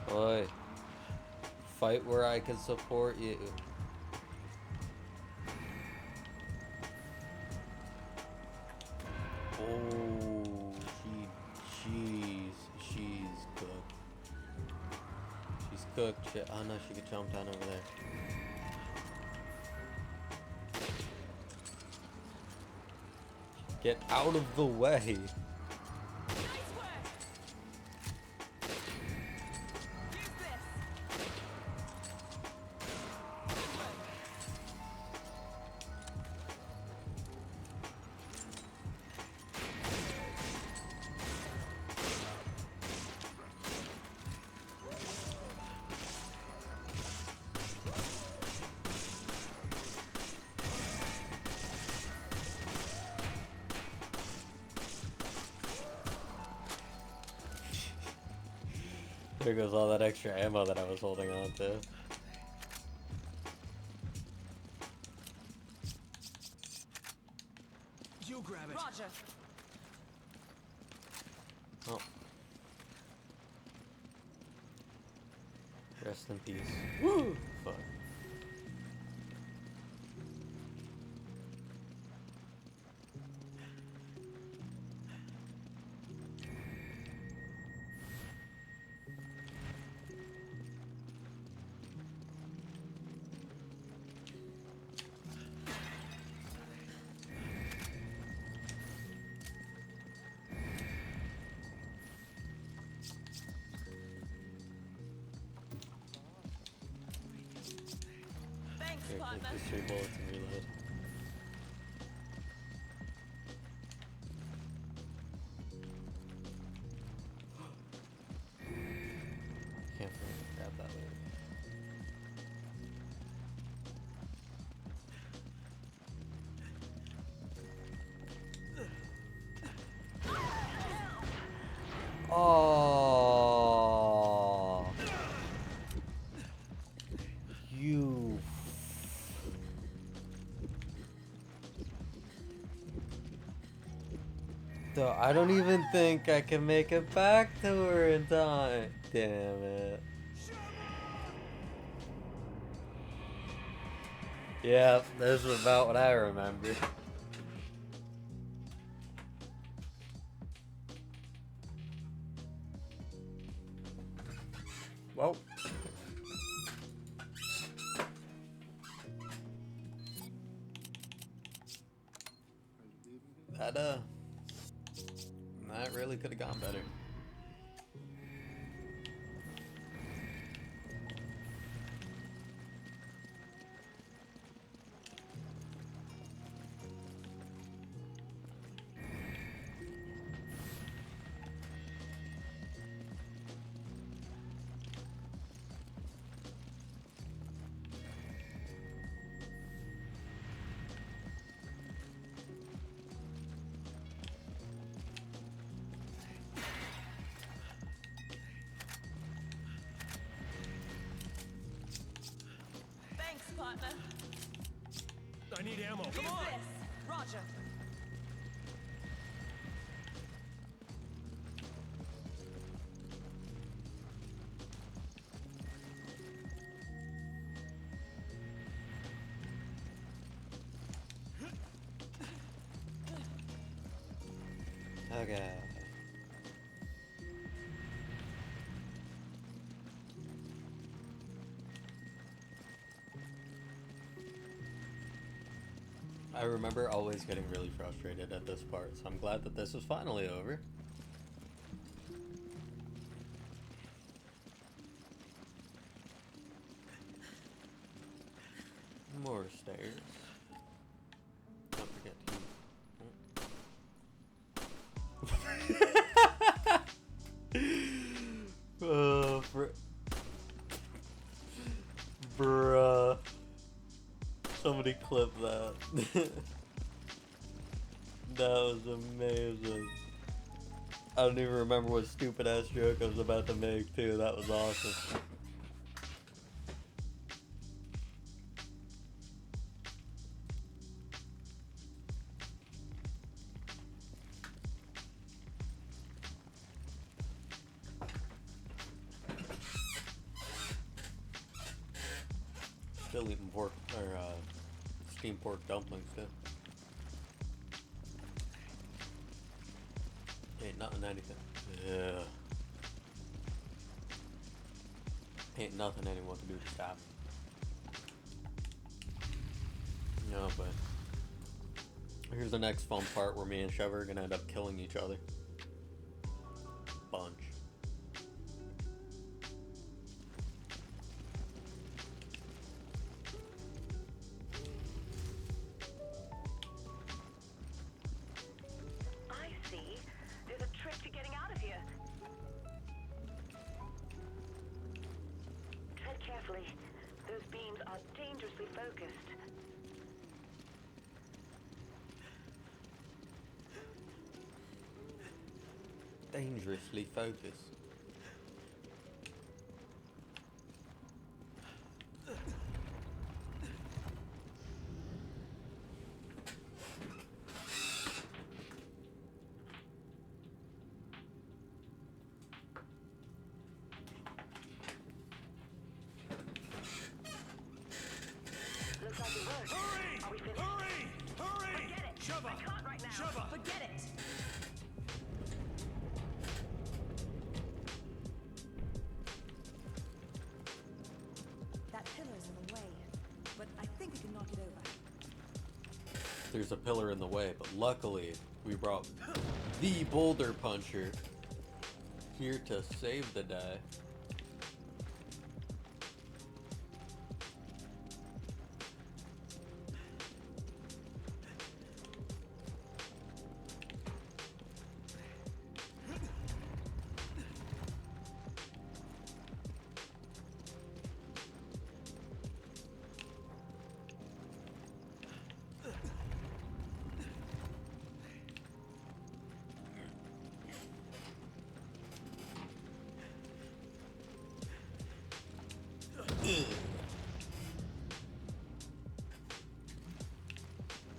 A: Boy, fight where I can support you. Oh. Good shit. Oh no, she could jump down over there. Get out of the way.
D: Nice work. Use this.
A: There goes all that extra ammo that I was holding on to.
E: You grab it.
D: Roger.
A: Oh. Rest in peace. Woo! Fuck.
D: Thanks,
A: Here,
D: partner.
A: take these 3 bullets and reload. Can't forget to grab that later. Oh, you. So I don't even think I can make it back to her in time. Damn it. Yeah, this is about what I remember. Well. That really could have gone better.
D: Thanks, partner.
E: I need ammo.
D: Use
E: Come on.
D: this. Roger.
A: Okay. I remember always getting really frustrated at this part, so I'm glad that this is finally over. More stairs. Don't forget to... Oh, bruh. Somebody clip that. That was amazing. I don't even remember what stupid ass joke I was about to make too. That was awesome. Still eating pork or steamed pork dumplings too. Ain't nothing anything. Yeah. Ain't nothing anyone can do to stop it. No, but here's the next fun part where me and Trevor are gonna end up killing each other. Bunch.
H: I see. There's a trick to getting out of here. Tread carefully. Those beams are dangerously focused.
A: Dangerously focused.
H: Looks like it worked.
E: Hurry!
H: Are we finished?
E: Hurry! Hurry!
H: Forget it.
E: Shove
H: I
E: up!
H: can't right now.
E: Shove up!
D: Forget it! That pillar's in the way, but I think we can knock it over.
A: There's a pillar in the way, but luckily we brought the boulder puncher here to save the day.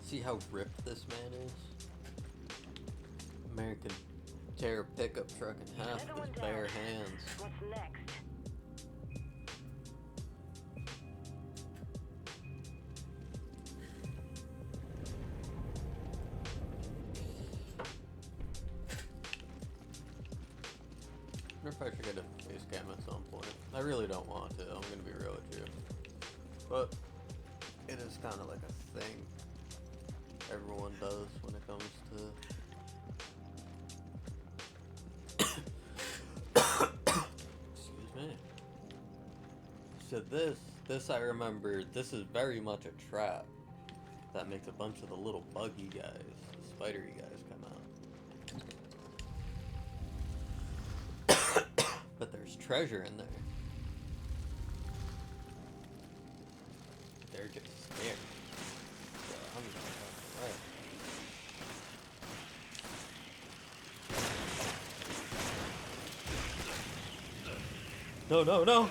A: See how ripped this man is? American tear a pickup truck in half
H: Another
A: with
H: one
A: his
H: down.
A: bare hands.
H: What's next?
A: I wonder if I should get a face cam at some point. I really don't want to, I'm gonna be real with you. But it is kind of like a thing everyone does when it comes to excuse me. So this I remember, this is very much a trap that makes a bunch of the little buggy guys, spidery guys come out. But there's treasure in there. They're just scared. So I'm going right. No.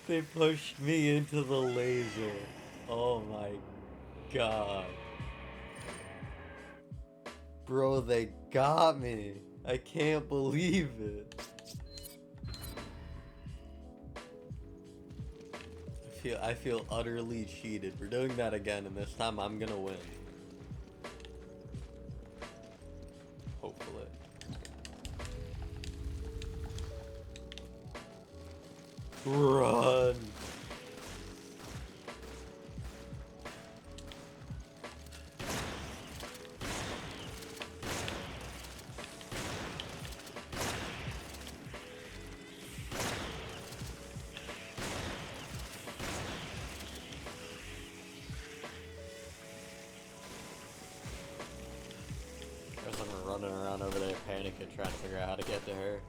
A: They pushed me into the laser. Oh my god. Bro, they got me. I can't believe it. I feel utterly cheated. We're doing that again, and this time I'm gonna win. Hopefully. Run! There's someone running around over there panicking, trying to figure out how to get to her.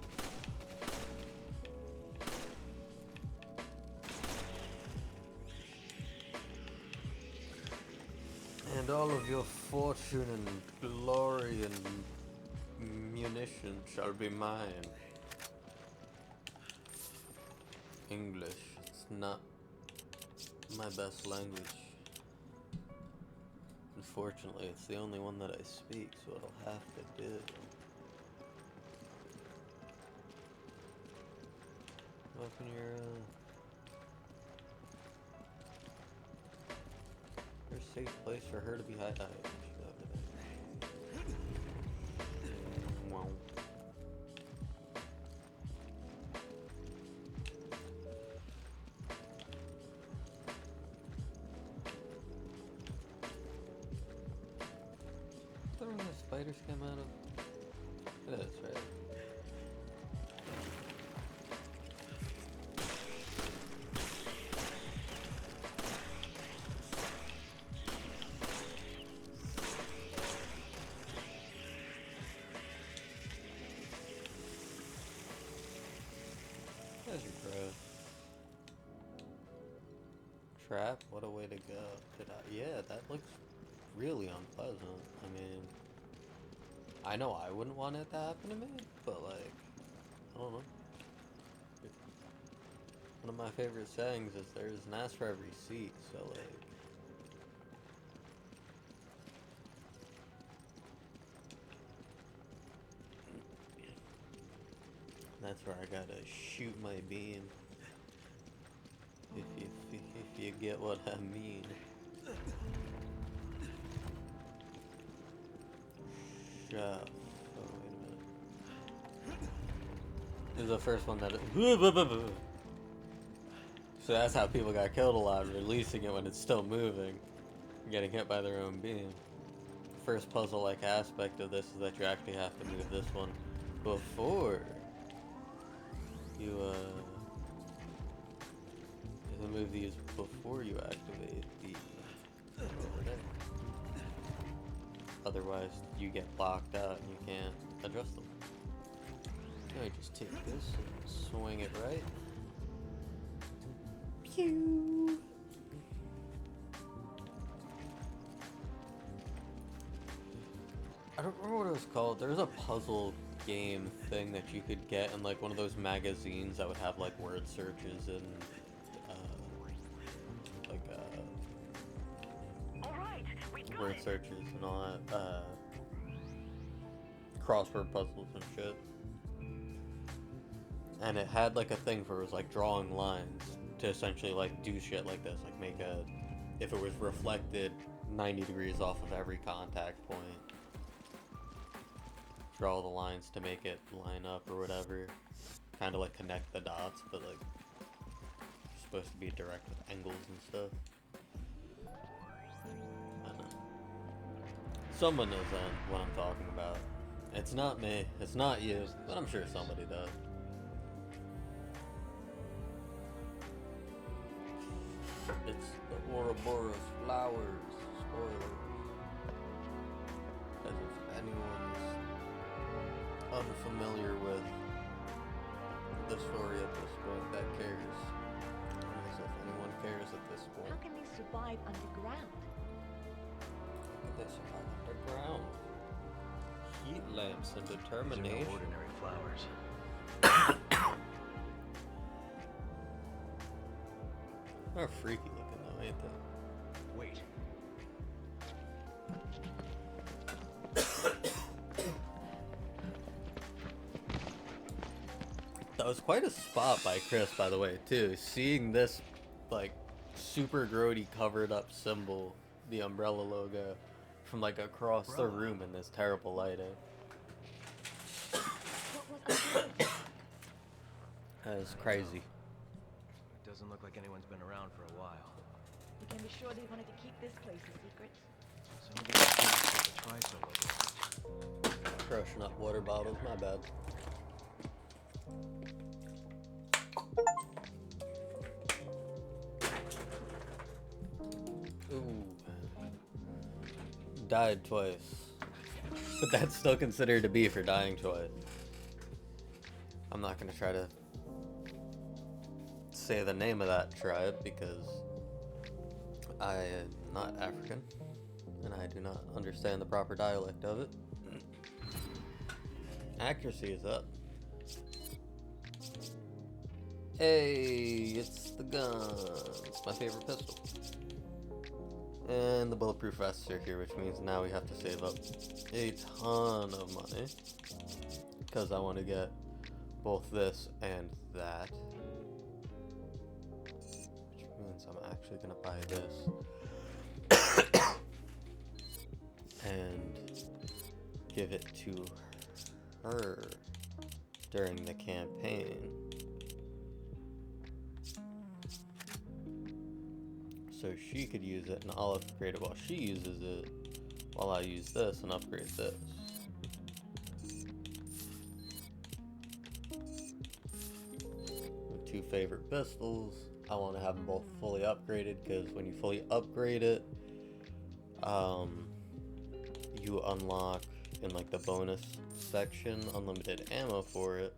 A: And all of your fortune and glory and munition shall be mine. English, it's not my best language. Unfortunately, it's the only one that I speak, so it'll have to do. Open your, there's a safe place for her to be hiding. Wow. first came out of? It is, right? There's your growth. Trap? What a way to go. Yeah, that looks really unpleasant. I mean, I know I wouldn't want it to happen to me, but like, I don't know. One of my favorite sayings is there's an ass for every seat, so like, that's where I gotta shoot my beam. If you get what I mean. Chef. Oh, wait a minute. This is the first one that. So that's how people got killed a lot, releasing it when it's still moving, getting hit by their own beam. First puzzle-like aspect of this is that you actually have to move this one before you move these before you activate the over there. Otherwise, you get blocked out and you can't adjust them. Now you just take this and swing it right. Pew! I don't remember what it was called. There was a puzzle game thing that you could get in like one of those magazines that would have like word searches and word searches and all that, crossword puzzles and shit. And it had like a thing for it was like drawing lines to essentially like do shit like this, like make a, if it was reflected 90 degrees off of every contact point, draw the lines to make it line up or whatever, kind of like connect the dots, but like you're supposed to be direct with angles and stuff. Someone knows what I'm talking about. It's not me, it's not you, but I'm sure somebody does. It's the Ouroboros flowers. Spoiler. As if anyone's unfamiliar with the story at this point that cares. As if anyone cares at this point.
H: How can they survive underground?
A: They survive underground. Heat lamps and determination.
E: These are no ordinary flowers.
A: They're freaky looking though, ain't they?
E: Wait.
A: That was quite a spot by Chris, by the way, too. Seeing this, like, super grody covered up symbol, the umbrella logo, from like across the room in this terrible lighting.
H: What was underneath?
A: That is crazy.
E: It doesn't look like anyone's been around for a while.
H: We can be sure they wanted to keep this place a secret.
E: Some of these things take a try solo.
A: Crushing up water bottles, my bad. Ooh. Died twice. But that's still considered to be for dying twice. I'm not gonna try to say the name of that tribe because I am not African and I do not understand the proper dialect of it. Accuracy is up. Hey, it's the gun. It's my favorite pistol. And the bulletproof vests are here, which means now we have to save up a ton of money. Because I want to get both this and that. Which means I'm actually going to buy this. And give it to her during the campaign. So she could use it and I'll upgrade it while she uses it, while I use this and upgrade this. favorite pistols. I want to have them both fully upgraded because when you fully upgrade it, you unlock in like the bonus section unlimited ammo for it,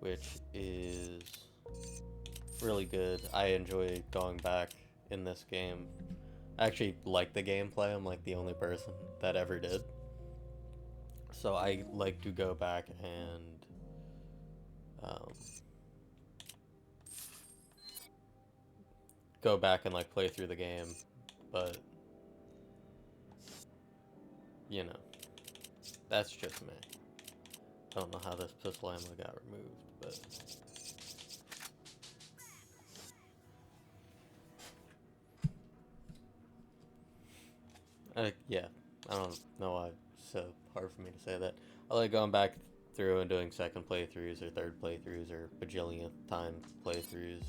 A: which is really good. I enjoy going back in this game. I actually like the gameplay. I'm like the only person that ever did. So I like to go back and play through the game, but you know, that's just me. I don't know how this pistol ammo got removed, but yeah, I don't know why it's so hard for me to say that. I like going back through and doing second playthroughs or third playthroughs or bajillionth time playthroughs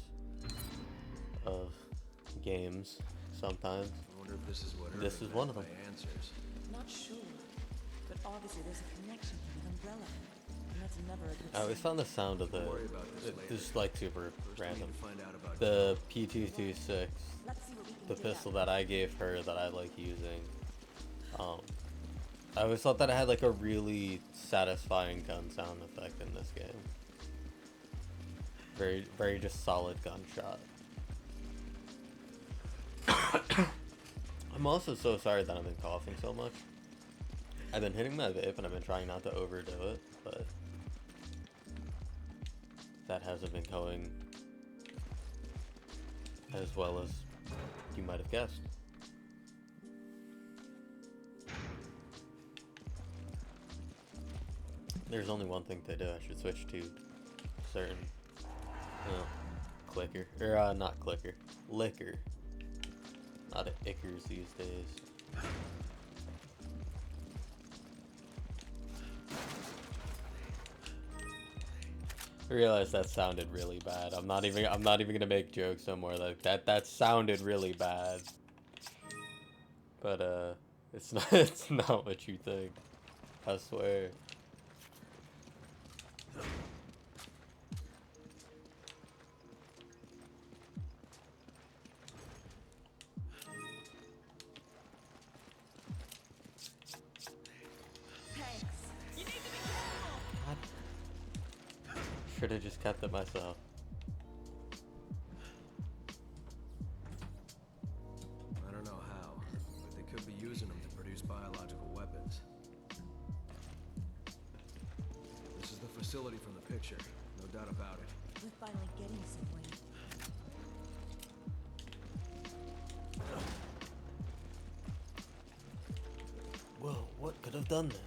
A: of games sometimes.
E: I wonder if this is what
A: This is one of them.
E: answers.
D: Not sure, but obviously there's a connection here with Umbrella, and that's never a good
A: I always
D: sign.
A: found the sound of the
E: Don't worry about this later.
A: this is like super
E: First, we
A: random.
E: need to find out about
A: The P226,
D: Let's see what we can
A: the
D: dig
A: pistol
D: up.
A: that I gave her that I like using. I always thought that it had like a really satisfying gun sound effect in this game. Very, very just solid gunshot. I'm also so sorry that I've been coughing so much. I've been hitting my vape and I've been trying not to overdo it, but that hasn't been going as well as you might have guessed. There's only one thing to do. I should switch to certain clicker. Or not clicker. Liquor. Not ickers these days. I realized that sounded really bad. I'm not even gonna make jokes no more. Like that sounded really bad. But it's not what you think. I swear. Should have just kept it myself.
E: I don't know how, but they could be using them to produce biological weapons. This is the facility from the picture, no doubt about it.
D: We're finally getting somewhere.
A: Whoa, what could have done this?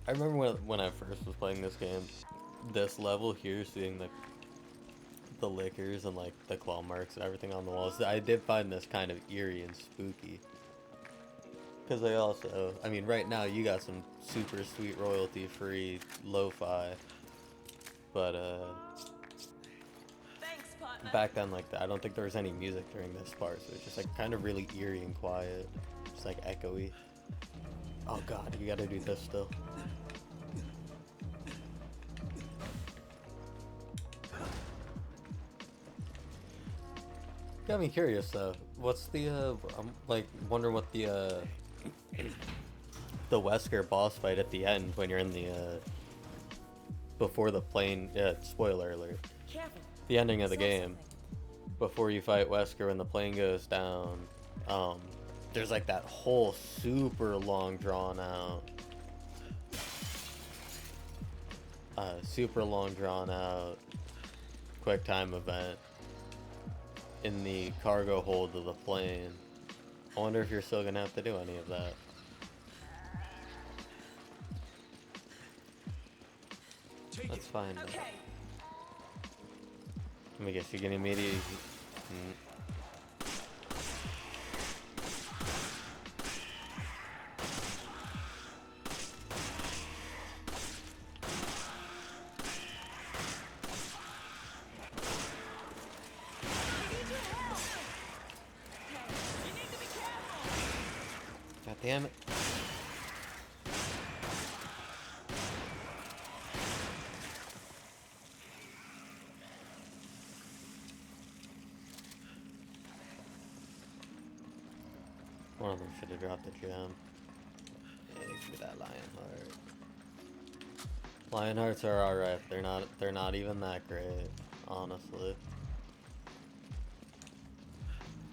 A: I remember when I first was playing this game, this level here, seeing the liquors and like the claw marks and everything on the walls, I did find this kind of eerie and spooky. Because they also, I mean, right now you got some super sweet royalty-free lo-fi, but
D: Thanks, partner.
A: back then, like, I don't think there was any music during this part, so it's just like kind of really eerie and quiet, just like echoey. Oh god, you gotta do this still. Got me curious though. What's the I'm like wondering what the Wesker boss fight at the end when you're in the before the plane, spoiler alert.
D: Careful.
A: The ending of the
D: Saw
A: game.
D: something.
A: Before you fight Wesker when the plane goes down, there's like that whole super long drawn out quick time event in the cargo hold of the plane. I wonder if you're still gonna have to do any of that. That's fine. Though.
D: Okay.
A: Let me guess, you're gonna immediately. God damn it. One of them should have dropped a gem. Yeah, give me that Lionheart. Lionhearts are alright. They're not even that great, honestly.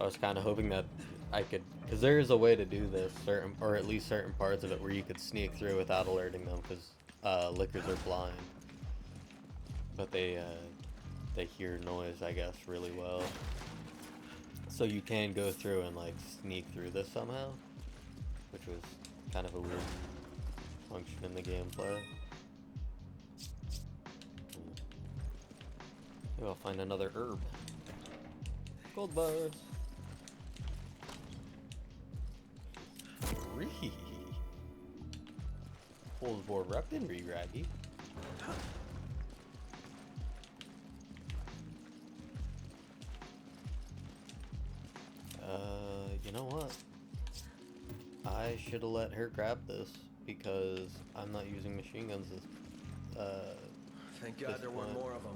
A: I was kind of hoping that I could, because there is a way to do this, or at least certain parts of it where you could sneak through without alerting them, because lickers are blind. But they hear noise, I guess, really well. So you can go through and like sneak through this somehow, which was kind of a weird function in the gameplay. Maybe I'll find another herb. Gold bars. 3. Pulls more weaponry, Raggy. You know what? I should have let her grab this because I'm not using machine guns this,
E: Thank God there weren't more of them.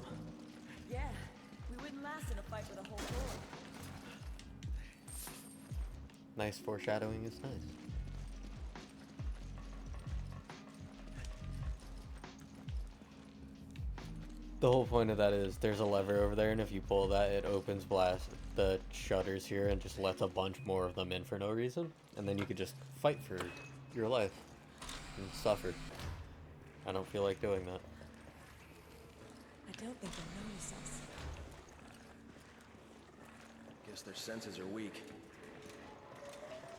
D: Yeah, we wouldn't last in a fight with a whole horde.
A: Nice foreshadowing is nice. The whole point of that is there's a lever over there, and if you pull that, it opens the shutters here and just lets a bunch more of them in for no reason. And then you could just fight for your life and suffer. I don't feel like doing that.
D: I don't think they'll notice us.
E: Guess their senses are weak.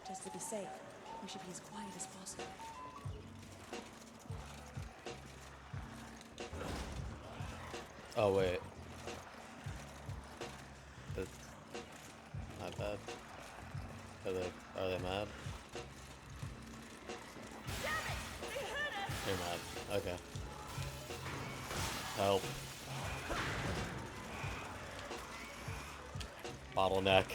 D: Just to be safe, we should be as quiet as possible.
A: Oh wait. That's not bad. Are they mad? They're mad. Okay. Help. Bottleneck.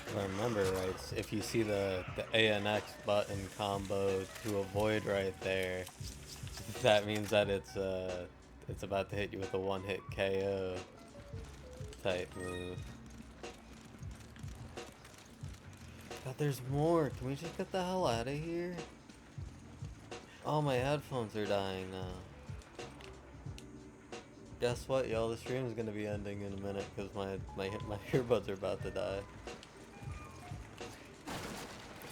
A: If I remember right, if you see the A and X button combo to avoid right there, that means that it's about to hit you with a one-hit KO type move. God, there's more. Can we just get the hell out of here? Oh, my headphones are dying now. Guess what, y'all? The stream is gonna be ending in a minute because my earbuds are about to die.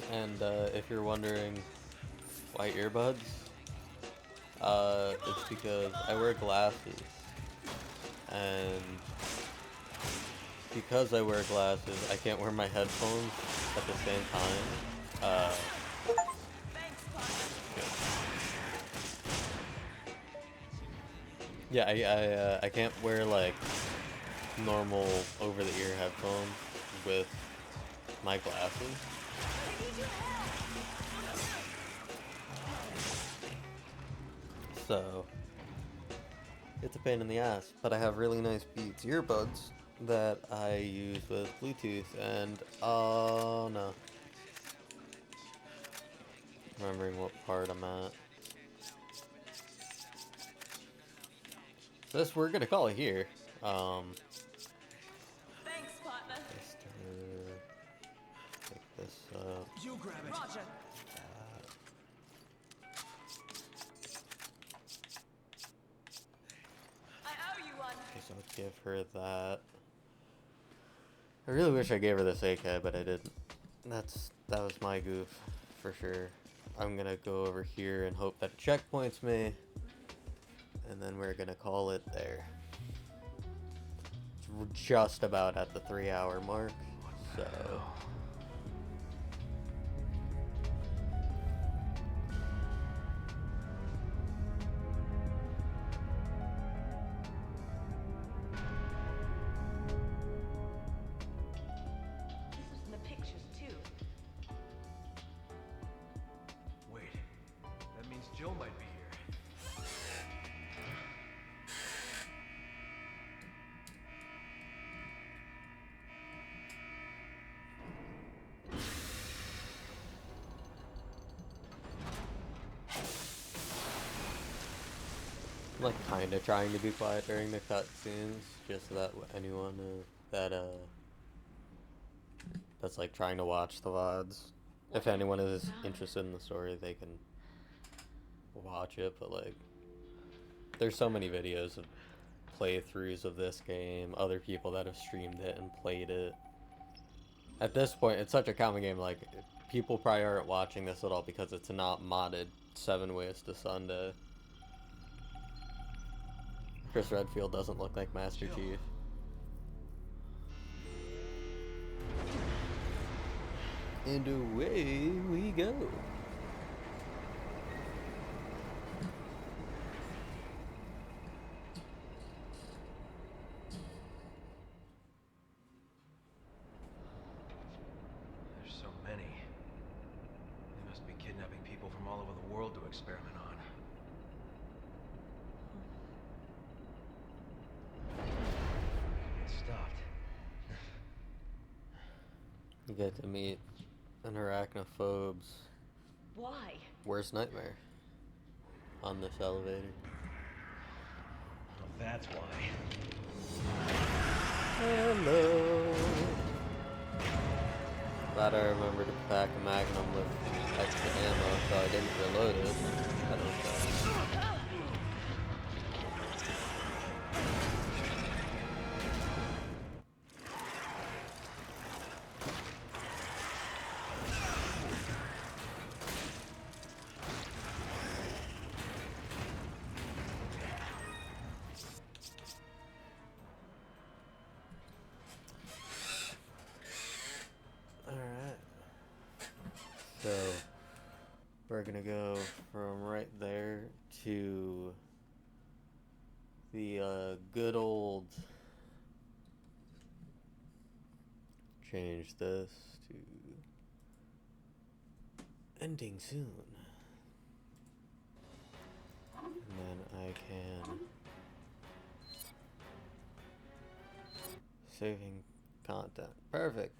A: And if you're wondering why earbuds, it's because I wear glasses, and because I wear glasses, I can't wear my headphones at the same time. Yeah, I can't wear like normal over-the-ear headphones with my glasses. So it's a pain in the ass, but I have really nice Beats earbuds that I use with Bluetooth, and oh no, remembering what part I'm at. This we're gonna call it here.
D: Thanks, partner.
A: Just pick this up.
E: You grab it.
D: Roger.
A: give her that. I really wish I gave her this AK, but I didn't. That was my goof, for sure. I'm gonna go over here and hope that it checkpoints me, and then we're gonna call it there. We're just about at the 3-hour mark, so...
H: This was in the pictures, too.
E: Wait, that means Jill might be here.
A: I'm like kind of trying to be quiet during the cutscenes, just so that anyone that's like trying to watch the VODs, if anyone is interested in the story, they can watch it. But like, there's so many videos of playthroughs of this game, other people that have streamed it and played it. At this point, it's such a common game. Like, people probably aren't watching this at all because it's not modded 7 Ways to Sunday. Chris Redfield doesn't look like Master Chief. And away we go.
E: There's so many. They must be kidnapping people from all over the world to experiment on. It stopped.
A: You get to meet an arachnophobes
H: Why?
A: worst nightmare on this elevator.
E: Well, that's why.
A: Hello. Glad I remembered to pack a Magnum with extra ammo, so I didn't reload it. That was bad. Alright. So, we're gonna go from right there to the good old... Change this to... ending soon. And then I can... saving content. Perfect.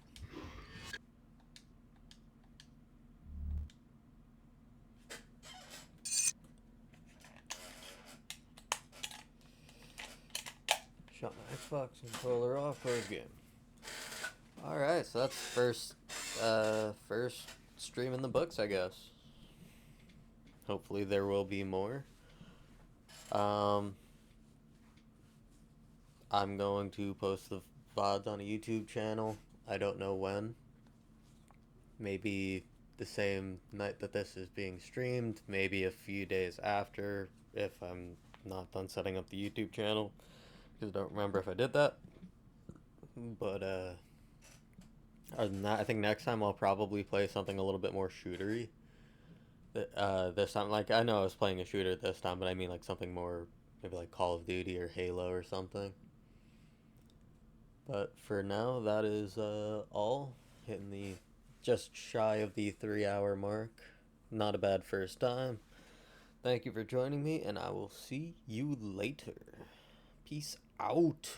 A: Shut my Xbox controller off for a game. Alright, so that's first stream in the books, I guess. Hopefully there will be more. I'm going to post the VODs on a YouTube channel. I don't know when. Maybe the same night that this is being streamed, maybe a few days after, if I'm not done setting up the YouTube channel, because I don't remember if I did that. But other than that, I think next time I'll probably play something a little bit more shootery. This time, like, I know I was playing a shooter this time, but I mean like something more, maybe like Call of Duty or Halo or something. But for now, that is all. Hitting the just shy of the 3-hour mark. Not a bad first time. Thank you for joining me, and I will see you later. Peace out.